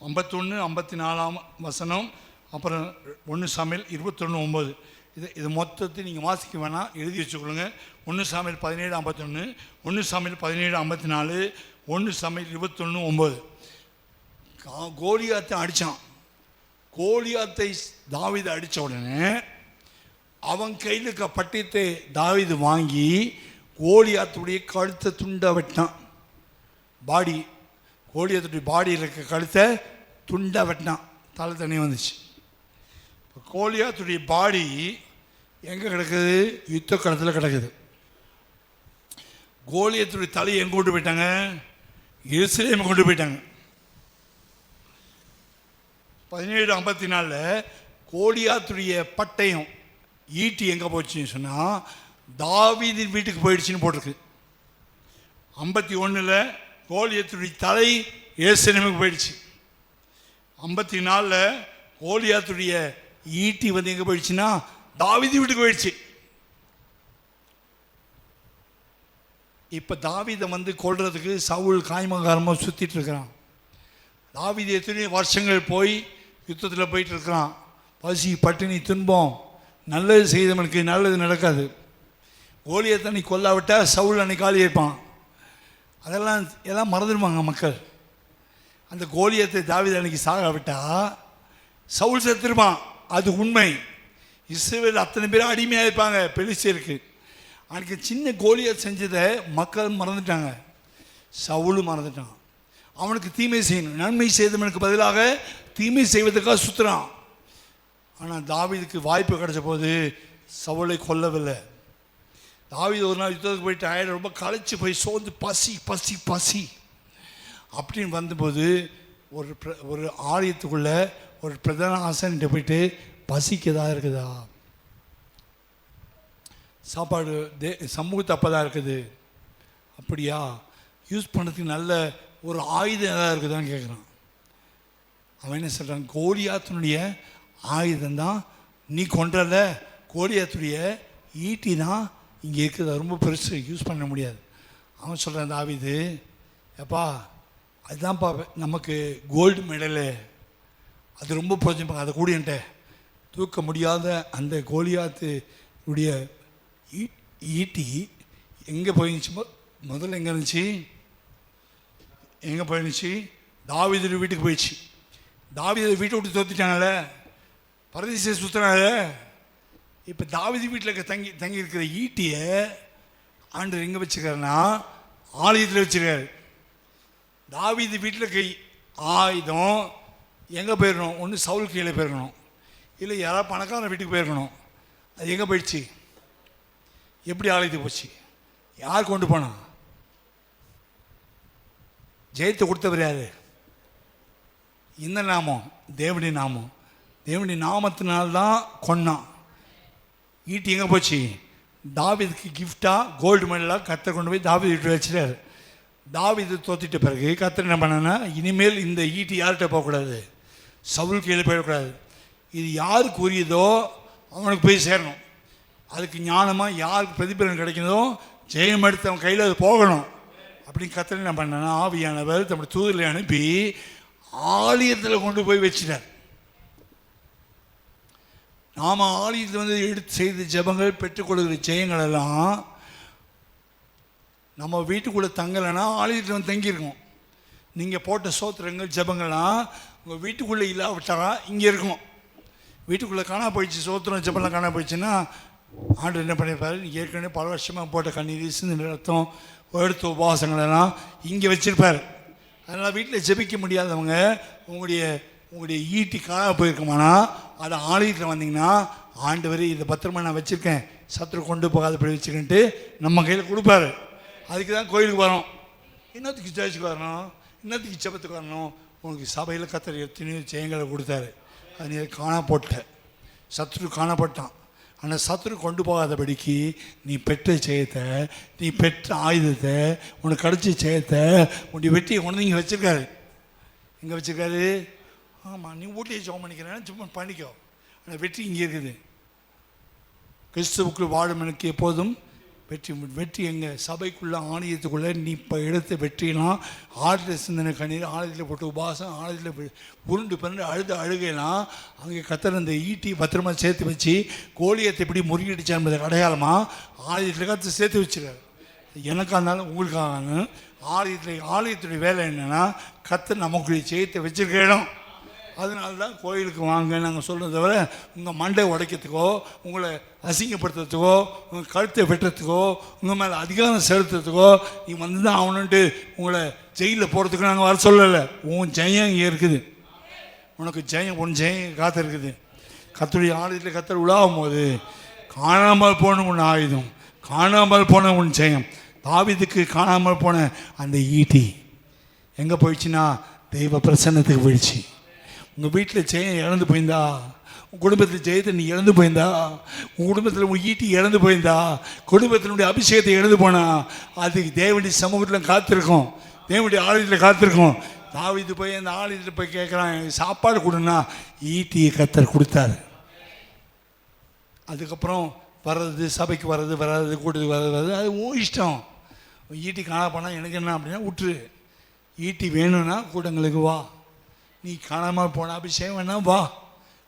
51, 54ஆம் வசனம், அப்புறம் 1 சாமுவேல் 21:9. இது மொத்தத்தை நீங்கள் வாசிக்க வேணாம், எழுதி வச்சுக்கொள்ளுங்க. 1 சாமுவேல் 17:51, 1 சாமுவேல் 17:54, 1 சாமுவேல் 21:9. கோலியாத்தை அடித்தான். கோலியாத்தை தாவீது அடித்த உடனே அவன் கையில் இருக்க பட்டயத்தை தாவீது வாங்கி கோலியாத்துடைய கழுத்தை துண்டை வெட்டினான். பாடி, கோலியாத்துடைய பாடியில் இருக்க கழுத்தை துண்டை வெட்டினான். தலை தண்ணி வந்துச்சு. இப்போ கோலியாத்துடைய பாடி எங்கே கிடக்குது? யுத்த களத்தில் கிடக்குது. கோலியாத்துடைய தலையை எங்கே கொண்டு போயிட்டாங்க? எருசலேமை கொண்டு போயிட்டாங்க. 17:54 கோலியாத்துடைய பட்டயம் ஈட்டி எங்கே போச்சுன்னு சொன்னால் தாவீதின் வீட்டுக்கு போயிடுச்சுன்னு போட்டிருக்கு. 51 கோலியாத்துடைய தலை எருசலேமுக்கு போயிடுச்சு. 54 கோலியாத்துடைய ஈட்டி வந்து எங்கே போயிடுச்சுன்னா தாவீது வீட்டுக்கு போயிடுச்சு. இப்போ தாவீதை வந்து கொல்றதுக்கு சவுல் காய்மகாரமாக சுற்றிட்டு இருக்கிறான். தாவீது எத்தனையோ வருஷங்கள் போய் யுத்தத்தில் போயிட்டு இருக்கிறான். பசி, பட்டினி, துன்பம், நல்லது செய்தவனுக்கு நல்லது நடக்காது. கோலியாத்தை நீ கொல்லாவிட்டால் சவுல் அன்னைக்கு காலி இருப்பான். எல்லாம் மறந்துடுவாங்க மக்கள். அந்த கோலியாத்தை தாவீது அன்னைக்கு சாகாவிட்டா சவுல் செத்துருப்பான். அது உண்மை. இஸ்ரவேல் அத்தனை பேரும் அடிமையாக இருப்பாங்க பெலிஸ்தருக்கு. அன்றைக்கி சின்ன கோலியாத் செஞ்சதை மக்கள் மறந்துட்டாங்க, சவுலும் மறந்துட்டான். அவனுக்கு தீமை செய்யணும், நன்மை செய்தவனுக்கு பதிலாக தீமை செய்வதற்காக சுற்றுறான். ஆனால் தாவீதுக்கு வாய்ப்பு கிடைச்ச போது சவுலை கொல்லவில்லை. தாவீது ஒரு நாள் யுத்தத்துக்கு போயிட்டு ஆயிரம் ரொம்ப களைச்சி போய் சோர்ந்து பசி பசி பசி அப்படின்னு வந்தபோது ஒரு ஆலயத்துக்குள்ள ஒரு பிரதான ஆசன்கிட்ட போயிட்டு பசிக்கு எதாவது இருக்குதா, சாப்பாடு சமூகத்து அப்போ தான் இருக்குது, அப்படியா, யூஸ் பண்ணுறதுக்கு நல்ல ஒரு ஆயுதம் எதாவது இருக்குதான்னு கேட்குறான். அவன் என்ன சொல்கிறான்? கோலியாத்தினுடைய ஆயுதம் தான் நீ கொன்றல, கோலியாத்துடைய ஈட்டி தான் இங்கே இருக்குது, ரொம்ப பெருசு, யூஸ் பண்ண முடியாது. அவன் சொல்கிறான், தாவீது, எப்பா அதுதான்ப்பா நமக்கு கோல்டு மெடலு, அது ரொம்ப பிரோஜனப்பா, அதை கூடியன்ட்ட தூக்க முடியாத அந்த கோலியாத்து உடைய ஈட்டி எங்கே போயிருந்துச்சு? முதல்ல எங்கே இருந்துச்சு? எங்கே போயிருந்துச்சு? தாவீது வீட்டுக்கு போயிடுச்சு. தாவீது வீட்டை விட்டு தோத்திட்டாங்கல்ல, பரதேசியை சுற்றுனால. இப்போ தாவீது வீட்டில் தங்கி இருக்கிற ஈட்டியை ஆண்டவர் எங்கே வச்சுருக்காருன்னா ஆலயத்தில் வச்சுருக்காரு. தாவீது வீட்டில் இருக்க ஆயுதம் எங்கே போயிடணும்? ஒன்று சவுல் கீழே போயிருக்கணும், இல்லை யாராவது பணக்காரன் வீட்டுக்கு போயிருக்கணும். அது எங்கே போயிடுச்சு? எப்படி ஆலயத்துக்கு போச்சு? யார் கொண்டு போனா? ஜெயத்தை கொடுத்தவர் யார்? இந்த நாமம் தேவனுடைய நாமம். தேவனுடைய நாமத்தினால்தான் கொன்னான். ஈட்டி எங்கே போச்சு? தாவீதுக்கு கிஃப்டாக கோல்டு மெடலாக கர்த்தர் கொண்டு போய் தாவீது வீட்டு வச்சுட்டார். தாவீது தோத்திட்ட பிறகு கர்த்தர் என்ன பண்ணனா, இனிமேல் இந்த ஈட்டி யார்கிட்ட போகக்கூடாது, சவுல் கீழே போயிடக்கூடாது. இது யாருக்கு உரியதோ அவனுக்கு போய் சேரணும். அதுக்கு ஞானமாக யாருக்கு பிரதிபலன் கிடைக்கிறதோ ஜெயம் எடுத்து அவன் கையில் அது போகணும் அப்படின்னு கர்த்தர் என்ன பண்ணனா, ஆவியானவர் தம்முடைய தூதரை அனுப்பி ஆலயத்தில் கொண்டு போய் வச்சிட்டார். நாம் ஆலயத்தில் வந்து எடுத்து செய்த ஜெபங்கள் பெற்றுக்கொள்கிற ஜெயங்கள் எல்லாம் நம்ம வீட்டுக்குள்ளே தங்கலைன்னா ஆலயத்தில் வந்து தங்கியிருக்கோம். நீங்கள் போட்ட சோத்திரங்கள் ஜெபங்கள்லாம் உங்கள் வீட்டுக்குள்ளே இல்லாவிட்டால் இங்கே இருக்கும். வீட்டுக்குள்ளே காணா போயிடுச்சு, சோத்திரம் ஜெபம்லாம் காணா போயிடுச்சுன்னா ஆண்டு என்ன பண்ணியிருப்பாரு, ஏற்கனவே பல வருஷமாக போட்ட கண்ணீர் சிந்து ரத்தம் எடுத்த உபவாசங்களெல்லாம் இங்கே வச்சுருப்பார். அதனால் வீட்டில் ஜெபிக்க முடியாதவங்க உங்களுடைய ஈட்டி காணாமல் போயிருக்குமானா அதை ஆலயத்தில் வந்தீங்கன்னா ஆண்டவர் இதை பத்திரமா நான் வச்சுருக்கேன், சத்துரு கொண்டு போகாதபடி வச்சுக்கிட்டு நம்ம கையில் கொடுப்பாரு. அதுக்கு தான் கோயிலுக்கு வரோம். இன்னத்துக்கு சர்ச்சுக்கு வரணும், இன்னத்துக்கு ஜெபத்துக்கு வரணும். உனக்கு சபையில் கத்தர் எத்தனையோ ஜெயங்களை கொடுத்தாரு, அது நீ காணா போட்ட. சத்துரு காணப்பட்டான். ஆனால் சத்துரு கொண்டு போகாதபடிக்கு நீ பெற்ற ஜெயத்தை, நீ பெற்ற ஆயுதத்தை, உனக்கு கிடைச்ச ஜெயத்தை, உன்னுடைய வெற்றியை கொண்டு இங்கே வச்சுருக்காரு. எங்கே வச்சுருக்காரு? ஆமாம், நீ வீட்டையே ஜெபம் பண்ணிக்கிறேன், சும்மா பண்ணிக்கோ. ஆனால் வெற்றி இங்கே இருக்குது. கிறிஸ்துவுக்குள் வாழும் எனக்கு எப்போதும் வெற்றி எங்கள் சபைக்குள்ளே ஆலயத்துக்குள்ளே நீ இப்போ எடுத்த வெற்றிலாம் ஆழத்தில் சிந்தனை கண்ணீர், ஆலயத்தில் போட்டு உபாசம், ஆலயத்தில் உருண்டு பிறண்டு அழுகைலாம் அங்கே கத்தர் அந்த ஈட்டி பத்திரமா சேர்த்து வச்சு கோலியத்தை எப்படி முறியடிச்சா என்பதை அடையாளமாக ஆலயத்தில் கற்று சேர்த்து வச்சுருக்காரு. எனக்காக இருந்தாலும் உங்களுக்காக ஆலயத்துடைய வேலை என்னென்னா கத்தர் நமக்குரிய ஜெயத்தை வச்சுருக்க இடம். அதனால தான் கோயிலுக்கு வாங்க நாங்கள் சொல்கிறத தவிர உங்கள் மண்டை உடைக்கிறதுக்கோ, உங்களை அசிங்கப்படுத்துறதுக்கோ, உங்கள் கழுத்தை வெட்டுறதுக்கோ, உங்கள் மேலே அதிகாரம் செலுத்துறதுக்கோ நீ வந்து தான் ஆகணுன்ட்டு உங்களை ஜெயிலில் போகிறதுக்கு நாங்கள் வர சொல்லலை. உன் ஜெயம் இங்கே இருக்குது. உனக்கு ஜெயம், உன் ஜெயம் காத்திருக்குது. கத்தருடைய ஆலயத்தில் கத்தர் உலாவும் போது காணாமல் போன உன் ஆயுதம், காணாமல் போன உன் ஜெயம். தாவீதுக்கு காணாமல் போன அந்த ஈட்டி எங்கே போயிடுச்சுன்னா தெய்வ பிரசன்னத்துக்கு போயிடுச்சு. உங்கள் வீட்டில் ஜெயம் இழந்து போயிருந்தா, உங்கள் குடும்பத்தில் ஜெயத்தை நீ இழந்து போயிருந்தா, உங்கள் குடும்பத்தில் உங்கள் ஈட்டி இழந்து போயிருந்தா, குடும்பத்தினுடைய அபிஷேகத்தை இழந்து போனா அதுக்கு தேவனுடைய சமூகத்தில் காத்திருக்கும், தேவனுடைய ஆலயத்தில் காத்திருக்கும். தாவீது போய் அந்த ஆலயத்தில் போய் கேட்குறான், சாப்பாடு கொடுன்னா ஈட்டியை கத்தர் கொடுத்தாரு. அதுக்கப்புறம் வர்றது, சபைக்கு வர்றது கூட்டத்துக்கு வர்றது அது உன் இஷ்டம். ஈட்டி காணா போனால் எனக்கு என்ன அப்படின்னா விட்டுரு. ஈட்டி வேணும்னா கூட்டங்களுக்கு வா. நீ காணாமல் போன அபிஷேகம் வேணா வா.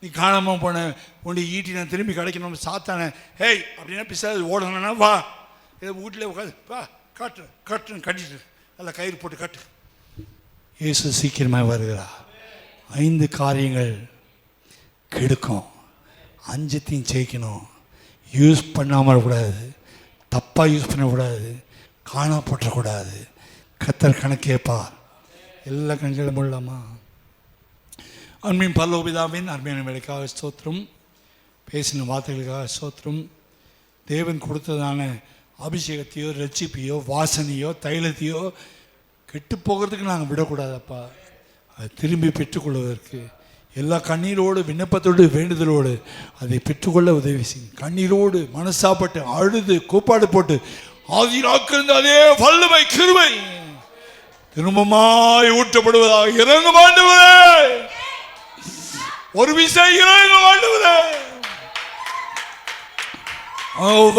நீ காணாமல் போன உன்னுடைய ஈட்டி நான் திரும்பி கிடைக்கணும் சாத்தானே ஹேய் அப்படின்னா பிசாசு ஓடணும்னா வா. இதை வீட்டில் உட்காந்து வா, கட்டுன்னு கட்டிட்டு நல்லா கயிறு போட்டு கட்டு. இயேசு சீக்கிரமாக வருகிறா. 5 காரியங்கள் கெடுக்கும், 5த்தையும் ஜெயிக்கணும். யூஸ் பண்ணாமல் கூடாது, தப்பாக யூஸ் பண்ணக்கூடாது, காணா போட்டக்கூடாது. கத்தர் கணக்கேப்பார். எல்லா கண்களும் உள்ளமா அன்பின் பரலோகபிதாவின் அருமையான வேலைக்காக ஸ்தோத்திரம், பேசின வார்த்தைகளுக்காக ஸ்தோத்திரம். தேவன் கொடுத்ததான அபிஷேகத்தையோ ரட்சிப்பையோ வாசனையோ தைலத்தையோ கெட்டு போகிறதுக்கு நாங்கள் விடக்கூடாதப்பா. அதை திரும்பி பெற்றுக்கொள்வதற்கு எல்லா கண்ணீரோடு விண்ணப்பத்தோடு வேண்டுதலோடு அதை பெற்றுக்கொள்ள உதவி செய்யும். கண்ணீரோடு மனசாப்பட்டு அழுது கூப்பாடு போட்டு ஆதிராக்கிருந்த அதே வல்லமை கிருபை திரும்பமாய் ஊற்றப்படுவதாக இறங்கும் ஆண்டவரே. ஒரு விசை இறங்கும் ஆண்டவரே.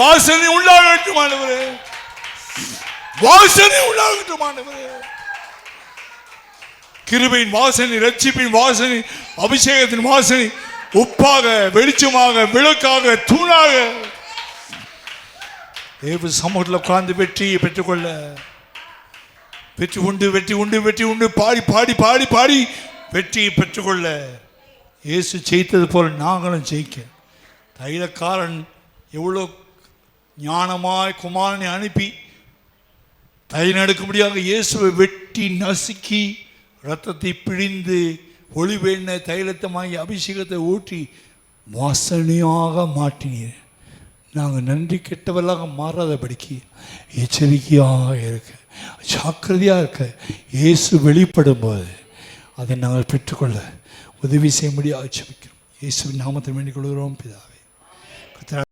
வாசனை உண்டாகட்டும் ஆண்டவரே, வாசனை உண்டாகட்டும் ஆண்டவரே. கிருபையின் வாசனை, ரட்சிப்பின் வாசனை, அபிஷேகத்தின் வாசனை உப்பாக, வெளிச்சமாக, விளக்காக, தூணாக தேவ சமூகத்தில் உட்கார்ந்து வெற்றியை பெற்றுக்கொள்ள, வெற்றி உண்டு, வெற்றி உண்டு, வெற்றி உண்டு, பாடி பாடி பாடி பாடி வெற்றியை பெற்றுக்கொள்ள இயேசு ஜெயித்தது போல நாங்களும் ஜெயிக்க. தைலக்காரன் எவ்வளோ ஞானமாய் குமாரனை அனுப்பி தைலம் எடுக்க முடியாத இயேசுவை வெட்டி நசுக்கி ரத்தத்தை பிழிந்து ஒளிவெண்ண தைலத்தமாகி அபிஷேகத்தை ஊற்றி வாசனையாக மாற்றினீர். நாங்கள் நன்றி கெட்டவர்களாக மாறாதபடிக்கு எச்சரிக்கையாக இருக்க, ஜாக்கிரதையாக இருக்க, இயேசு வெளிப்படும் போது அதை நாங்கள் பெற்றுக்கொள்ள உதவி செய்ய முடியாது ஜெபிக்கிறோம். இயேசுவின் நாமத்தில் வேண்டிக் கொள்கிறோம் பிதாவே.